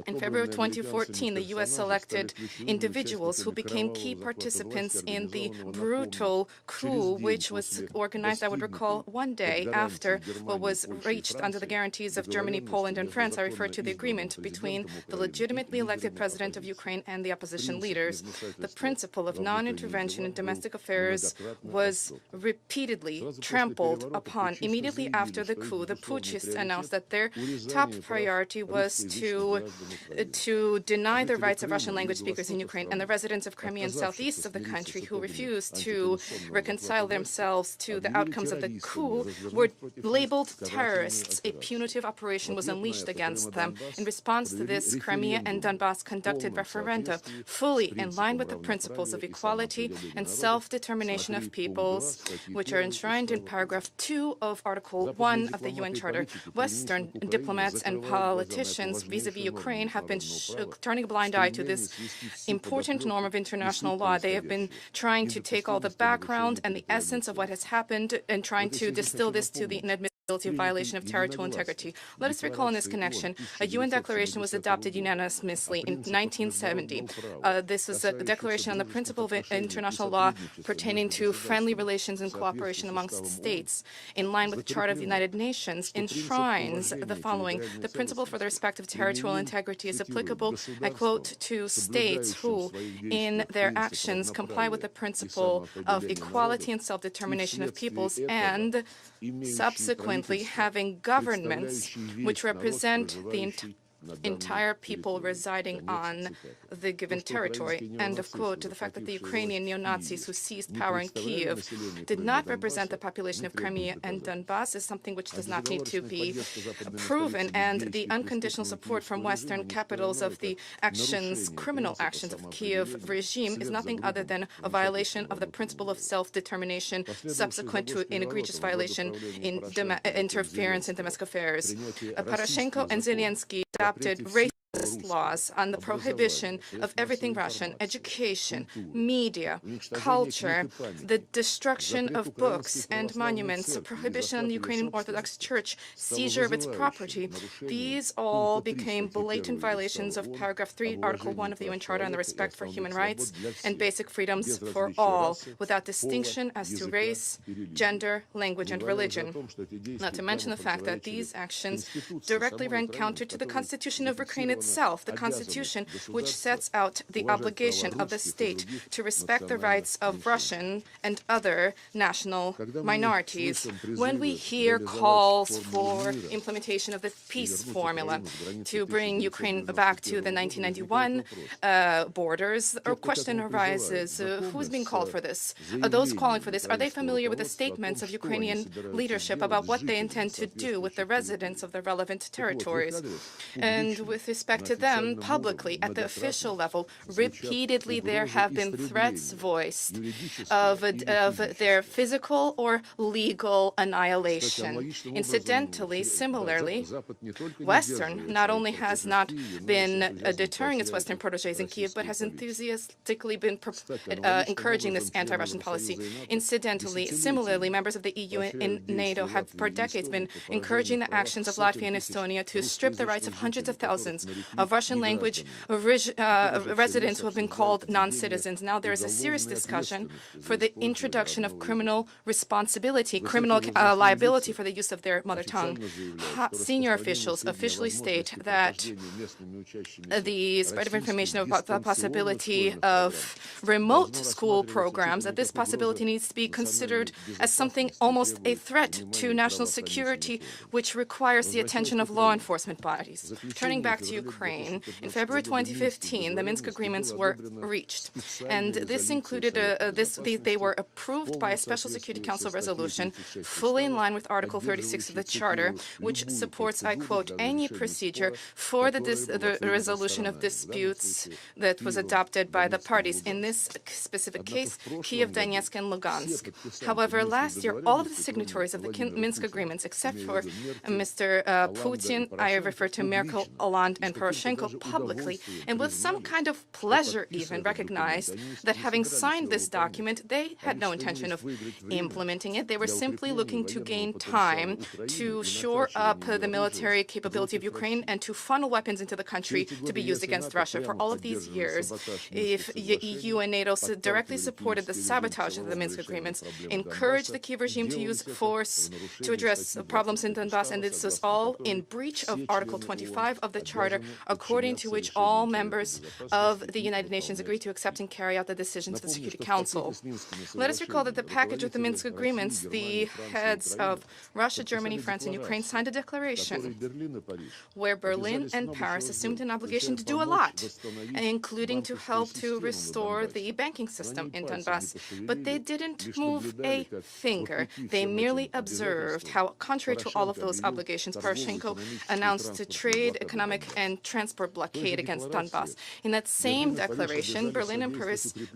In February 2014, the U.S. selected individuals who became key participants in the brutal coup, which was organized, I would recall, one day after what was reached under the guarantees of Germany, Poland, and France. I refer to the agreement between the legitimately elected president of Ukraine and the opposition leaders. The principle of non-intervention in domestic affairs was repeatedly trampled upon. Immediately after the coup, the putschists announced that their top priority was to deny the rights of Russian language speakers in Ukraine, and the residents of Crimea and southeast of the country who refused to reconcile themselves to the outcomes of the coup were labeled terrorists. A punitive operation was unleashed against them. In response to this, Crimea and Donbass conducted referenda fully in line with the principles of equality and self-determination of peoples, which are enshrined in paragraph 2 of Article 1 of the UN Charter. Western diplomats and politicians vis-à-vis Ukraine have been turning a blind eye to this important norm of international law. They have been trying to take all the background and the essence of what has happened and trying to distill this to the inadmissibility of violation of territorial integrity. Let us recall in this connection, a UN declaration was adopted unanimously in 1970. This is a declaration on the principle of international law pertaining to friendly relations and cooperation amongst states. In line with the Charter of the United Nations, enshrines the following: the principle for the respect of territorial integrity is applicable, I quote, to states who, in their actions, comply with the principle of equality and self-determination of peoples, and subsequently having governments which represent the entire people residing on the given territory. End of quote. To the fact that the Ukrainian neo-Nazis who seized power in Kyiv did not represent the population of Crimea and Donbass is something which does not need to be proven, and the unconditional support from Western capitals of the criminal actions of the Kyiv regime is nothing other than a violation of the principle of self-determination subsequent to an egregious violation in interference in domestic affairs. Poroshenko and Zelensky adopted racist laws on the prohibition of everything Russian: education, media, culture, the destruction of books and monuments, prohibition on the Ukrainian Orthodox Church, seizure of its property. These all became blatant violations of paragraph 3, Article 1 of the UN Charter on the respect for human rights and basic freedoms for all, without distinction as to race, gender, language, and religion. Not to mention the fact that these actions directly ran counter to the Constitution of Ukraine itself, the Constitution, which sets out the obligation of the state to respect the rights of Russian and other national minorities. When we hear calls for implementation of the peace formula to bring Ukraine back to the 1991 borders, a question arises, who's being called for this? Those calling for this, are they familiar with the statements of Ukrainian leadership about what they intend to do with the residents of the relevant territories? And with respect to them, publicly, at the official level, repeatedly there have been threats voiced of their physical or legal annihilation. Incidentally, similarly, Western not only has not been deterring its Western protégés in Kyiv, but has enthusiastically been encouraging this anti-Russian policy. Incidentally, similarly, members of the EU and NATO have for decades been encouraging the actions of Latvia and Estonia to strip the rights of hundreds of thousands of Russian language residents who have been called non-citizens. Now there is a serious discussion for the introduction of criminal responsibility, criminal liability for the use of their mother tongue. Senior officials officially state that the spread of information about the possibility of remote school programs, that this possibility needs to be considered as something almost a threat to national security, which requires the attention of law enforcement bodies. Turning back to Ukraine, in February 2015, the Minsk agreements were reached, and this included they were approved by a Special Security Council resolution fully in line with Article 36 of the Charter, which supports, I quote, any procedure for the resolution of disputes that was adopted by the parties. In this specific case, Kyiv, Donetsk, and Lugansk. However, last year, all of the signatories of the Minsk agreements, except for Mr. Putin, I refer to Merkel, Hollande, and Poroshenko, publicly, and with some kind of pleasure even, recognized that having signed this document, they had no intention of implementing it. They were simply looking to gain time to shore up the military capability of Ukraine and to funnel weapons into the country to be used against Russia. For all of these years, if the EU and NATO directly supported the sabotage of the Minsk agreements, encouraged the Kyiv regime to use force to address problems in Donbass, and this was all in breach of Article 25 of the Charter, according to which all members of the United Nations agreed to accept and carry out the decisions of the Security Council. Let us recall that the package of the Minsk agreements, the heads of Russia, Germany, France, and Ukraine signed a declaration where Berlin and Paris assumed an obligation to do a lot, including to help to restore the banking system in Donbass. But they didn't move a finger. They merely observed how, contrary to all of those obligations, Poroshenko announced a trade, economic, and transport blockade against Donbass. In that same declaration, Berlin and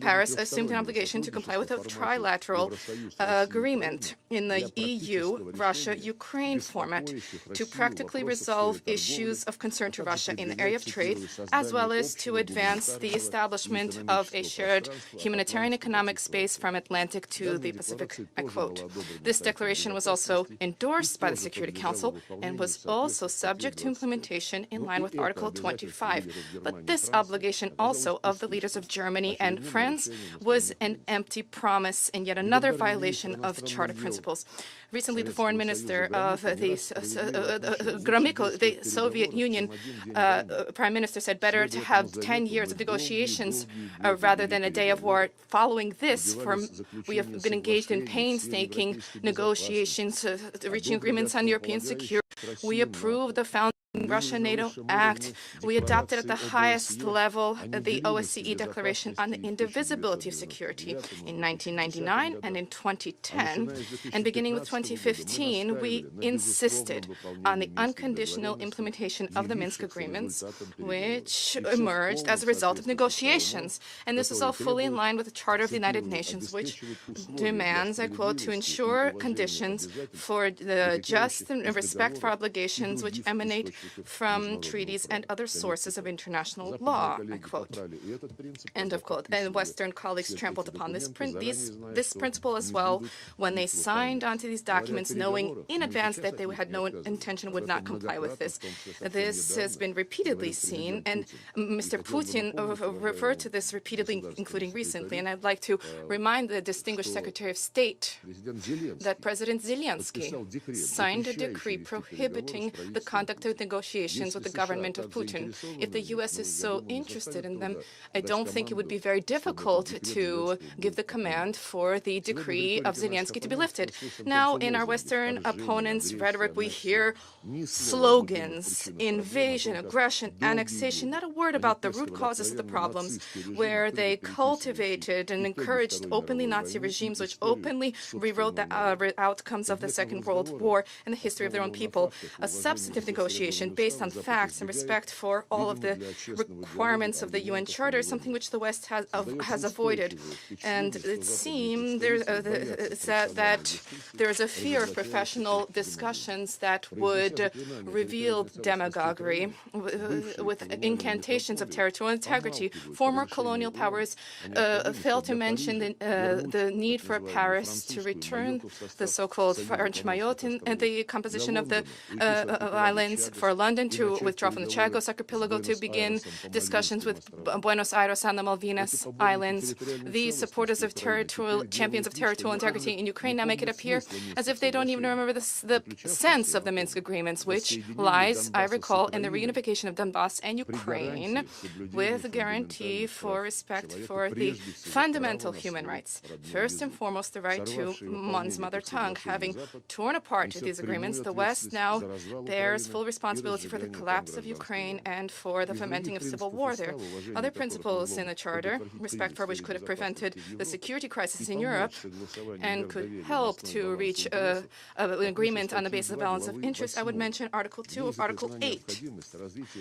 Paris assumed an obligation to comply with a trilateral agreement in the EU, Russia, Ukraine format to practically resolve issues of concern to Russia in the area of trade, as well as to advance the establishment of a shared humanitarian economic space from Atlantic to the Pacific, I quote. This declaration was also endorsed by the Security Council and was also subject to implementation in line with Article 25. But this obligation also of the leaders of Germany and France was an empty promise and yet another violation of Charter principles. Recently, the foreign minister of the Gromyko, the Soviet Union prime minister, said better to have 10 years of negotiations rather than a day of war. Following this, we have been engaged in painstaking negotiations, reaching agreements on European security. We approved the founding Russia-NATO Act. We adopted at the highest level the OSCE Declaration on the Indivisibility of Security in 1999 and in 2010. And beginning with 2015, we insisted on the unconditional implementation of the Minsk agreements, which emerged as a result of negotiations. And this is all fully in line with the Charter of the United Nations, which demands, I quote, to ensure conditions for the just and respect for obligations which emanate from treaties and other sources of international law, I quote. End of quote. And Western colleagues trampled upon this principle as well when they signed onto these documents, knowing in advance that they had no intention, would not comply with this. This has been repeatedly seen, and Mr. Putin referred to this repeatedly, including recently, and I'd like to remind the distinguished Secretary of State that President Zelensky signed a decree prohibiting the conduct of negotiations negotiations with the government of Putin. If the U.S. is so interested in them, I don't think it would be very difficult to give the command for the decree of Zelensky to be lifted. Now, in our Western opponents' rhetoric, we hear slogans: invasion, aggression, annexation, not a word about the root causes of the problems, where they cultivated and encouraged openly Nazi regimes, which openly rewrote the outcomes of the Second World War and the history of their own people. A substantive negotiation based on facts and respect for all of the requirements of the UN Charter is something which the West has avoided. And it seems that there is a fear of professional discussions that would reveal demagoguery with incantations of territorial integrity. Former colonial powers failed to mention the need for Paris to return the so-called French Mayotte and the composition of the islands, for London to withdraw from the Chagos archipelago, to begin discussions with Buenos Aires and the Malvinas Islands. These supporters of champions of territorial integrity in Ukraine now make it appear as if they don't even remember the sense of the Minsk agreements, which lies, I recall, in the reunification of Donbass and Ukraine with a guarantee for respect for the fundamental human rights. First and foremost, the right to one's mother tongue. Having torn apart these agreements, the West now bears full responsibility for the collapse of Ukraine and for the fomenting of civil war there. Other principles in the Charter, respect for which could have prevented the security crisis in Europe and could help to reach an agreement on the basis of balance of interest, I would mention Article 2 of Article 8,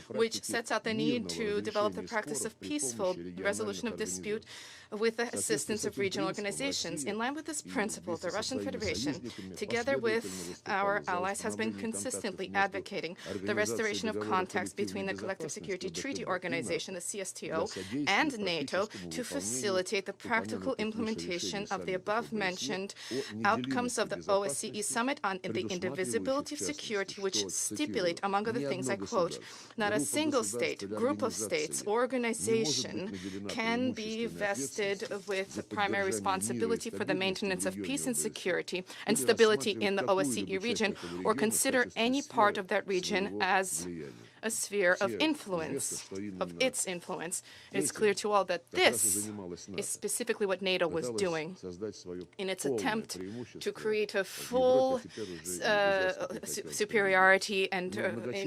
which sets out the need to develop the practice of peaceful resolution of dispute with the assistance of regional organizations. In line with this principle, the Russian Federation, together with our allies, has been consistently advocating the restoration of contacts between the Collective Security Treaty Organization, the CSTO, and NATO to facilitate the practical implementation of the above-mentioned outcomes of the OSCE Summit on the indivisibility of security, which stipulate, among other things, I quote, "Not a single state, group of states, or organization can be vested with the primary responsibility for the maintenance of peace and security and stability in the OSCE region, or consider any part of that region as a sphere of influence, of its influence." It's clear to all that this is specifically what NATO was doing in its attempt to create a full superiority and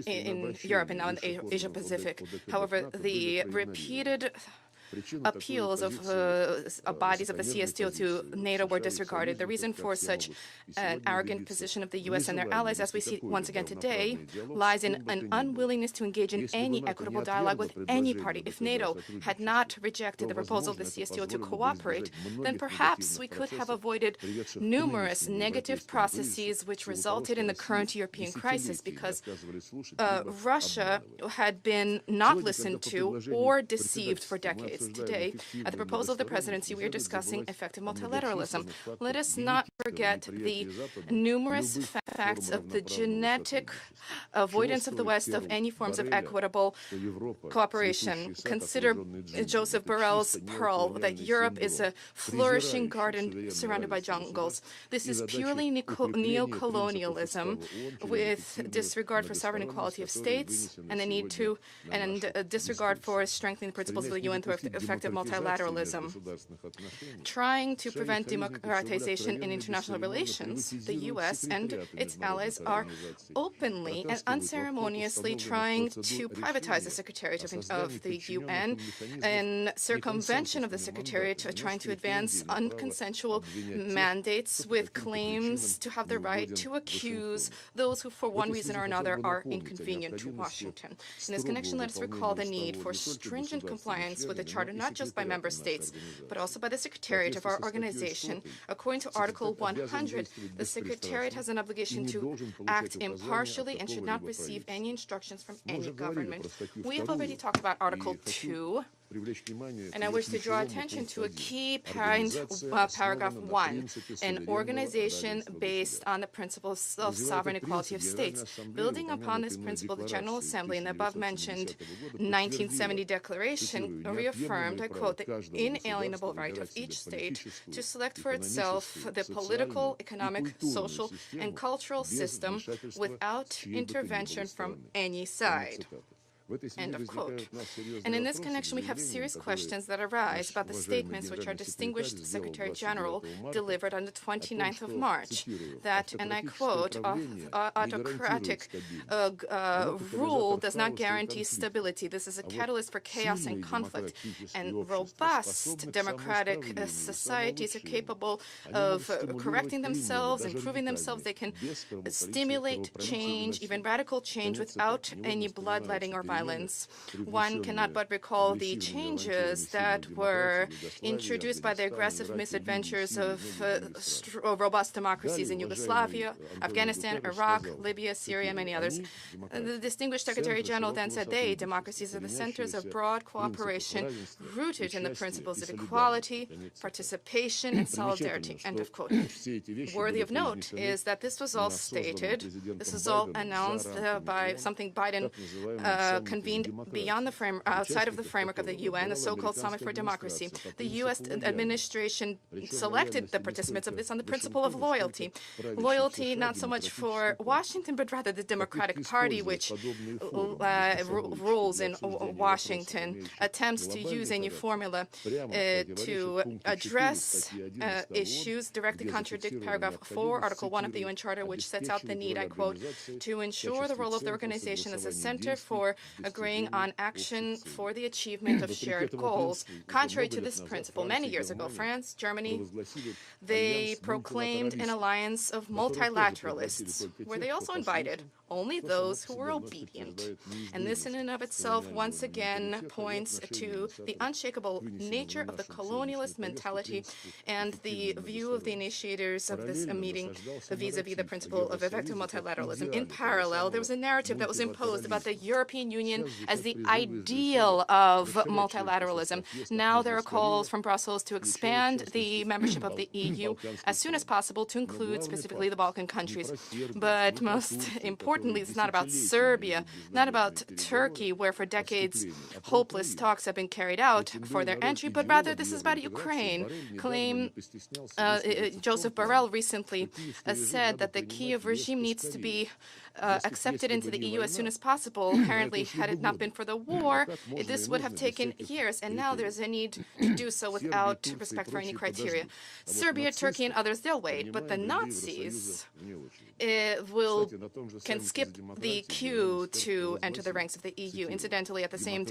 in Europe and now in Asia Pacific. However, the repeated appeals of bodies of the CSTO to NATO were disregarded. The reason for such an arrogant position of the U.S. and their allies, as we see once again today, lies in an unwillingness to engage in any equitable dialogue with any party. If NATO had not rejected the proposal of the CSTO to cooperate, then perhaps we could have avoided numerous negative processes which resulted in the current European crisis, because Russia had been not listened to or deceived for decades. Today, at the proposal of the presidency, we are discussing effective multilateralism. Let us not forget the numerous facts of the genetic avoidance of the West of any forms of equitable cooperation. Consider Joseph Borrell's pearl, that Europe is a flourishing garden surrounded by jungles. This is purely neo-colonialism with disregard for sovereign equality of states and the need to, and disregard for strengthening the principles of the UN through effective multilateralism. Trying to prevent democratization in international relations, the U.S. and its allies are openly and unceremoniously trying to privatize the Secretariat of the UN in circumvention of the Secretariat, trying to advance unconsensual mandates with claims to have the right to accuse those who, for one reason or another, are inconvenient to Washington. In this connection, let us recall the need for stringent compliance with the Charter, not just by member states, but also by the Secretariat of our organization. According to Article 100, the Secretariat has an obligation to act impartially and should not receive any instructions from any government. We have already talked about Article 2 And I wish to draw attention to a key point, paragraph 1, an organization based on the principles of sovereign equality of states. Building upon this principle, the General Assembly in the above-mentioned 1970 declaration reaffirmed, I quote, the inalienable right of each state to select for itself the political, economic, social, and cultural system without intervention from any side. End of quote. And in this connection, we have serious questions that arise about the statements which our distinguished Secretary General delivered on the 29th of March, that, and I quote, autocratic rule does not guarantee stability. This is a catalyst for chaos and conflict, and robust democratic societies are capable of correcting themselves, improving themselves. They can stimulate change, even radical change, without any bloodletting or violence. One cannot but recall the changes that were introduced by the aggressive misadventures of robust democracies in Yugoslavia, Afghanistan, Iraq, Libya, Syria, and many others. The distinguished Secretary General then said democracies are the centers of broad cooperation rooted in the principles of equality, participation, and solidarity. End of quote. Worthy of note is that this was all stated, this was all announced by something Biden convened beyond the outside of the framework of the UN, the so-called Summit for Democracy. The U.S. administration selected the participants of this on the principle of loyalty. Loyalty not so much for Washington, but rather the Democratic Party, which rules in Washington, attempts to use a new formula to address issues directly contradict paragraph 4, Article 1 of the UN Charter, which sets out the need, I quote, to ensure the role of the organization as a center for agreeing on action for the achievement of shared goals. Contrary to this principle, many years ago, France, Germany, they proclaimed an alliance of multilateralists, where they also invited only those who were obedient. And this in and of itself once again points to the unshakable nature of the colonialist mentality and the view of the initiators of this meeting vis-a-vis the principle of effective multilateralism. In parallel, there was a narrative that was imposed about the European Union as the ideal of multilateralism. Now there are calls from Brussels to expand the membership of the EU as soon as possible to include specifically the Balkan countries. But most importantly, it's not about Serbia, not about Turkey, where for decades hopeless talks have been carried out for their entry, but rather this is about Ukraine. Joseph Borrell recently said that the Kiev regime needs to be accepted into the EU as soon as possible. Apparently, had it not been for the war, this would have taken years, and now there's a need to do so without respect for any criteria. Serbia, Turkey, and others, they'll wait, but the Nazis can skip the queue to enter the ranks of the EU. Incidentally, at the same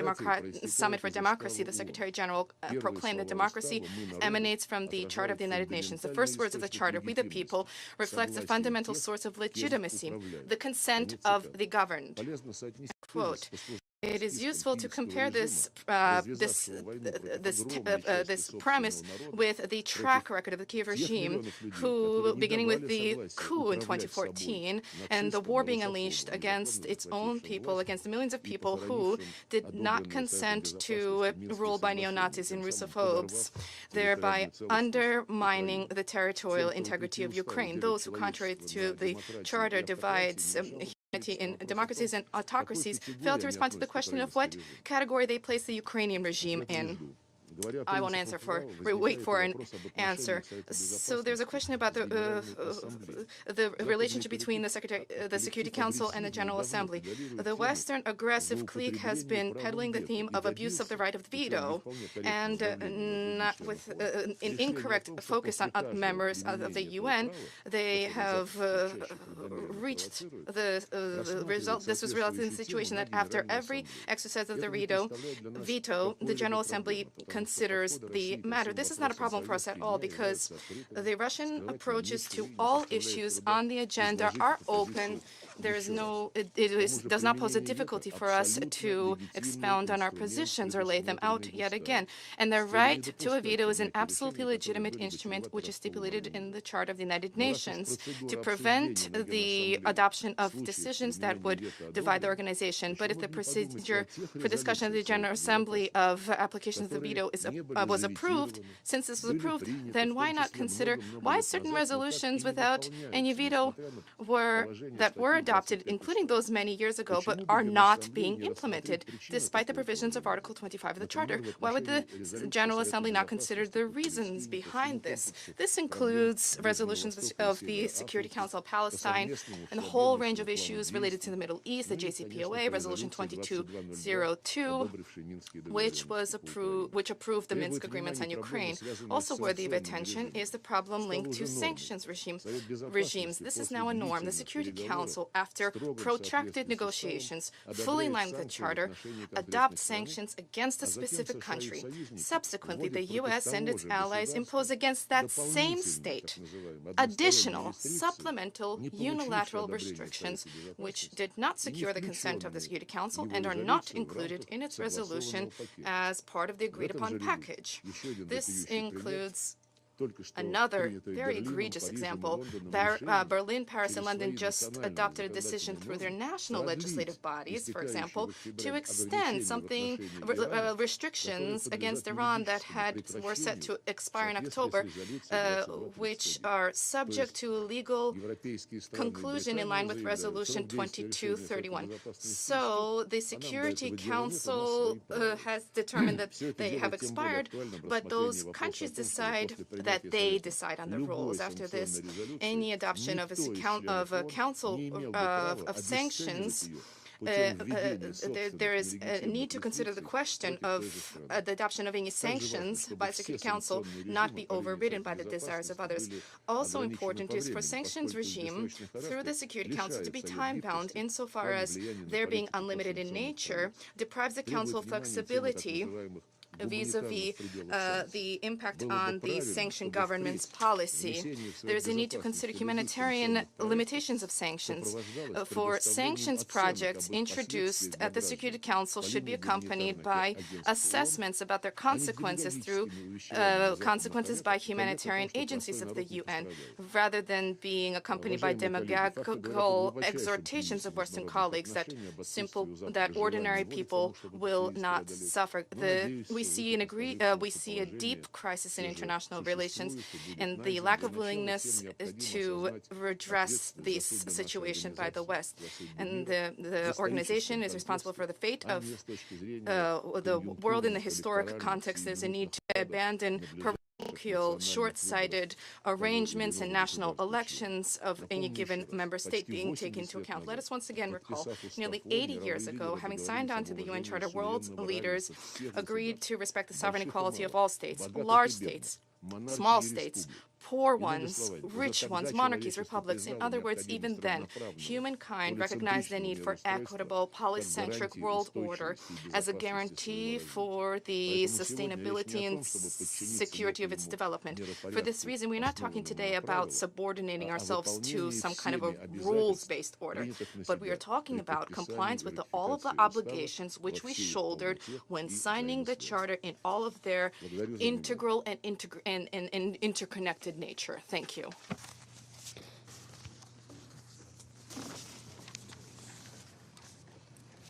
Summit for Democracy, the Secretary General proclaimed that democracy emanates from the Charter of the United Nations. The first words of the Charter, we the people, reflects a fundamental source of legitimacy, the consent of the governed. Quote, it is useful to compare this premise with the track record of the Kiev regime, who, beginning with the coup in 2014 and the war being unleashed against its own people, against the millions of people who did not consent to rule by neo-Nazis and Russophobes, thereby undermining the territorial integrity of Ukraine. Those who, contrary to the Charter, divides in democracies and autocracies, fail to respond to the question of what category they place the Ukrainian regime in. I won't wait for an answer. So there's a question about the relationship between the Security Council and the General Assembly. The Western aggressive clique has been peddling the theme of abuse of the right of veto, and not with an incorrect focus on members of the UN. They have reached the result. This was resulted in the situation that after every exercise of the veto, the General Assembly considers the matter. This is not a problem for us at all, because the Russian approaches to all issues on the agenda are open does not pose a difficulty for us to expound on our positions or lay them out yet again. And the right to a veto is an absolutely legitimate instrument which is stipulated in the Charter of the United Nations to prevent the adoption of decisions that would divide the organization. But if the procedure for discussion of the General Assembly of applications of the veto was approved, since this was approved, then why not consider why certain resolutions without any veto that were adopted, including those many years ago, but are not being implemented, despite the provisions of Article 25 of the Charter? Why would the General Assembly not consider the reasons behind this? This includes resolutions of the Security Council of Palestine and the whole range of issues related to the Middle East, the JCPOA, Resolution 2202, which approved the Minsk agreements on Ukraine. Also worthy of attention is the problem linked to sanctions regimes. This is now a norm. The Security Council, after protracted negotiations, fully in line with the Charter, adopts sanctions against a specific country. Subsequently, the U.S. and its allies impose against that same state additional, supplemental, unilateral restrictions which did not secure the consent of the Security Council and are not included in its resolution as part of the agreed-upon package. This includes another very egregious example. Berlin, Paris, and London just adopted a decision through their national legislative bodies, for example, to extend restrictions against Iran that were set to expire in October, which are subject to legal conclusion in line with Resolution 2231. So the Security Council has determined that they have expired, but those countries decide that they decide on the rules. After this, any adoption of a council of sanctions, there is a need to consider the question of the adoption of any sanctions by the Security Council not be overridden by the desires of others. Also important is for sanctions regime through the Security Council to be time-bound insofar as their being unlimited in nature deprives the Council of flexibility vis-a-vis the impact on the sanctioned government's policy. There is a need to consider humanitarian limitations of sanctions. For sanctions projects introduced at the Security Council should be accompanied by assessments about their consequences through consequences by humanitarian agencies of the UN, rather than being accompanied by demagogical exhortations of Western colleagues that ordinary people will not suffer. We see a deep crisis in international relations and the lack of willingness to redress this situation by the West. And the organization is responsible for the fate of the world in the historic context. There's a need to abandon parochial, short-sighted arrangements and national elections of any given member state being taken into account. Let us once again recall, nearly 80 years ago, having signed on to the UN Charter, world leaders agreed to respect the sovereign equality of all states, large states, small states, poor ones, rich ones, monarchies, republics. In other words, even then, humankind recognized the need for equitable, polycentric world order as a guarantee for the sustainability and security of its development. For this reason, we're not talking today about subordinating ourselves to some kind of a rules-based order, but we are talking about compliance with all of the obligations which we shouldered when signing the Charter in all of their integral and interconnected nature. Thank you.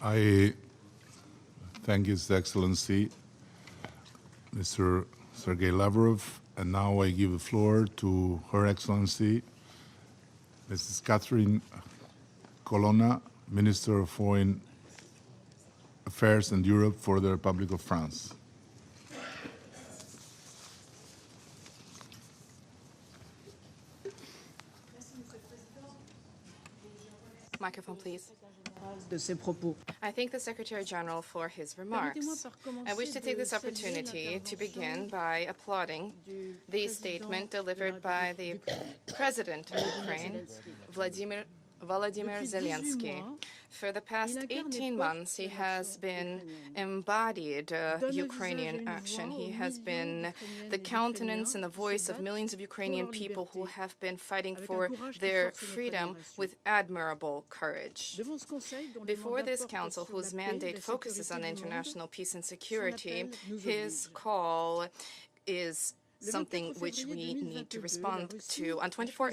I thank His Excellency, Mr. Sergei Lavrov, and now I give the floor to Her Excellency, Mrs. Catherine Colonna, Minister of Foreign Affairs and Europe for the Republic of France. Microphone, please. I thank the Secretary General for his remarks. I wish to take this opportunity to begin by applauding the statement delivered by the President of Ukraine, Volodymr Zelensky. For the past 18 months, he has been embodied Ukrainian action. He has been the countenance and the voice of millions of Ukrainian people who have been fighting for their freedom with admirable courage. Before this council, whose mandate focuses on international peace and security, his call is something which we need to respond to. On 24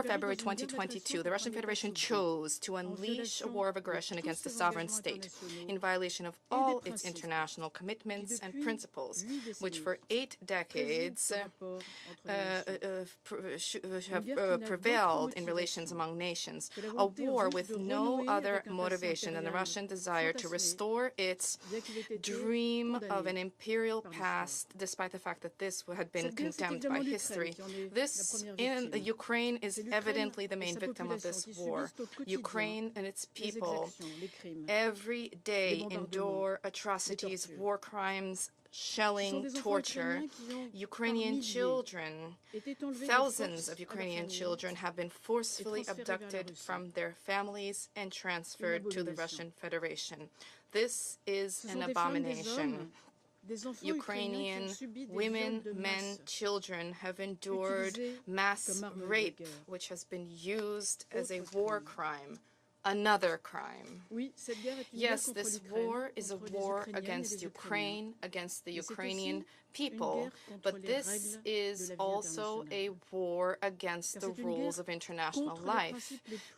February 2022, the Russian Federation chose to unleash a war of aggression against a sovereign state in violation of all its international commitments and principles, which for 8 decades have prevailed in relations among nations. A war with no other motivation than the Russian desire to restore its dream of an imperial past, despite the fact that this had been condemned by history. This in Ukraine is evidently the main victim of this war. Ukraine and its people every day endure atrocities, war crimes, shelling, torture. Ukrainian children, thousands of Ukrainian children have been forcefully abducted from their families and transferred to the Russian Federation. This is an abomination. Ukrainian women, men, children have endured mass rape, which has been used as a war crime, another crime. Yes, this war is a war against Ukraine, against the Ukrainian people, but this is also a war against the rules of international life.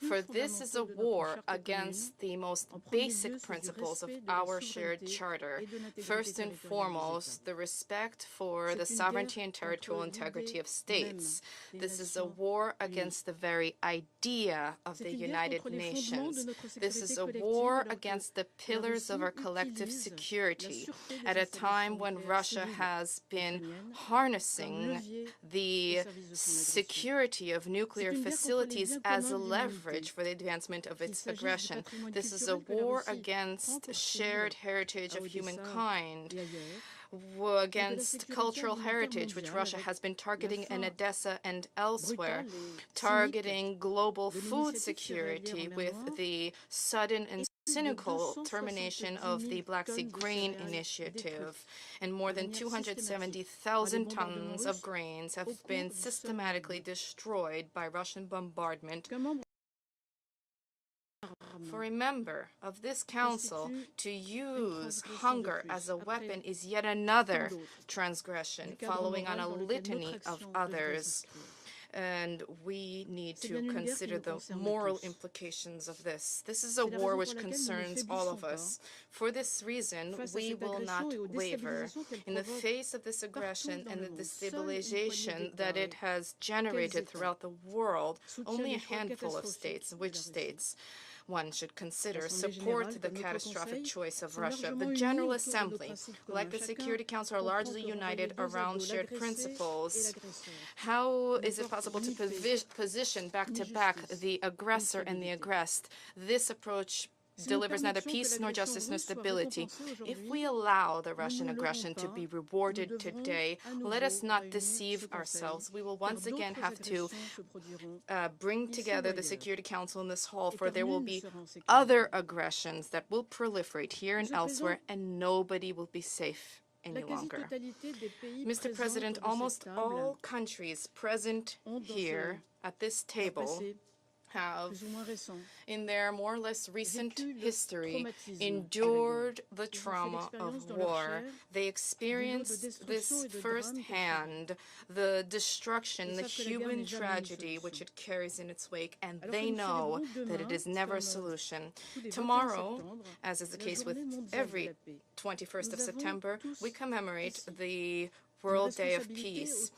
For this is a war against the most basic principles of our shared charter. First and foremost, the respect for the sovereignty and territorial integrity of states. This is a war against the very idea of the United Nations. This is a war against the pillars of our collective security at a time when Russia has been harnessing the security of nuclear facilities as a leverage for the advancement of its aggression. This is a war against shared heritage of humankind, against cultural heritage, which Russia has been targeting in Odessa and elsewhere, targeting global food security with the sudden and cynical termination of the Black Sea Grain Initiative, and more than 270,000 tons of grains have been systematically destroyed by Russian bombardment. For a member of this council to use hunger as a weapon is yet another transgression, following on a litany of others. And we need to consider the moral implications of this. This is a war which concerns all of us. For this reason, we will not waver. In the face of this aggression and the destabilization that it has generated throughout the world, only a handful of states, which states one should consider, support the catastrophic choice of Russia. The General Assembly, like the Security Council, are largely united around shared principles. How is it possible to position back-to-back the aggressor and the aggressed? This approach delivers neither peace nor justice nor stability. If we allow the Russian aggression to be rewarded today, let us not deceive ourselves. We will once again have to bring together the Security Council in this hall, for there will be other aggressions that will proliferate here and elsewhere, and nobody will be safe any longer. Mr. President, almost all countries present here at this table have, in their more or less recent history, endured the trauma of war. They experienced this firsthand, the destruction, the human tragedy which it carries in its wake, and they know that it is never a solution. Tomorrow, as is the case with every 21st of September, we commemorate the World Day of Peace.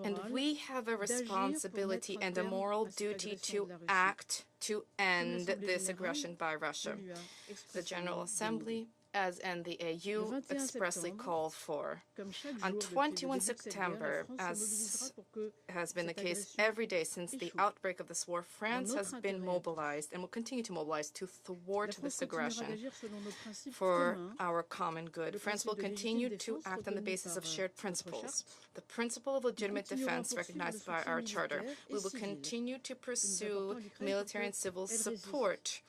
And we have a responsibility and a moral duty to act to end this aggression by Russia. The General Assembly as and the AU expressly call for. On 21 September, as has been the case every day since the outbreak of this war, France has been mobilized and will continue to mobilize to thwart this aggression for our common good. France will continue to act on the basis of shared principles. The principle of legitimate defense recognized by our charter. We will continue to pursue military and civil support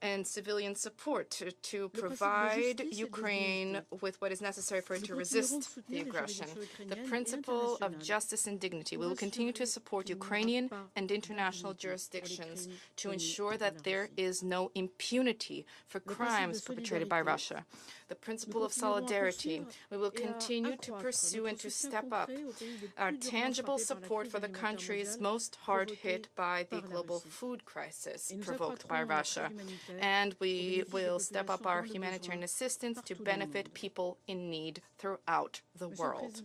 and civilian support to provide Ukraine with what is necessary for it to resist the aggression. The principle of justice and dignity. We will continue to support Ukrainian and international jurisdictions to ensure that there is no impunity for crimes perpetrated by Russia. The principle of solidarity. We will continue to pursue and to step up our tangible support for the countries most hard hit by the global food crisis provoked by Russia. And we will step up our humanitarian assistance to benefit people in need throughout the world.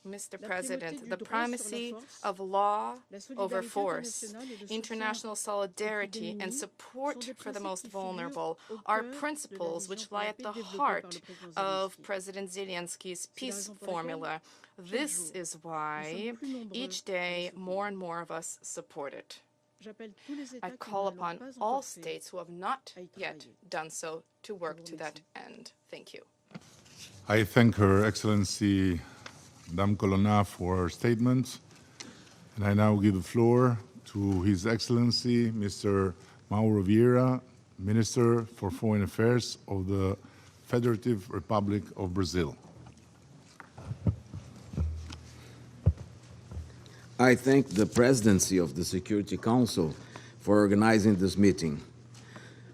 Mr. President, the primacy of law over force, international solidarity, and support for the most vulnerable are principles which lie at the heart of President Zelensky's peace formula. This is why each day more and more of us support it. I call upon all states who have not yet done so to work to that end. Thank you. I thank Her Excellency Madame Colonna for her statement. And I now give the floor to His Excellency Mr. Mauro Vieira, Minister for Foreign Affairs of the Federative Republic of Brazil. I thank the Presidency of the Security Council for organizing this meeting.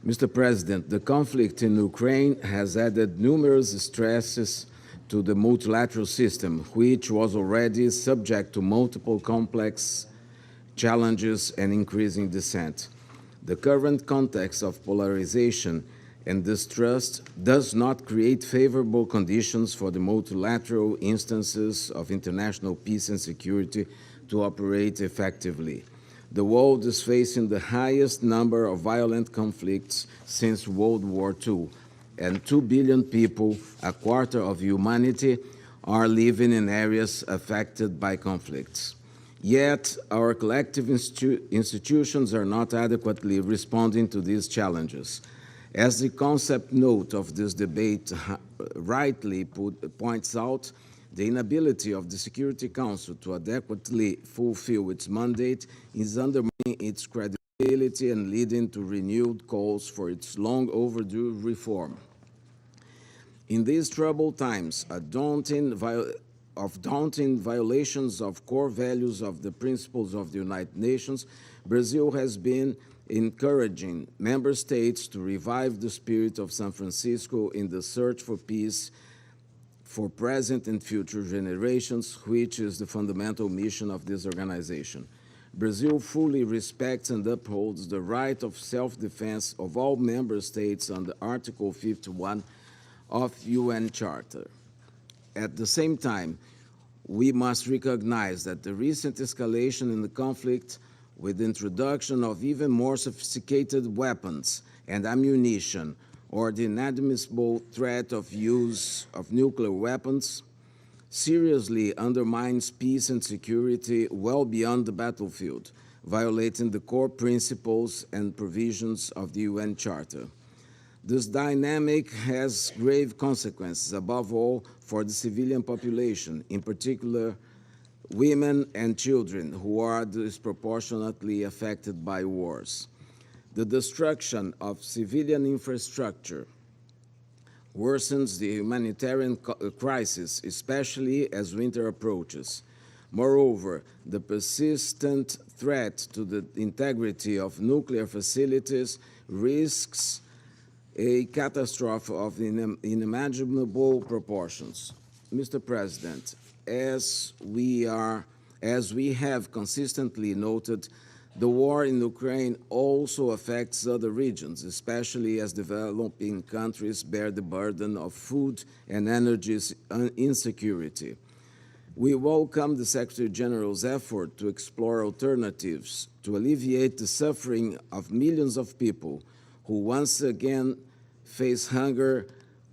Mr. President, the conflict in Ukraine has added numerous stresses to the multilateral system, which was already subject to multiple complex challenges and increasing dissent. The current context of polarization and distrust does not create favorable conditions for the multilateral instances of international peace and security to operate effectively. The world is facing the highest number of violent conflicts since World War II, and 2 billion people, a quarter of humanity, are living in areas affected by conflicts. Yet, our collective institutions are not adequately responding to these challenges. As the concept note of this debate rightly points out, the inability of the Security Council to adequately fulfill its mandate is undermining its credibility and leading to renewed calls for its long overdue reform. In these troubled times, daunting violations of core values of the principles of the United Nations, Brazil has been encouraging member states to revive the spirit of San Francisco in the search for peace for present and future generations, which is the fundamental mission of this organization. Brazil fully respects and upholds the right of self-defense of all member states under Article 51 of UN Charter. At the same time, we must recognize that the recent escalation in the conflict, with the introduction of even more sophisticated weapons and ammunition, or the inadmissible threat of use of nuclear weapons, seriously undermines peace and security well beyond the battlefield, violating the core principles and provisions of the UN Charter. This dynamic has grave consequences, above all for the civilian population, in particular women and children, who are disproportionately affected by wars. The destruction of civilian infrastructure worsens the humanitarian crisis, especially as winter approaches. Moreover, the persistent threat to the integrity of nuclear facilities risks a catastrophe of unimaginable proportions. Mr. President, as we have consistently noted, the war in Ukraine also affects other regions, especially as developing countries bear the burden of food and energy insecurity. We welcome the Secretary General's effort to explore alternatives to alleviate the suffering of millions of people who once again face hunger,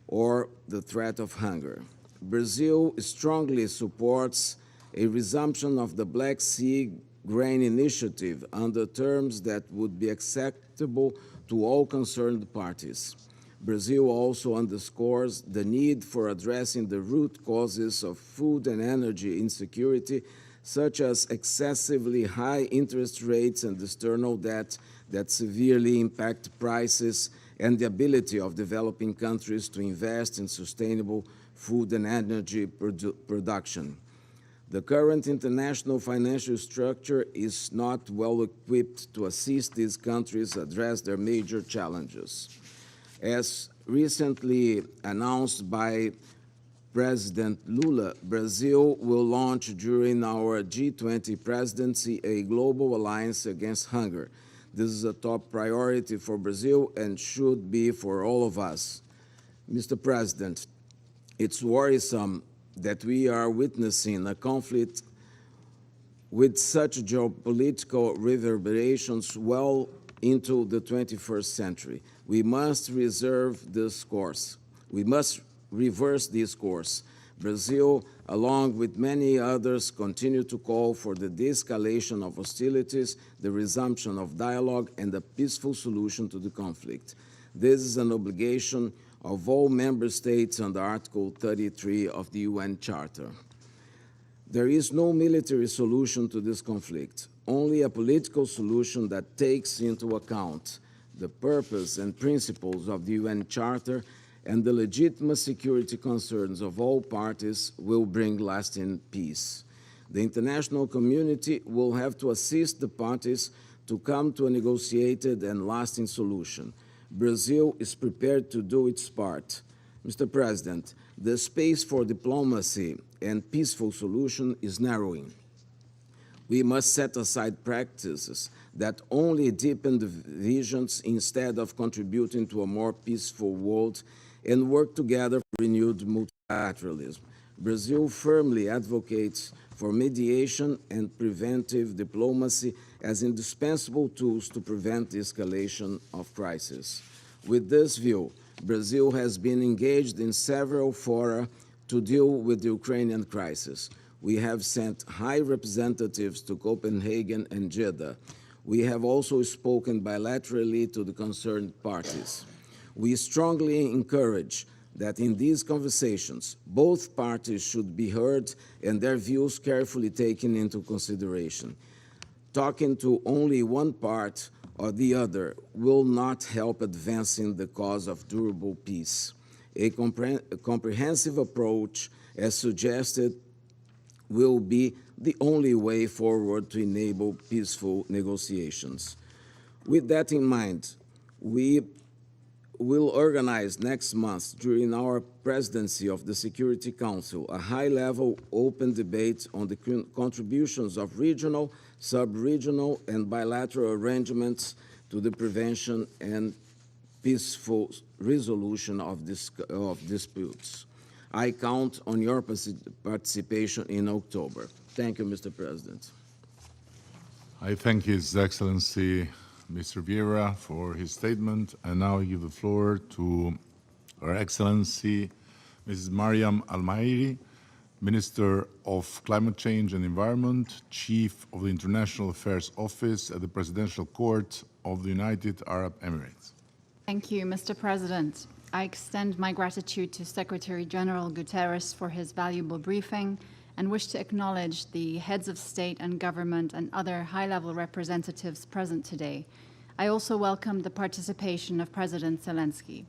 or the threat of hunger. Brazil strongly supports a resumption of the Black Sea Grain Initiative under terms that would be acceptable to all concerned parties. Brazil also underscores the need for addressing the root causes of food and energy insecurity, such as excessively high interest rates and external debt that severely impact prices and the ability of developing countries to invest in sustainable food and energy production. The current international financial structure is not well equipped to assist these countries address their major challenges. As recently announced by President Lula, Brazil will launch during our G20 presidency a global alliance against hunger. This is a top priority for Brazil and should be for all of us. Mr. President, it's worrisome that we are witnessing a conflict with such geopolitical reverberations well into the 21st century. We must reverse this course. Brazil, along with many others, continue to call for the de-escalation of hostilities, the resumption of dialogue, and a peaceful solution to the conflict. This is an obligation of all member states under Article 33 of the UN Charter. There is no military solution to this conflict, only a political solution that takes into account the purpose and principles of the UN Charter and the legitimate security concerns of all parties will bring lasting peace. The international community will have to assist the parties to come to a negotiated and lasting solution. Brazil is prepared to do its part. Mr. President, the space for diplomacy and peaceful solution is narrowing. We must set aside practices that only deepen divisions instead of contributing to a more peaceful world and work together for renewed multilateralism. Brazil firmly advocates for mediation and preventive diplomacy as indispensable tools to prevent the escalation of crisis. With this view, Brazil has been engaged in several fora to deal with the Ukrainian crisis. We have sent high representatives to Copenhagen and Jeddah. We have also spoken bilaterally to the concerned parties. We strongly encourage that in these conversations, both parties should be heard and their views carefully taken into consideration. Talking to only one part or the other will not help advancing the cause of durable peace. A comprehensive approach, as suggested, will be the only way forward to enable peaceful negotiations. With that in mind, we will organize next month, during our presidency of the Security Council, a high-level open debate on the contributions of regional, sub-regional, and bilateral arrangements to the prevention and peaceful resolution of disputes. I count on your participation in October. Thank you, Mr. President. I thank His Excellency Mr. Vieira for his statement, and now I give the floor to Her Excellency Mrs. Mariam Al-Mairi, Minister of Climate Change and Environment, Chief of the International Affairs Office at the Presidential Court of the United Arab Emirates. Thank you, Mr. President. I extend my gratitude to Secretary General Guterres for his valuable briefing and wish to acknowledge the heads of state and government and other high-level representatives present today. I also welcome the participation of President Zelensky.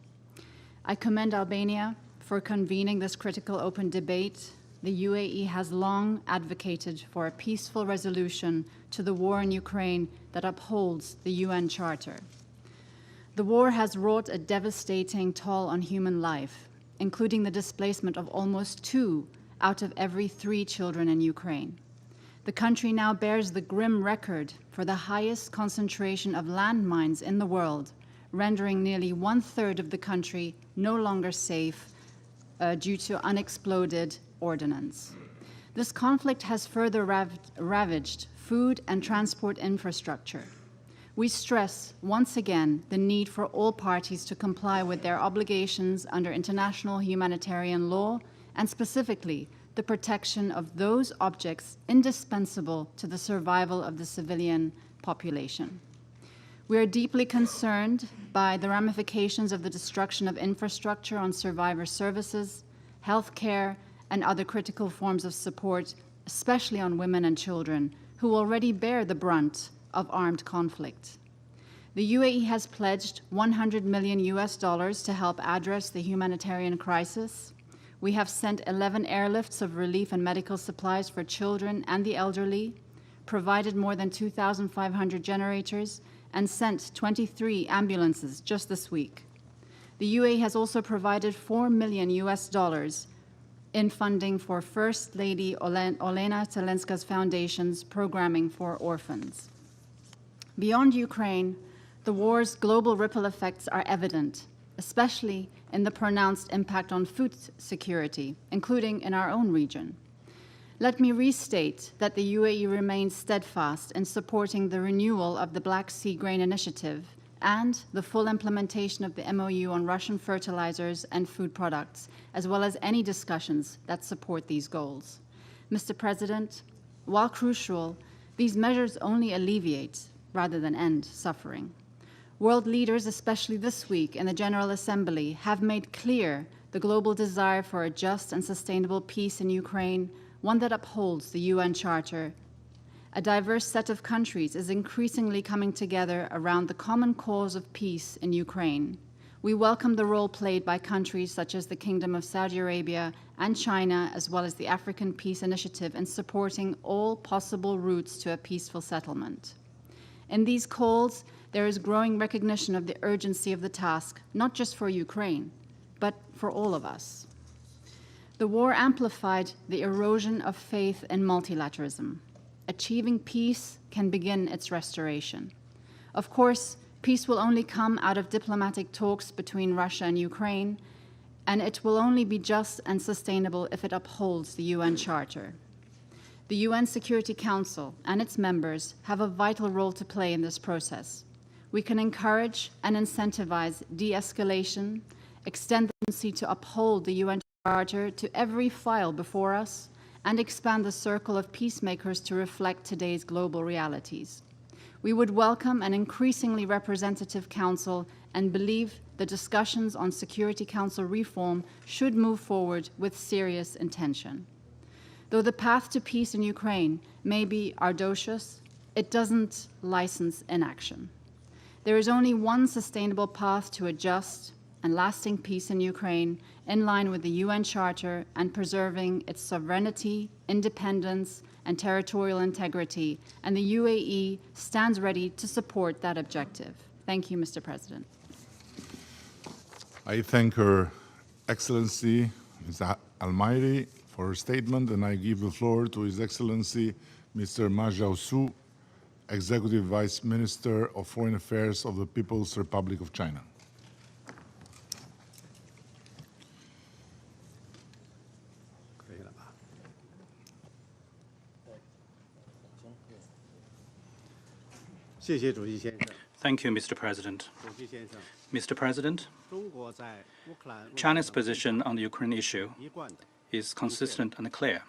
I commend Albania for convening this critical open debate. The UAE has long advocated for a peaceful resolution to the war in Ukraine that upholds the UN Charter. The war has wrought a devastating toll on human life, including the displacement of almost 2 out of every 3 children in Ukraine. The country now bears the grim record for the highest concentration of landmines in the world, rendering nearly 1/3 of the country no longer safe due to unexploded ordnance. This conflict has further ravaged food and transport infrastructure. we stress once again the need for all parties to comply with their obligations under international humanitarian law and specifically the protection of those objects indispensable to the survival of the civilian population. We are deeply concerned by the ramifications of the destruction of infrastructure on survivor services, healthcare, and other critical forms of support, especially on women and children, who already bear the brunt of armed conflict. The UAE has pledged $100 million to help address the humanitarian crisis. We have sent 11 airlifts of relief and medical supplies for children and the elderly, provided more than 2,500 generators, and sent 23 ambulances just this week. The UAE has also provided $4 million in funding for First Lady Olena Zelenska's Foundation's programming for orphans. Beyond Ukraine, the war's global ripple effects are evident, especially in the pronounced impact on food security, including in our own region. Let me restate that the UAE remains steadfast in supporting the renewal of the Black Sea Grain Initiative and the full implementation of the MOU on Russian fertilizers and food products, as well as any discussions that support these goals. Mr. President, while crucial, these measures only alleviate rather than end suffering. World leaders, especially this week in the General Assembly, have made clear the global desire for a just and sustainable peace in Ukraine, one that upholds the UN Charter. A diverse set of countries is increasingly coming together around the common cause of peace in Ukraine. We welcome the role played by countries such as the Kingdom of Saudi Arabia and China, as well as the African Peace Initiative, in supporting all possible routes to a peaceful settlement. In these calls, there is growing recognition of the urgency of the task, not just for Ukraine, but for all of us. The war amplified the erosion of faith in multilateralism. Achieving peace can begin its restoration. Of course, peace will only come out of diplomatic talks between Russia and Ukraine, and it will only be just and sustainable if it upholds the UN Charter. The UN Security Council and its members have a vital role to play in this process. We can encourage and incentivize de-escalation, extend the agency to uphold the UN Charter to every file before us, and expand the circle of peacemakers to reflect today's global realities. We would welcome an increasingly representative council and believe the discussions on Security Council reform should move forward with serious intention. Though the path to peace in Ukraine may be arduous, it doesn't license inaction. There is only one sustainable path to a just and lasting peace in Ukraine, in line with the UN Charter and preserving its sovereignty, independence, and territorial integrity, and the UAE stands ready to support that objective. Thank you, Mr. President. I thank Her Excellency, Ms. Almairi, for her statement, and I give the floor to His Excellency, Mr. Ma Jiaosu, Executive Vice Minister of Foreign Affairs of the People's Republic of China. Thank you, Mr. President. Mr. President, China's position on the Ukraine issue is consistent and clear.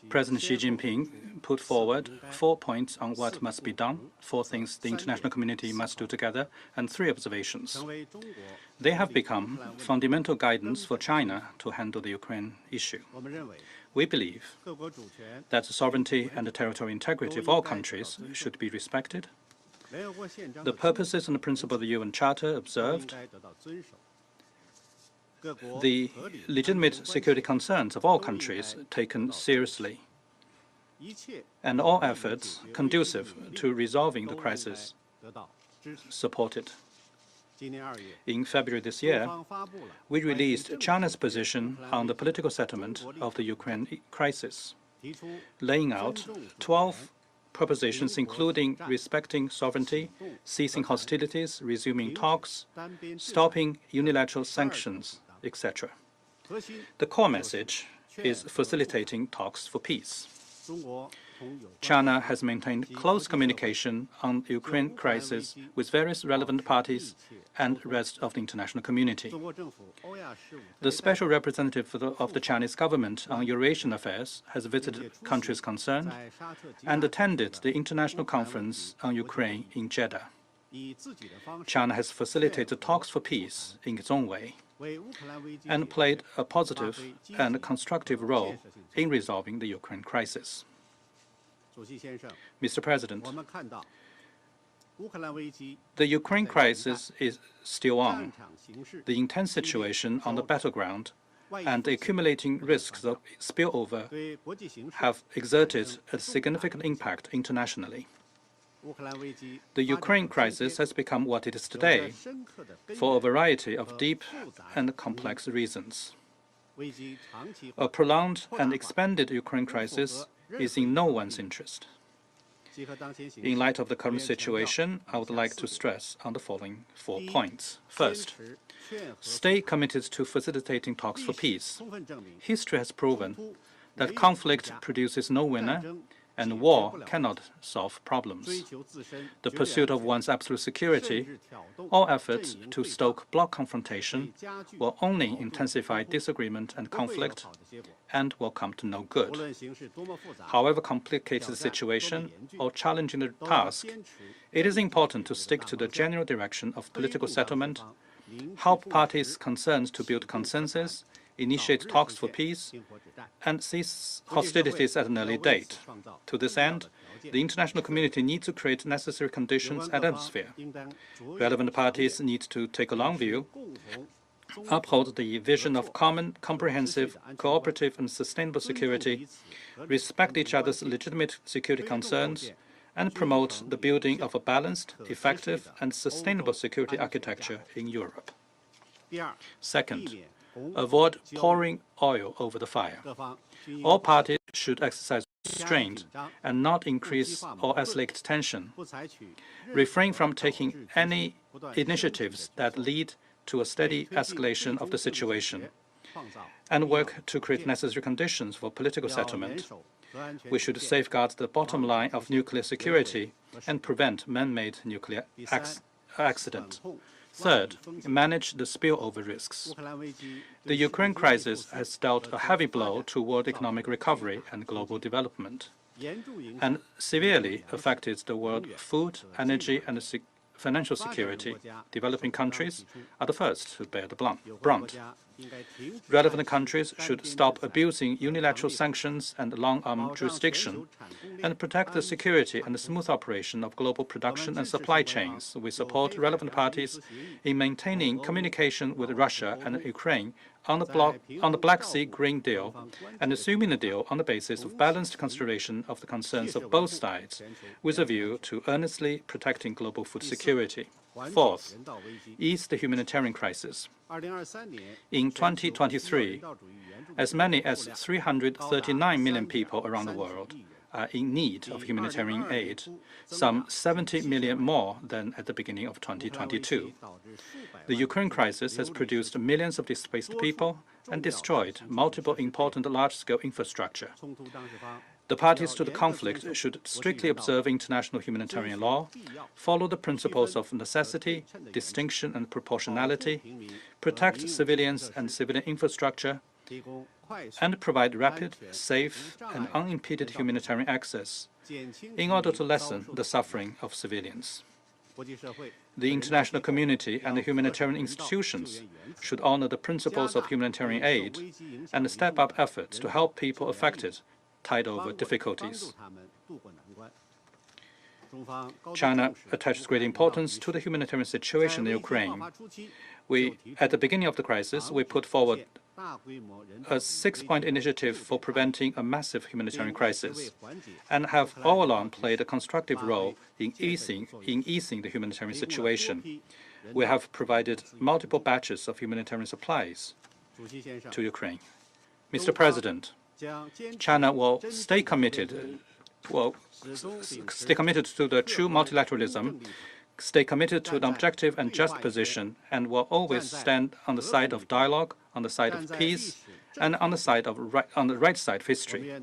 President Xi Jinping put forward 4 points on what must be done, 4 things the international community must do together, and 3 observations. They have become fundamental guidance for China to handle the Ukraine issue. We believe that the sovereignty and the territorial integrity of all countries should be respected. The purposes and the principle of the UN Charter observed. The legitimate security concerns of all countries taken seriously, and all efforts conducive to resolving the crisis supported. In February this year, we released China's position on the political settlement of the Ukraine crisis, laying out 12 propositions, including respecting sovereignty, ceasing hostilities, resuming talks, stopping unilateral sanctions, etc. The core message is facilitating talks for peace. China has maintained close communication on the Ukraine crisis with various relevant parties and the rest of the international community. The special representative of the Chinese government on Eurasian affairs has visited countries concerned and attended the International Conference on Ukraine in Jeddah. China has facilitated talks for peace in its own way and played a positive and constructive role in resolving the Ukraine crisis. Mr. President, the Ukraine crisis is still on. The intense situation on the battleground and the accumulating risks of spillover have exerted a significant impact internationally. The Ukraine crisis has become what it is today for a variety of deep and complex reasons. A prolonged and expanded Ukraine crisis is in no one's interest. In light of the current situation, I would like to stress on the following 4 points. First, stay committed to facilitating talks for peace. History has proven that conflict produces no winner, and war cannot solve problems. The pursuit of one's absolute security, all efforts to stoke bloc confrontation will only intensify disagreement and conflict and will come to no good. However complicated the situation or challenging the task, it is important to stick to the general direction of political settlement, help parties concerned to build consensus, initiate talks for peace, and cease hostilities at an early date. To this end, the international community needs to create necessary conditions and atmosphere. Relevant parties need to take a long view, uphold the vision of common, comprehensive, cooperative, and sustainable security, respect each other's legitimate security concerns, and promote the building of a balanced, effective, and sustainable security architecture in Europe. Second, avoid pouring oil over the fire. All parties should exercise restraint and not increase or escalate tension. Refrain from taking any initiatives that lead to a steady escalation of the situation, and work to create necessary conditions for political settlement. We should safeguard the bottom line of nuclear security and prevent man-made nuclear accident. Third, manage the spillover risks. The Ukraine crisis has dealt a heavy blow to world economic recovery and global development, and severely affected the world food, energy, and financial security. Developing countries are the first to bear the brunt. Relevant countries should stop abusing unilateral sanctions and long-arm jurisdiction and protect the security and the smooth operation of global production and supply chains. We support relevant parties in maintaining communication with Russia and Ukraine on the Black Sea Green Deal and assuming the deal on the basis of balanced consideration of the concerns of both sides, with a view to earnestly protecting global food security. Fourth, ease the humanitarian crisis. In 2023, as many as 339 million people around the world are in need of humanitarian aid, some 70 million more than at the beginning of 2022. The Ukraine crisis has produced millions of displaced people and destroyed multiple important large-scale infrastructure. The parties to the conflict should strictly observe international humanitarian law, follow the principles of necessity, distinction, and proportionality, protect civilians and civilian infrastructure, and provide rapid, safe, and unimpeded humanitarian access in order to lessen the suffering of civilians. The international community and the humanitarian institutions should honor the principles of humanitarian aid and step up efforts to help people affected tide over difficulties. China attaches great importance to the humanitarian situation in Ukraine. At the beginning of the crisis, we put forward a 6-point initiative for preventing a massive humanitarian crisis, and have all along played a constructive role in easing the humanitarian situation. We have provided multiple batches of humanitarian supplies to Ukraine. Mr. President, China will stay committed to the true multilateralism, stay committed to an objective and just position, and will always stand on the side of dialogue, on the side of peace, And on the right side of history,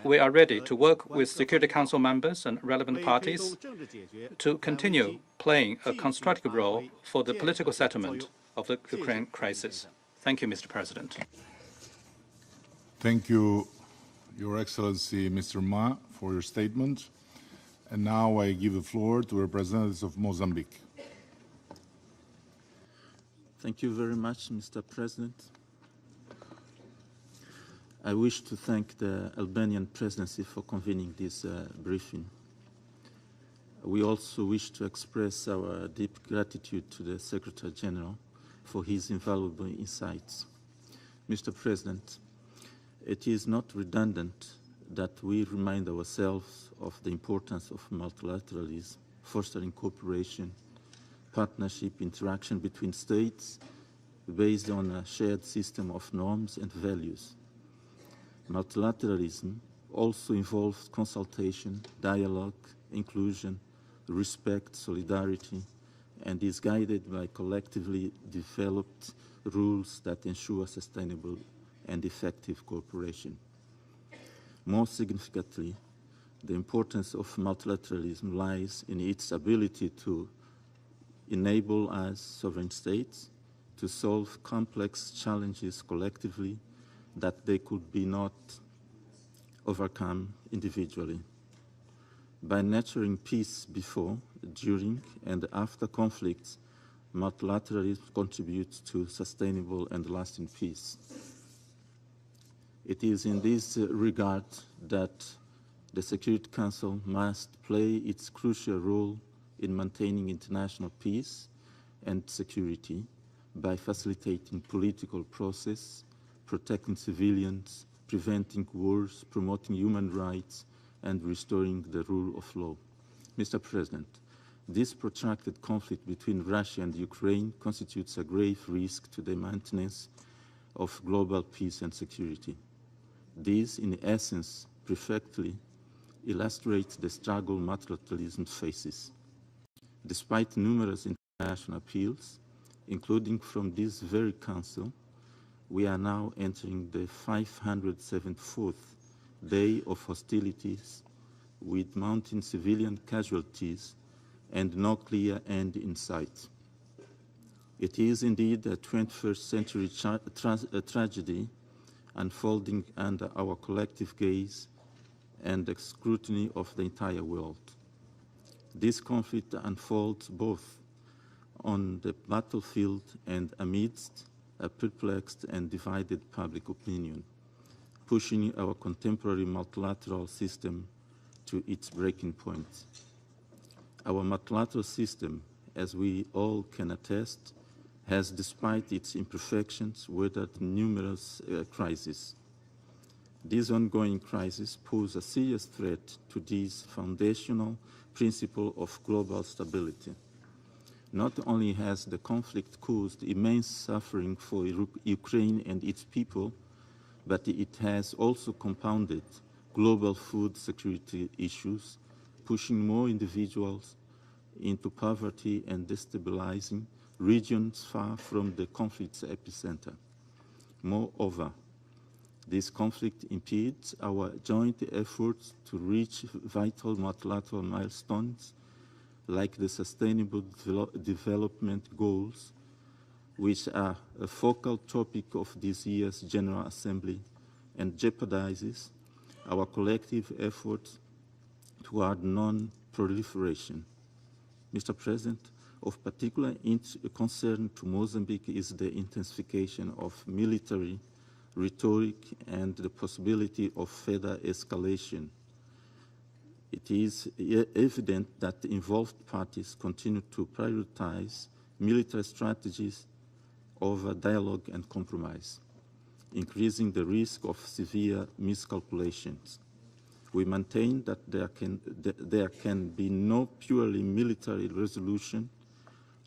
we are ready to work with Security Council members and relevant parties to continue playing a constructive role for the political settlement of the Ukraine crisis. Thank you, Mr. President. Thank you, Your Excellency, Mr. Ma, for your statement. And now I give the floor to representatives of Mozambique. Thank you very much, Mr. President. I wish to thank the Albanian presidency for convening this briefing. We also wish to express our deep gratitude to the Secretary General for his invaluable insights. Mr. President, it is not redundant that we remind ourselves of the importance of multilateralism, fostering cooperation, partnership, interaction between states based on a shared system of norms and values. Multilateralism also involves consultation, dialogue, inclusion, respect, solidarity, and is guided by collectively developed rules that ensure sustainable and effective cooperation. More significantly, the importance of multilateralism lies in its ability to enable us, sovereign states, to solve complex challenges collectively that they could be not overcome individually. By nurturing peace before, during, and after conflicts, multilateralism contributes to sustainable and lasting peace. It is in this regard that the Security Council must play its crucial role in maintaining international peace and security by facilitating political process, protecting civilians, preventing wars, promoting human rights, and restoring the rule of law. Mr. President, this protracted conflict between Russia and Ukraine constitutes a grave risk to the maintenance of global peace and security. This, in essence, perfectly illustrates the struggle multilateralism faces. Despite numerous international appeals, including from this very Council, we are now entering the 574th day of hostilities with mounting civilian casualties and no clear end in sight. It is indeed a 21st century tragedy unfolding under our collective gaze and the scrutiny of the entire world. This conflict unfolds both on the battlefield and amidst a perplexed and divided public opinion, pushing our contemporary multilateral system to its breaking point. Our multilateral system, as we all can attest, has, despite its imperfections, weathered numerous crises. These ongoing crises pose a serious threat to this foundational principle of global stability. Not only has the conflict caused immense suffering for Ukraine and its people, but it has also compounded global food security issues, pushing more individuals into poverty and destabilizing regions far from the conflict's epicenter. Moreover, this conflict impedes our joint efforts to reach vital multilateral milestones like the Sustainable Development Goals, which are a focal topic of this year's General Assembly, and jeopardizes our collective efforts toward non-proliferation. Mr. President, of particular concern to Mozambique is the intensification of military rhetoric and the possibility of further escalation. It is evident that the involved parties continue to prioritize military strategies over dialogue and compromise, increasing the risk of severe miscalculations. We maintain that there can be no purely military resolution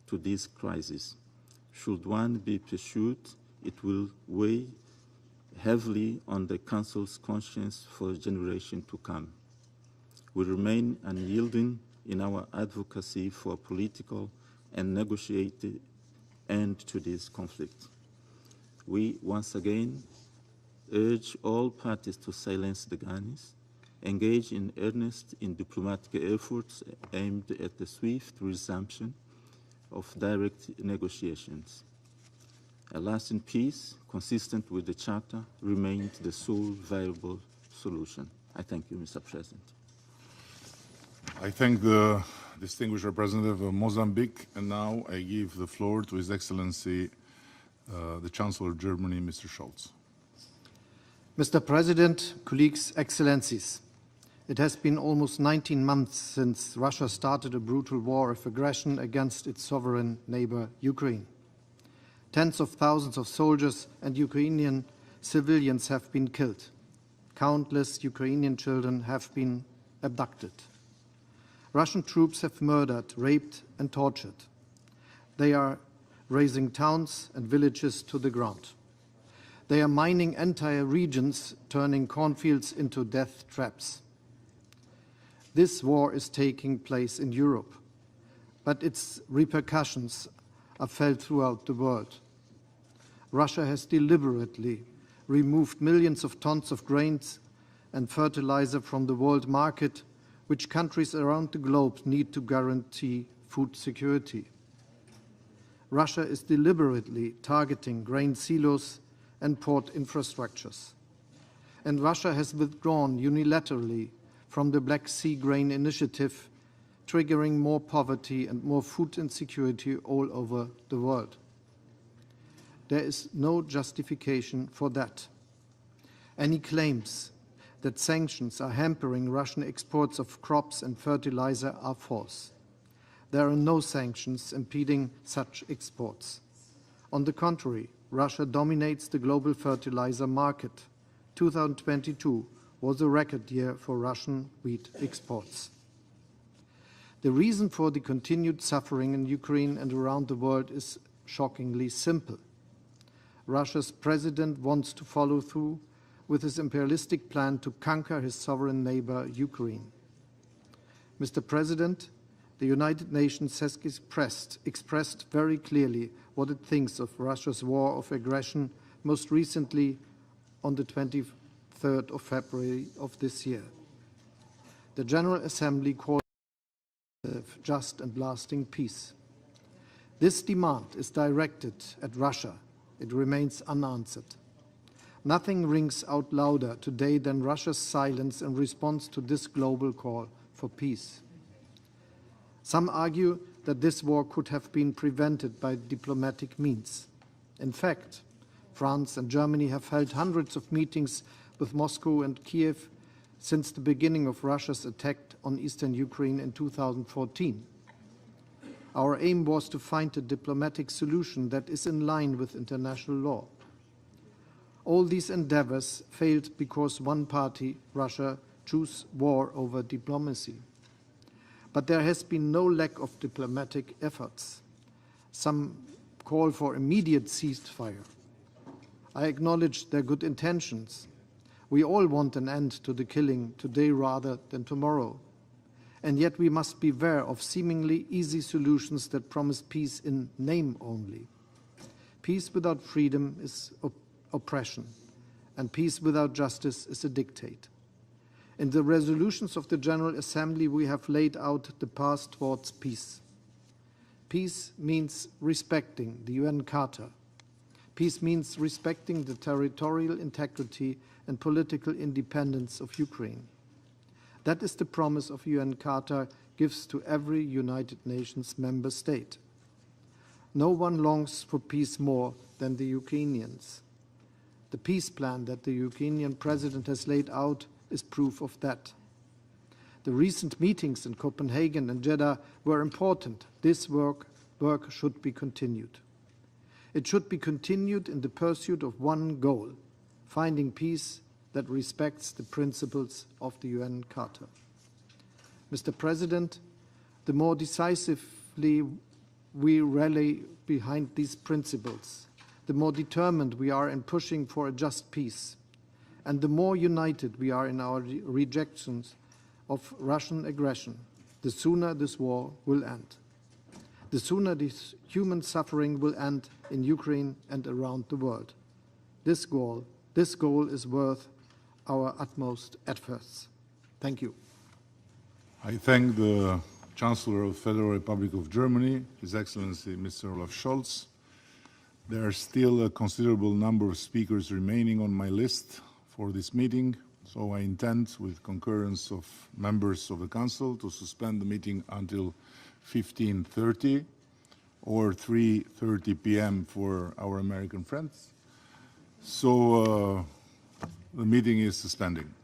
to this crisis. Should one be pursued, it will weigh heavily on the Council's conscience for a generation to come. We remain unyielding in our advocacy for a political and negotiated end to this conflict. We once again urge all parties to silence the guns, engage in earnest in diplomatic efforts aimed at the swift resumption of direct negotiations. A lasting peace, consistent with the Charter, remains the sole viable solution. I thank you, Mr. President. I thank the distinguished representative of Mozambique, and now I give the floor to His Excellency, the Chancellor of Germany, Mr. Scholz. Mr. President, colleagues, excellencies, it has been almost 19 months since Russia started a brutal war of aggression against its sovereign neighbor, Ukraine. Tens of thousands of soldiers and Ukrainian civilians have been killed. Countless Ukrainian children have been abducted. Russian troops have murdered, raped, and tortured. They are razing towns and villages to the ground. They are mining entire regions, turning cornfields into death traps. This war is taking place in Europe, but its repercussions are felt throughout the world. Russia has deliberately removed millions of tons of grains and fertilizer from the world market, which countries around the globe need to guarantee food security. Russia is deliberately targeting grain silos and port infrastructures. And Russia has withdrawn unilaterally from the Black Sea Grain Initiative, triggering more poverty and more food insecurity all over the world. There is no justification for that. Any claims that sanctions are hampering Russian exports of crops and fertilizer are false. There are no sanctions impeding such exports. On the contrary, Russia dominates the global fertilizer market. 2022 was a record year for Russian wheat exports. The reason for the continued suffering in Ukraine and around the world is shockingly simple. Russia's president wants to follow through with his imperialistic plan to conquer his sovereign neighbor, Ukraine. Mr. President, the United Nations has expressed very clearly what it thinks of Russia's war of aggression, most recently on the 23rd of February of this year. The General Assembly called for just and lasting peace. This demand is directed at Russia. It remains unanswered. Nothing rings out louder today than Russia's silence in response to this global call for peace. Some argue that this war could have been prevented by diplomatic means. In fact, France and Germany have held hundreds of meetings with Moscow and Kiev since the beginning of Russia's attack on eastern Ukraine in 2014. Our aim was to find a diplomatic solution that is in line with international law. All these endeavors failed because one party, Russia, chose war over diplomacy. But there has been no lack of diplomatic efforts. Some call for immediate ceasefire. I acknowledge their good intentions. We all want an end to the killing today rather than tomorrow. And yet we must beware of seemingly easy solutions that promise peace in name only. Peace without freedom is oppression, and peace without justice is a dictate. In the resolutions of the General Assembly, we have laid out the path towards peace. Peace means respecting the UN Charter. Peace means respecting the territorial integrity and political independence of Ukraine. That is the promise of UN Charter gives to every United Nations member state. No one longs for peace more than the Ukrainians. The peace plan that the Ukrainian president has laid out is proof of that. The recent meetings in Copenhagen and Jeddah were important. This work should be continued. It should be continued in the pursuit of one goal, finding peace that respects the principles of the UN Charter. Mr. President, the more decisively we rally behind these principles, the more determined we are in pushing for a just peace, and the more united we are in our rejections of Russian aggression, the sooner this war will end. The sooner this human suffering will end in Ukraine and around the world. This goal is worth our utmost efforts. Thank you. I thank the Chancellor of the Federal Republic of Germany, His Excellency Mr. Olaf Scholz. There are still a considerable number of speakers remaining on my list for this meeting, so I intend, with concurrence of members of the Council, to suspend the meeting until 15:30 or 3:30 p.m. for our American friends. So the meeting is suspending.